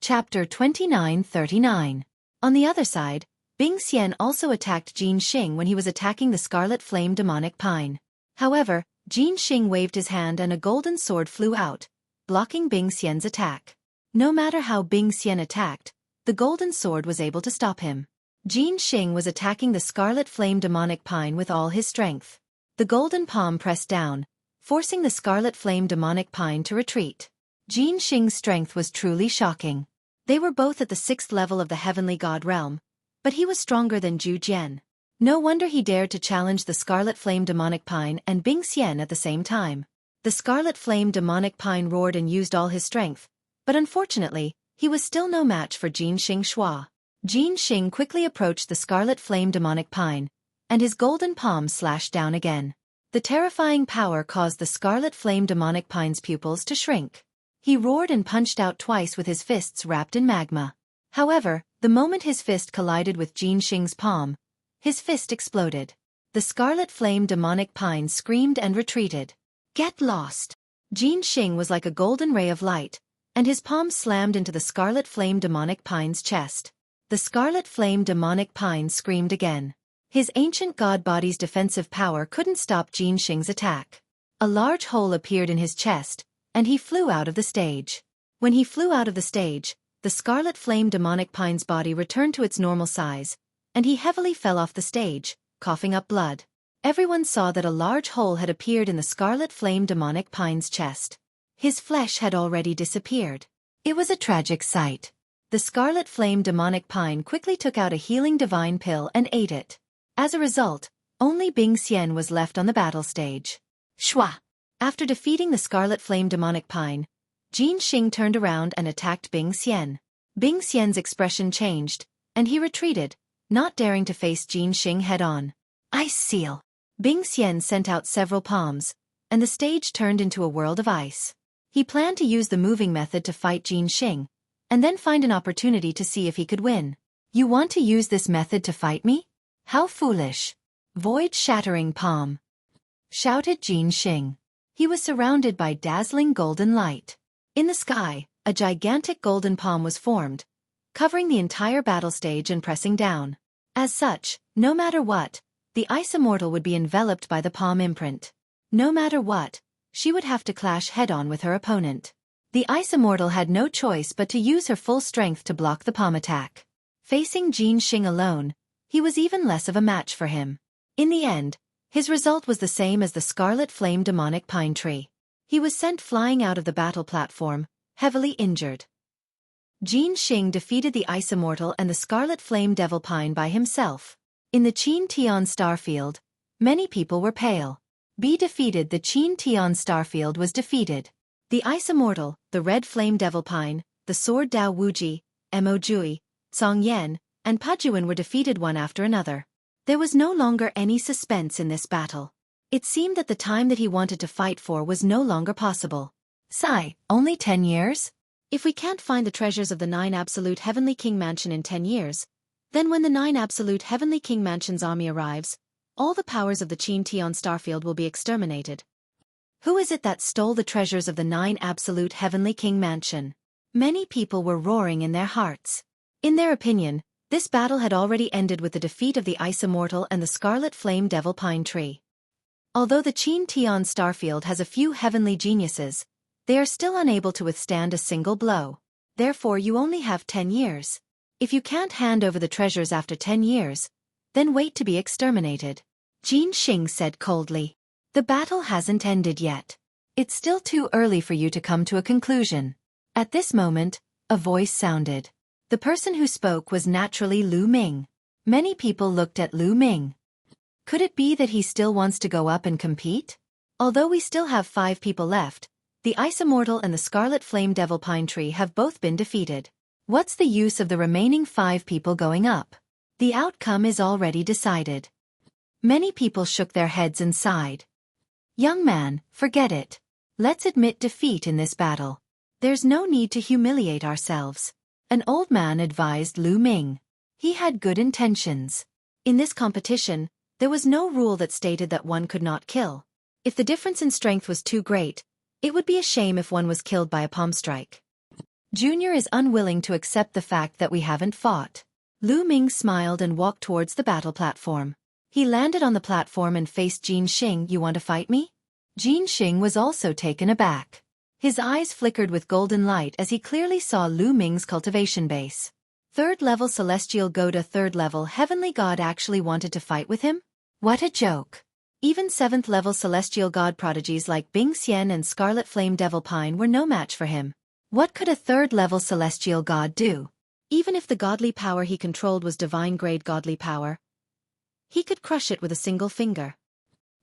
A: Chapter 29:39. On the other side, Bing Xian also attacked Jin Xing when he was attacking the Scarlet Flame Demonic Pine. However, Jin Xing waved his hand and a golden sword flew out, blocking Bing Xian's attack. No matter how Bing Xian attacked, the golden sword was able to stop him. Jin Xing was attacking the Scarlet Flame Demonic Pine with all his strength. The golden palm pressed down, forcing the Scarlet Flame Demonic Pine to retreat. Jin Xing's strength was truly shocking. They were both at the 6th level of the heavenly god realm, but he was stronger than Zhu Jian. No wonder he dared to challenge the Scarlet Flame Demonic Pine and Bing Xian at the same time. The Scarlet Flame Demonic Pine roared and used all his strength, but unfortunately, he was still no match for Jin Xing Shua. Jin Xing quickly approached the Scarlet Flame Demonic Pine, and his golden palm slashed down again. The terrifying power caused the Scarlet Flame Demonic Pine's pupils to shrink. He roared and punched out twice with his fists wrapped in magma. However, the moment his fist collided with Jin Xing's palm, his fist exploded. The Scarlet Flame Demonic Pine screamed and retreated. Get lost! Jin Xing was like a golden ray of light, and his palm slammed into the Scarlet Flame Demonic Pine's chest. The Scarlet Flame Demonic Pine screamed again. His ancient god body's defensive power couldn't stop Jin Xing's attack. A large hole appeared in his chest, and he flew out of the stage. When he flew out of the stage, the Scarlet Flame Demonic Pine's body returned to its normal size, and he heavily fell off the stage, coughing up blood. Everyone saw that a large hole had appeared in the Scarlet Flame Demonic Pine's chest. His flesh had already disappeared. It was a tragic sight. The Scarlet Flame Demonic Pine quickly took out a healing divine pill and ate it. As a result, only Bing Xian was left on the battle stage. Shua! After defeating the Scarlet Flame Demonic Pine, Jin Xing turned around and attacked Bing Xian. Bing Xian's expression changed, and he retreated, not daring to face Jin Xing head-on. Ice Seal! Bing Xian sent out several palms, and the stage turned into a world of ice. He planned to use the moving method to fight Jin Xing, and then find an opportunity to see if he could win. You want to use this method to fight me? How foolish. Void-shattering palm, shouted Jin Xing. He was surrounded by dazzling golden light. In the sky, a gigantic golden palm was formed, covering the entire battle stage and pressing down. As such, no matter what, the Ice Immortal would be enveloped by the palm imprint. No matter what, she would have to clash head-on with her opponent. The Ice Immortal had no choice but to use her full strength to block the palm attack. Facing Jin Xing alone, he was even less of a match for him. In the end, his result was the same as the Scarlet Flame demonic pine tree. He was sent flying out of the battle platform, heavily injured. Jin Xing defeated the Ice Immortal and the Scarlet Flame Devil Pine by himself. In the Qin Tian Starfield, many people were pale. Be defeated. The Qin Tian Starfield was defeated. The Ice Immortal, the Red Flame Devil Pine, the Sword Dao Wuji, Mo Jui, Song Yan, and Pajuan were defeated one after another. There was no longer any suspense in this battle. It seemed that the time that he wanted to fight for was no longer possible. Sigh, only 10 years? If we can't find the treasures of the 9 Absolute Heavenly King Mansion in 10 years, then when the 9 Absolute Heavenly King Mansion's army arrives, all the powers of the Qin Tian Starfield will be exterminated. Who is it that stole the treasures of the 9 Absolute Heavenly King Mansion? Many people were roaring in their hearts. In their opinion, this battle had already ended with the defeat of the Ice Immortal and the Scarlet Flame Devil Pine Tree. Although the Qin Tian Starfield has a few heavenly geniuses, they are still unable to withstand a single blow. Therefore you only have 10 years. If you can't hand over the treasures after 10 years, then wait to be exterminated. Jin Xing said coldly. The battle hasn't ended yet. It's still too early for you to come to a conclusion. At this moment, a voice sounded. The person who spoke was naturally Lu Ming. Many people looked at Lu Ming. Could it be that he still wants to go up and compete? Although we still have 5 people left, the Ice Immortal and the Scarlet Flame Devil Pine Tree have both been defeated. What's the use of the remaining 5 people going up? The outcome is already decided. Many people shook their heads and sighed. Young man, forget it. Let's admit defeat in this battle. There's no need to humiliate ourselves. An old man advised Lu Ming. He had good intentions. In this competition, there was no rule that stated that one could not kill. If the difference in strength was too great, it would be a shame if one was killed by a palm strike. Junior is unwilling to accept the fact that we haven't fought. Lu Ming smiled and walked towards the battle platform. He landed on the platform and faced Jin Xing. You want to fight me? Jin Xing was also taken aback. His eyes flickered with golden light as he clearly saw Lu Ming's cultivation base. 3rd level Celestial Goda 3rd level Heavenly God actually wanted to fight with him? What a joke. Even 7th level Celestial God prodigies like Bing Xian and Scarlet Flame Devil Pine were no match for him. What could a 3rd level Celestial God do? Even if the godly power he controlled was divine grade godly power, he could crush it with a single finger.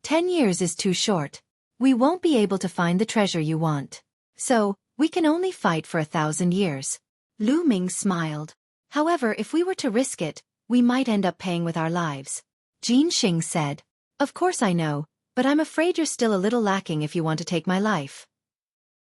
A: 10 years is too short. We won't be able to find the treasure you want. So, we can only fight for 1,000 years. Lu Ming smiled. However, if we were to risk it, we might end up paying with our lives. Jin Xing said. Of course I know, but I'm afraid you're still a little lacking if you want to take my life.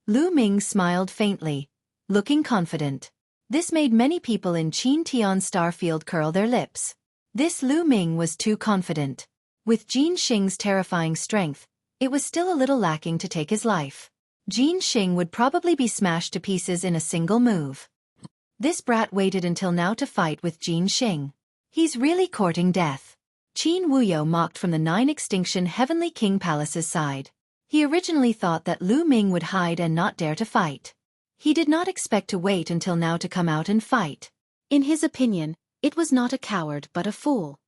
A: Lu Ming smiled faintly, looking confident. This made many people in Qin Tian Starfield curl their lips. This Lu Ming was too confident. With Jin Xing's terrifying strength, it was still a little lacking to take his life. Jin Xing would probably be smashed to pieces in a single move. This brat waited until now to fight with Jin Xing. He's really courting death. Qin Wuyo mocked from the 9 Extinction Heavenly King Palace's side. He originally thought that Lu Ming would hide and not dare to fight. He did not expect to wait until now to come out and fight. In his opinion, it was not a coward but a fool.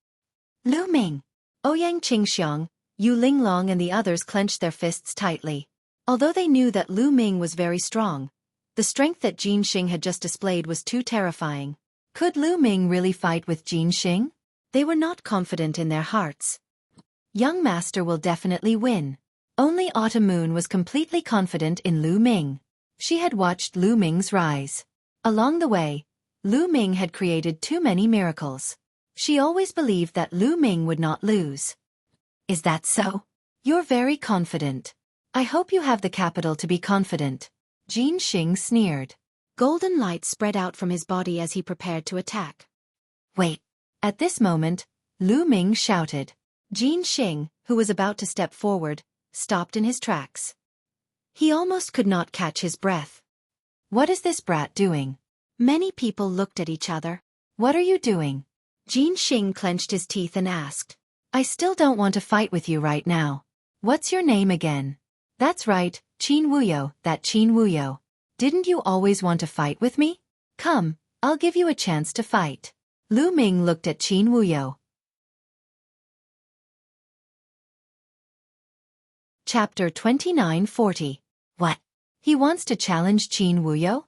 A: Lu Ming! Ouyang Qingxiang, Yu Linglong and the others clenched their fists tightly. Although they knew that Lu Ming was very strong, the strength that Jin Xing had just displayed was too terrifying. Could Lu Ming really fight with Jin Xing? They were not confident in their hearts. Young Master will definitely win. Only Autumn Moon was completely confident in Lu Ming. She had watched Lu Ming's rise. Along the way, Lu Ming had created too many miracles. She always believed that Lu Ming would not lose. Is that so? You're very confident. I hope you have the capital to be confident. Jin Xing sneered. Golden light spread out from his body as he prepared to attack. Wait! At this moment, Lu Ming shouted. Jin Xing, who was about to step forward, stopped in his tracks. He almost could not catch his breath. What is this brat doing? Many people looked at each other. What are you doing? Jin Xing clenched his teeth and asked. I still don't want to fight with you right now. What's your name again? That's right, Qin Wuyo, that Qin Wuyo. Didn't you always want to fight with me? Come, I'll give you a chance to fight. Lu Ming looked at Qin Wuyo. Chapter 2940. What? He wants to challenge Qin Wuyo?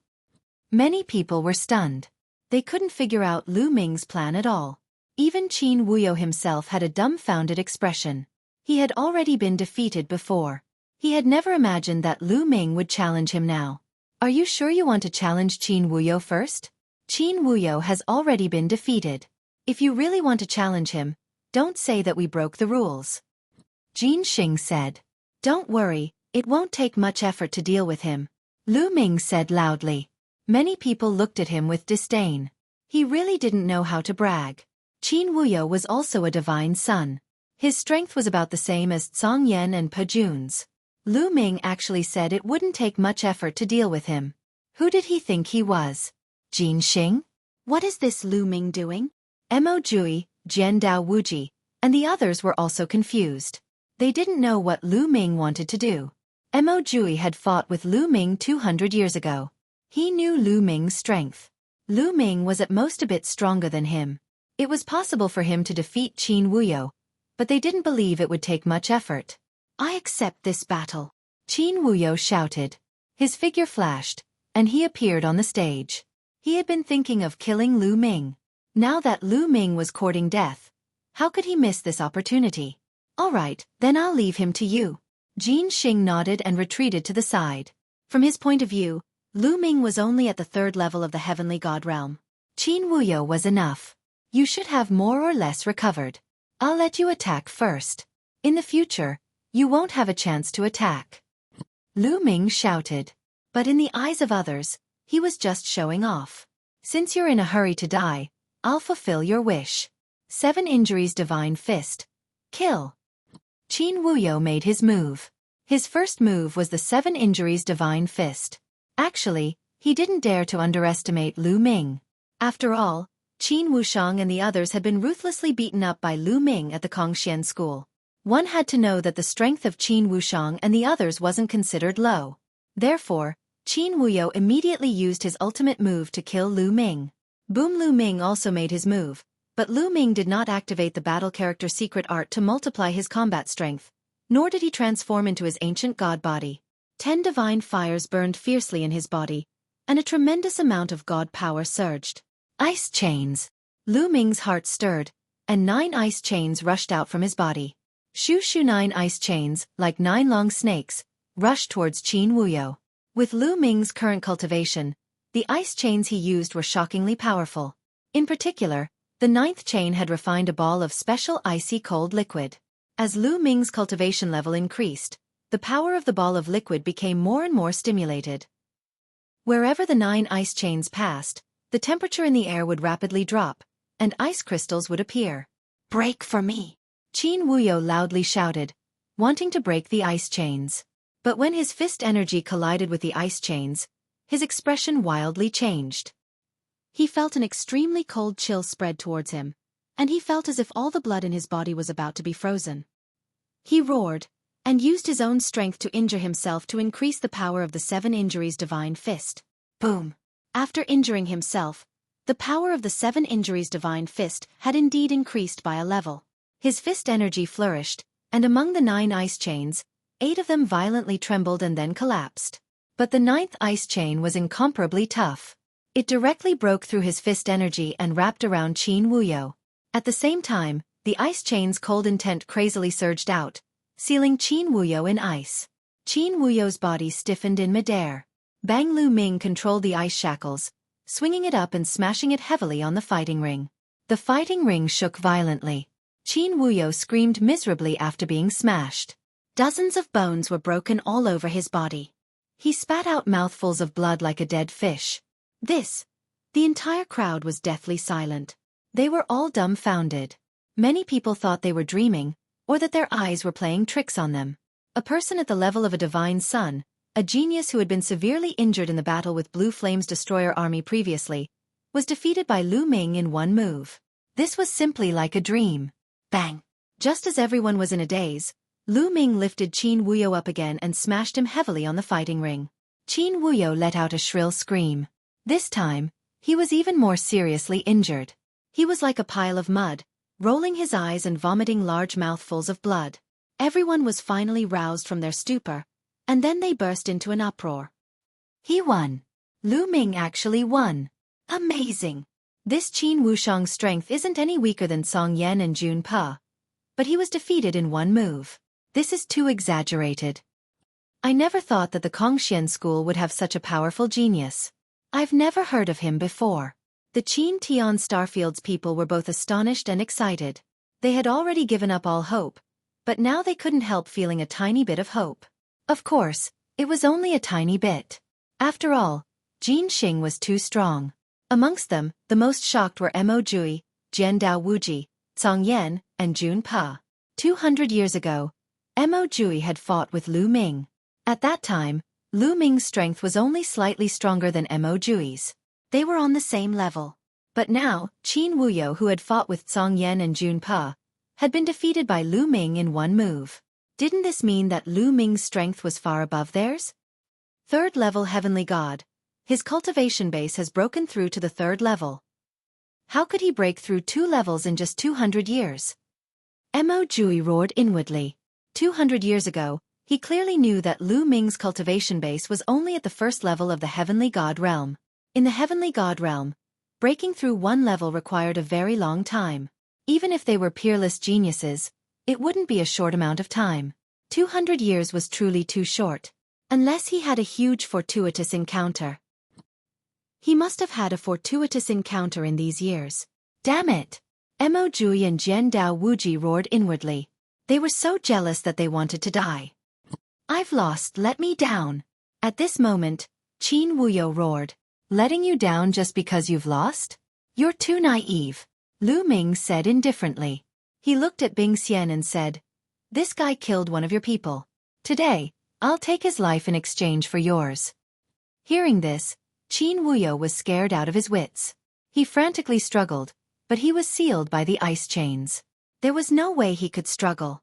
A: Many people were stunned. They couldn't figure out Lu Ming's plan at all. Even Qin Wuyo himself had a dumbfounded expression. He had already been defeated before. He had never imagined that Lu Ming would challenge him now. Are you sure you want to challenge Qin Wuyo first? Qin Wuyo has already been defeated. If you really want to challenge him, don't say that we broke the rules. Jin Xing said. Don't worry, it won't take much effort to deal with him. Lu Ming said loudly. Many people looked at him with disdain. He really didn't know how to brag. Qin Wuyo was also a divine son. His strength was about the same as Zhang Yan and Pa Jun's. Lu Ming actually said it wouldn't take much effort to deal with him. Who did he think he was? Jin Xing? What is this Lu Ming doing? Mo Jui, Jian Dao Wuji, and the others were also confused. They didn't know what Lu Ming wanted to do. Mo Jui had fought with Lu Ming 200 years ago. He knew Lu Ming's strength. Lu Ming was at most a bit stronger than him. It was possible for him to defeat Qin Wuyo, but they didn't believe it would take much effort. I accept this battle. Qin Wuyo shouted. His figure flashed, and he appeared on the stage. He had been thinking of killing Lu Ming. Now that Lu Ming was courting death, how could he miss this opportunity? All right, then I'll leave him to you. Jin Xing nodded and retreated to the side. From his point of view, Lu Ming was only at the 3rd level of the heavenly god realm. Qin Wuyo was enough. You should have more or less recovered. I'll let you attack first. In the future, you won't have a chance to attack. Lu Ming shouted. But in the eyes of others, he was just showing off. Since you're in a hurry to die, I'll fulfill your wish. 7 injuries divine fist. Kill. Qin Wuyo made his move. His first move was the 7 injuries divine fist. Actually, he didn't dare to underestimate Lu Ming. After all, Qin Wushang and the others had been ruthlessly beaten up by Lu Ming at the Kongxian school. One had to know that the strength of Qin Wushang and the others wasn't considered low. Therefore, Qin Wuyo immediately used his ultimate move to kill Lu Ming. Boom! Lu Ming also made his move, but Lu Ming did not activate the battle character secret art to multiply his combat strength, nor did he transform into his ancient god body. 10 divine fires burned fiercely in his body, and a tremendous amount of god power surged. Ice chains! Lu Ming's heart stirred, and 9 ice chains rushed out from his body. Shoo shoo! 9 ice chains, like 9 long snakes, rushed towards Qin Wuyo. With Lu Ming's current cultivation, the ice chains he used were shockingly powerful. In particular, the 9th chain had refined a ball of special icy cold liquid. As Lu Ming's cultivation level increased, the power of the ball of liquid became more and more stimulated. Wherever the 9 ice chains passed, the temperature in the air would rapidly drop, and ice crystals would appear. Break for me! Qin Wuyo loudly shouted, wanting to break the ice chains. But when his fist energy collided with the ice chains, his expression wildly changed. He felt an extremely cold chill spread towards him, and he felt as if all the blood in his body was about to be frozen. He roared, and used his own strength to injure himself to increase the power of the 7 injuries divine fist. Boom! After injuring himself, the power of the 7 injuries divine fist had indeed increased by a level. His fist energy flourished, and among the 9 ice chains, 8 of them violently trembled and then collapsed. But the 9th ice chain was incomparably tough. It directly broke through his fist energy and wrapped around Qin Wuyo. At the same time, the ice chain's cold intent crazily surged out, sealing Qin Wuyo in ice. Qin Wuyo's body stiffened in midair. Bang! Lu Ming controlled the ice shackles, swinging it up and smashing it heavily on the fighting ring. The fighting ring shook violently. Qin Wuyo screamed miserably after being smashed. Dozens of bones were broken all over his body. He spat out mouthfuls of blood like a dead fish. The entire crowd was deathly silent. They were all dumbfounded. Many people thought they were dreaming, or that their eyes were playing tricks on them. A person at the level of a divine son, a genius who had been severely injured in the battle with Blue Flame's destroyer army previously, was defeated by Lu Ming in one move. This was simply like a dream. Bang! Just as everyone was in a daze, Lu Ming lifted Qin Wuyo up again and smashed him heavily on the fighting ring. Qin Wuyo let out a shrill scream. This time, he was even more seriously injured. He was like a pile of mud, rolling his eyes and vomiting large mouthfuls of blood. Everyone was finally roused from their stupor, and then they burst into an uproar. He won. Lu Ming actually won. Amazing! This Qin Wushang's strength isn't any weaker than Song Yan and Jun Pa. But he was defeated in one move. This is too exaggerated. I never thought that the Kongxian school would have such a powerful genius. I've never heard of him before. The Qin Tian Starfield's people were both astonished and excited. They had already given up all hope, but now they couldn't help feeling a tiny bit of hope. Of course, it was only a tiny bit. After all, Jin Xing was too strong. Amongst them, the most shocked were Mo Jui, Jian Dao Wuji, Song Yan, and Jun Pa. 200 years ago, Mo Jui had fought with Lu Ming. At that time, Lu Ming's strength was only slightly stronger than Mo Jui's. They were on the same level. But now, Qin Wuyo, who had fought with Song Yan and Jun Pa, had been defeated by Lu Ming in one move. Didn't this mean that Lu Ming's strength was far above theirs? Third level Heavenly God. His cultivation base has broken through to the third level. How could he break through 2 levels in just 200 years? Mo Jui roared inwardly. 200 years ago, he clearly knew that Lu Ming's cultivation base was only at the first level of the Heavenly God realm. In the Heavenly God realm, breaking through one level required a very long time. Even if they were peerless geniuses, it wouldn't be a short amount of time. 200 years was truly too short. Unless he had a huge fortuitous encounter. He must have had a fortuitous encounter in these years. Damn it! Mo Jui and Jian Dao Wuji roared inwardly. They were so jealous that they wanted to die. I've lost, let me down. At this moment, Qin Wuyo roared. Letting you down just because you've lost? You're too naive. Lu Ming said indifferently. He looked at Bing Xian and said, this guy killed one of your people. Today, I'll take his life in exchange for yours. Hearing this, Qin Wuyo was scared out of his wits. He frantically struggled, but he was sealed by the ice chains. There was no way he could struggle.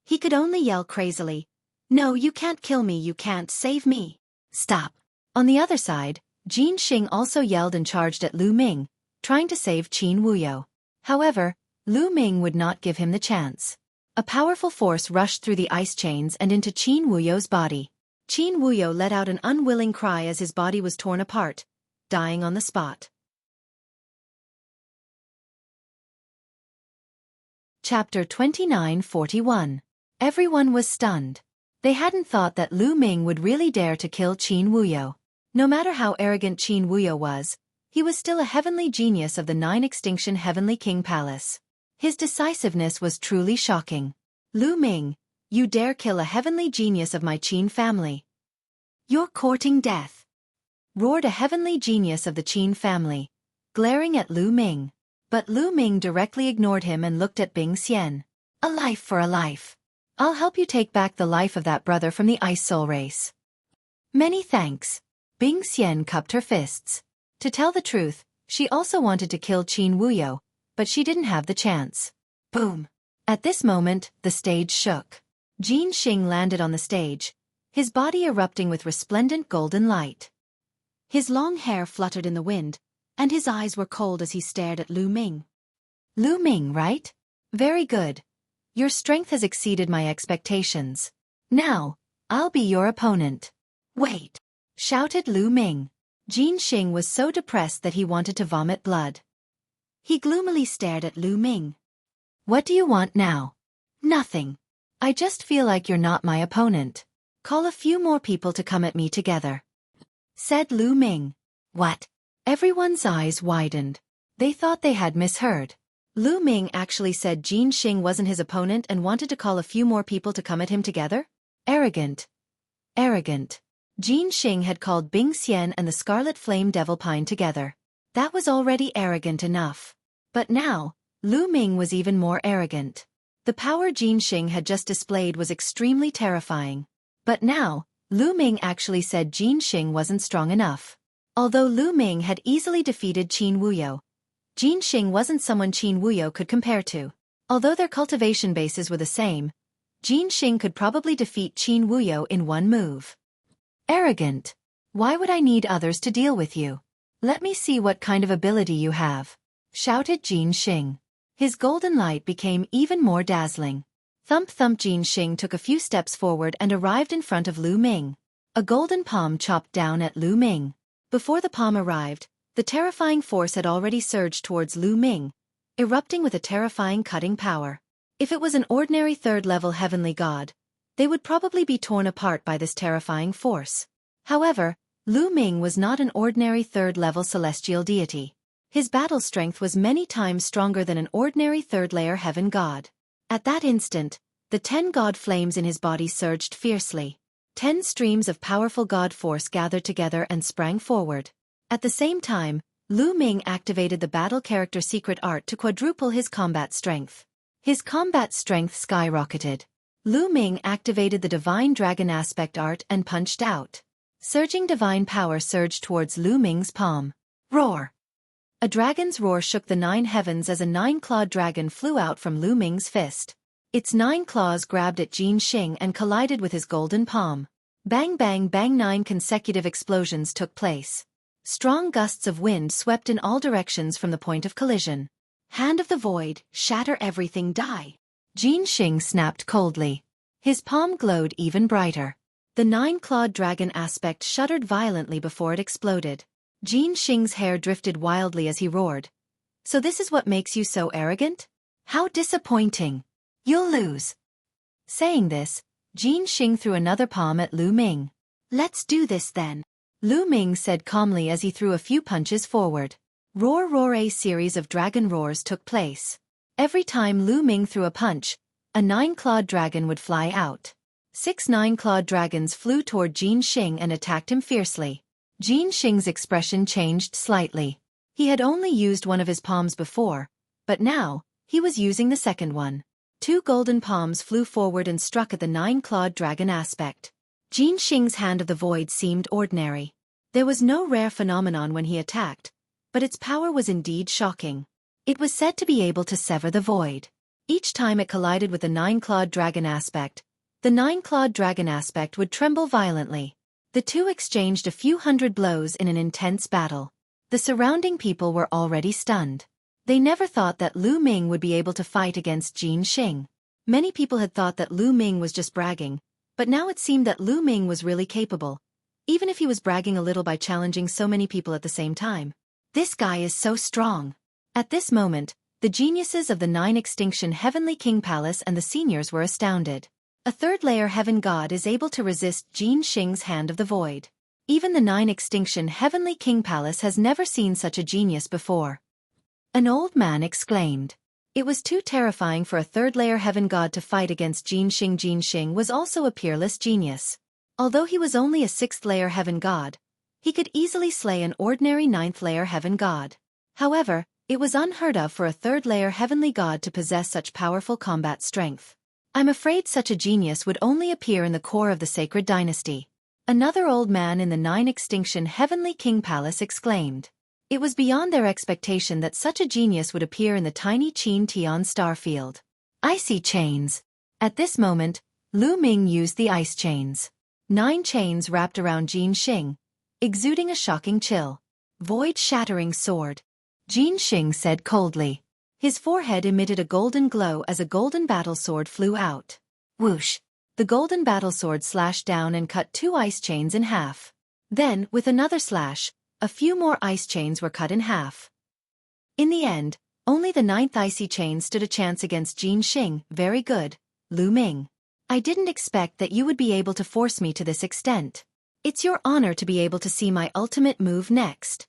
A: He could only yell crazily, no, you can't kill me, you can't save me. Stop. On the other side, Jin Xing also yelled and charged at Lu Ming, trying to save Qin Wuyo. However, Lu Ming would not give him the chance. A powerful force rushed through the ice chains and into Qin Wuyo's body. Qin Wuyo let out an unwilling cry as his body was torn apart, dying on the spot. Chapter 29:41. Everyone was stunned. They hadn't thought that Lu Ming would really dare to kill Qin Wuyo. No matter how arrogant Qin Wuyo was, he was still a heavenly genius of the 9 Extinction Heavenly King Palace. His decisiveness was truly shocking. Lu Ming, you dare kill a heavenly genius of my Qin family. You're courting death. Roared a heavenly genius of the Qin family, glaring at Lu Ming. But Lu Ming directly ignored him and looked at Bing Xian. A life for a life. I'll help you take back the life of that brother from the Ice Soul race. Many thanks. Bing Xian cupped her fists. To tell the truth, she also wanted to kill Qin Wuyo, but she didn't have the chance. Boom! At this moment, the stage shook. Jin Xing landed on the stage, his body erupting with resplendent golden light. His long hair fluttered in the wind, and his eyes were cold as he stared at Lu Ming. Lu Ming, right? Very good. Your strength has exceeded my expectations. Now, I'll be your opponent. Wait! Shouted Lu Ming. Jin Xing was so depressed that he wanted to vomit blood. He gloomily stared at Lu Ming. What do you want now? Nothing. I just feel like you're not my opponent. Call a few more people to come at me together. Said Lu Ming. What? Everyone's eyes widened. They thought they had misheard. Lu Ming actually said Jin Xing wasn't his opponent and wanted to call a few more people to come at him together? Arrogant. Arrogant. Jin Xing had called Bing Xian and the Scarlet Flame Devil Pine together. That was already arrogant enough. But now, Lu Ming was even more arrogant. The power Jin Xing had just displayed was extremely terrifying. But now, Lu Ming actually said Jin Xing wasn't strong enough. Although Lu Ming had easily defeated Qin Wuyo, Jin Xing wasn't someone Qin Wuyo could compare to. Although their cultivation bases were the same, Jin Xing could probably defeat Qin Wuyo in one move. Arrogant. Why would I need others to deal with you? Let me see what kind of ability you have, shouted Jin Xing. His golden light became even more dazzling. Thump thump. Jin Xing took a few steps forward and arrived in front of Lu Ming. A golden palm chopped down at Lu Ming. Before the palm arrived, the terrifying force had already surged towards Lu Ming, erupting with a terrifying cutting power. If it was an ordinary third-level heavenly god, they would probably be torn apart by this terrifying force. However, Lu Ming was not an ordinary third-level celestial deity. His battle strength was many times stronger than an ordinary third-layer heaven god. At that instant, the 10 god flames in his body surged fiercely. 10 streams of powerful god force gathered together and sprang forward. At the same time, Lu Ming activated the battle character secret art to quadruple his combat strength. His combat strength skyrocketed. Lu Ming activated the divine dragon aspect art and punched out. Surging divine power surged towards Lu Ming's palm. Roar! A dragon's roar shook the 9 heavens as a 9-clawed dragon flew out from Lu Ming's fist. Its 9 claws grabbed at Jin Xing and collided with his golden palm. Bang bang bang. 9 consecutive explosions took place. Strong gusts of wind swept in all directions from the point of collision. Hand of the void, shatter everything, die. Jin Xing snapped coldly. His palm glowed even brighter. The 9-clawed dragon aspect shuddered violently before it exploded. Jin Xing's hair drifted wildly as he roared. So this is what makes you so arrogant? How disappointing. You'll lose. Saying this, Jin Xing threw another palm at Lu Ming. Let's do this then, Lu Ming said calmly as he threw a few punches forward. Roar roar. A series of dragon roars took place. Every time Lu Ming threw a punch, a 9-clawed dragon would fly out. 6 9-clawed dragons flew toward Jin Xing and attacked him fiercely. Jin Xing's expression changed slightly. He had only used one of his palms before, but now, he was using the second one. 2 golden palms flew forward and struck at the 9-clawed dragon aspect. Jin Xing's hand of the void seemed ordinary. There was no rare phenomenon when he attacked, but its power was indeed shocking. It was said to be able to sever the void. Each time it collided with the 9-clawed dragon aspect, the 9-clawed dragon aspect would tremble violently. The two exchanged a few hundred blows in an intense battle. The surrounding people were already stunned. They never thought that Lu Ming would be able to fight against Jin Xing. Many people had thought that Lu Ming was just bragging, but now it seemed that Lu Ming was really capable, even if he was bragging a little by challenging so many people at the same time. This guy is so strong. At this moment, the geniuses of the 9 Extinction Heavenly King Palace and the seniors were astounded. A third-layer heaven god is able to resist Jin Xing's hand of the void. Even the 9 Extinction Heavenly King Palace has never seen such a genius before. An old man exclaimed. It was too terrifying for a third-layer heaven god to fight against Jin Xing. Jin Xing was also a peerless genius. Although he was only a 6th-layer heaven god, he could easily slay an ordinary 9th-layer heaven god. However, it was unheard of for a third-layer heavenly god to possess such powerful combat strength. I'm afraid such a genius would only appear in the core of the sacred dynasty. Another old man in the 9 Extinction Heavenly King Palace exclaimed. It was beyond their expectation that such a genius would appear in the tiny Qin Tian star field. Icy chains. At this moment, Lu Ming used the ice chains. 9 chains wrapped around Jin Xing, exuding a shocking chill. Void-shattering sword. Jin Xing said coldly. His forehead emitted a golden glow as a golden battle sword flew out. Whoosh! The golden battle sword slashed down and cut 2 ice chains in half. Then, with another slash, a few more ice chains were cut in half. In the end, only the 9th icy chain stood a chance against Jin Xing. Very good, Lu Ming. I didn't expect that you would be able to force me to this extent. It's your honor to be able to see my ultimate move next.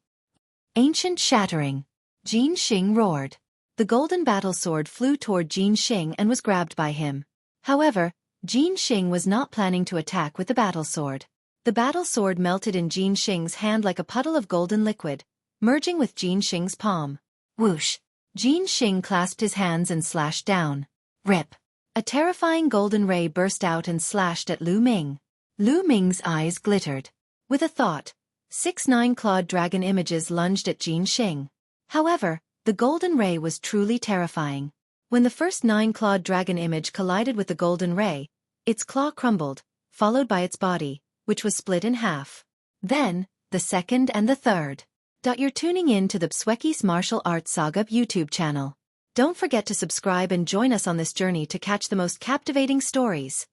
A: Ancient shattering. Jin Xing roared. The golden battle sword flew toward Jin Xing and was grabbed by him. However, Jin Xing was not planning to attack with the battle sword. The battle sword melted in Jin Xing's hand like a puddle of golden liquid, merging with Jin Xing's palm. Whoosh! Jin Xing clasped his hands and slashed down. Rip! A terrifying golden ray burst out and slashed at Lu Ming. Lu Ming's eyes glittered. With a thought, 6 nine-clawed dragon images lunged at Jin Xing. However, the golden ray was truly terrifying. When the first 9-clawed dragon image collided with the golden ray, its claw crumbled, followed by its body, which was split in half. Then, the second and the third. You're tuning in to the Xueqi's Martial Arts Saga YouTube channel. Don't forget to subscribe and join us on this journey to catch the most captivating stories.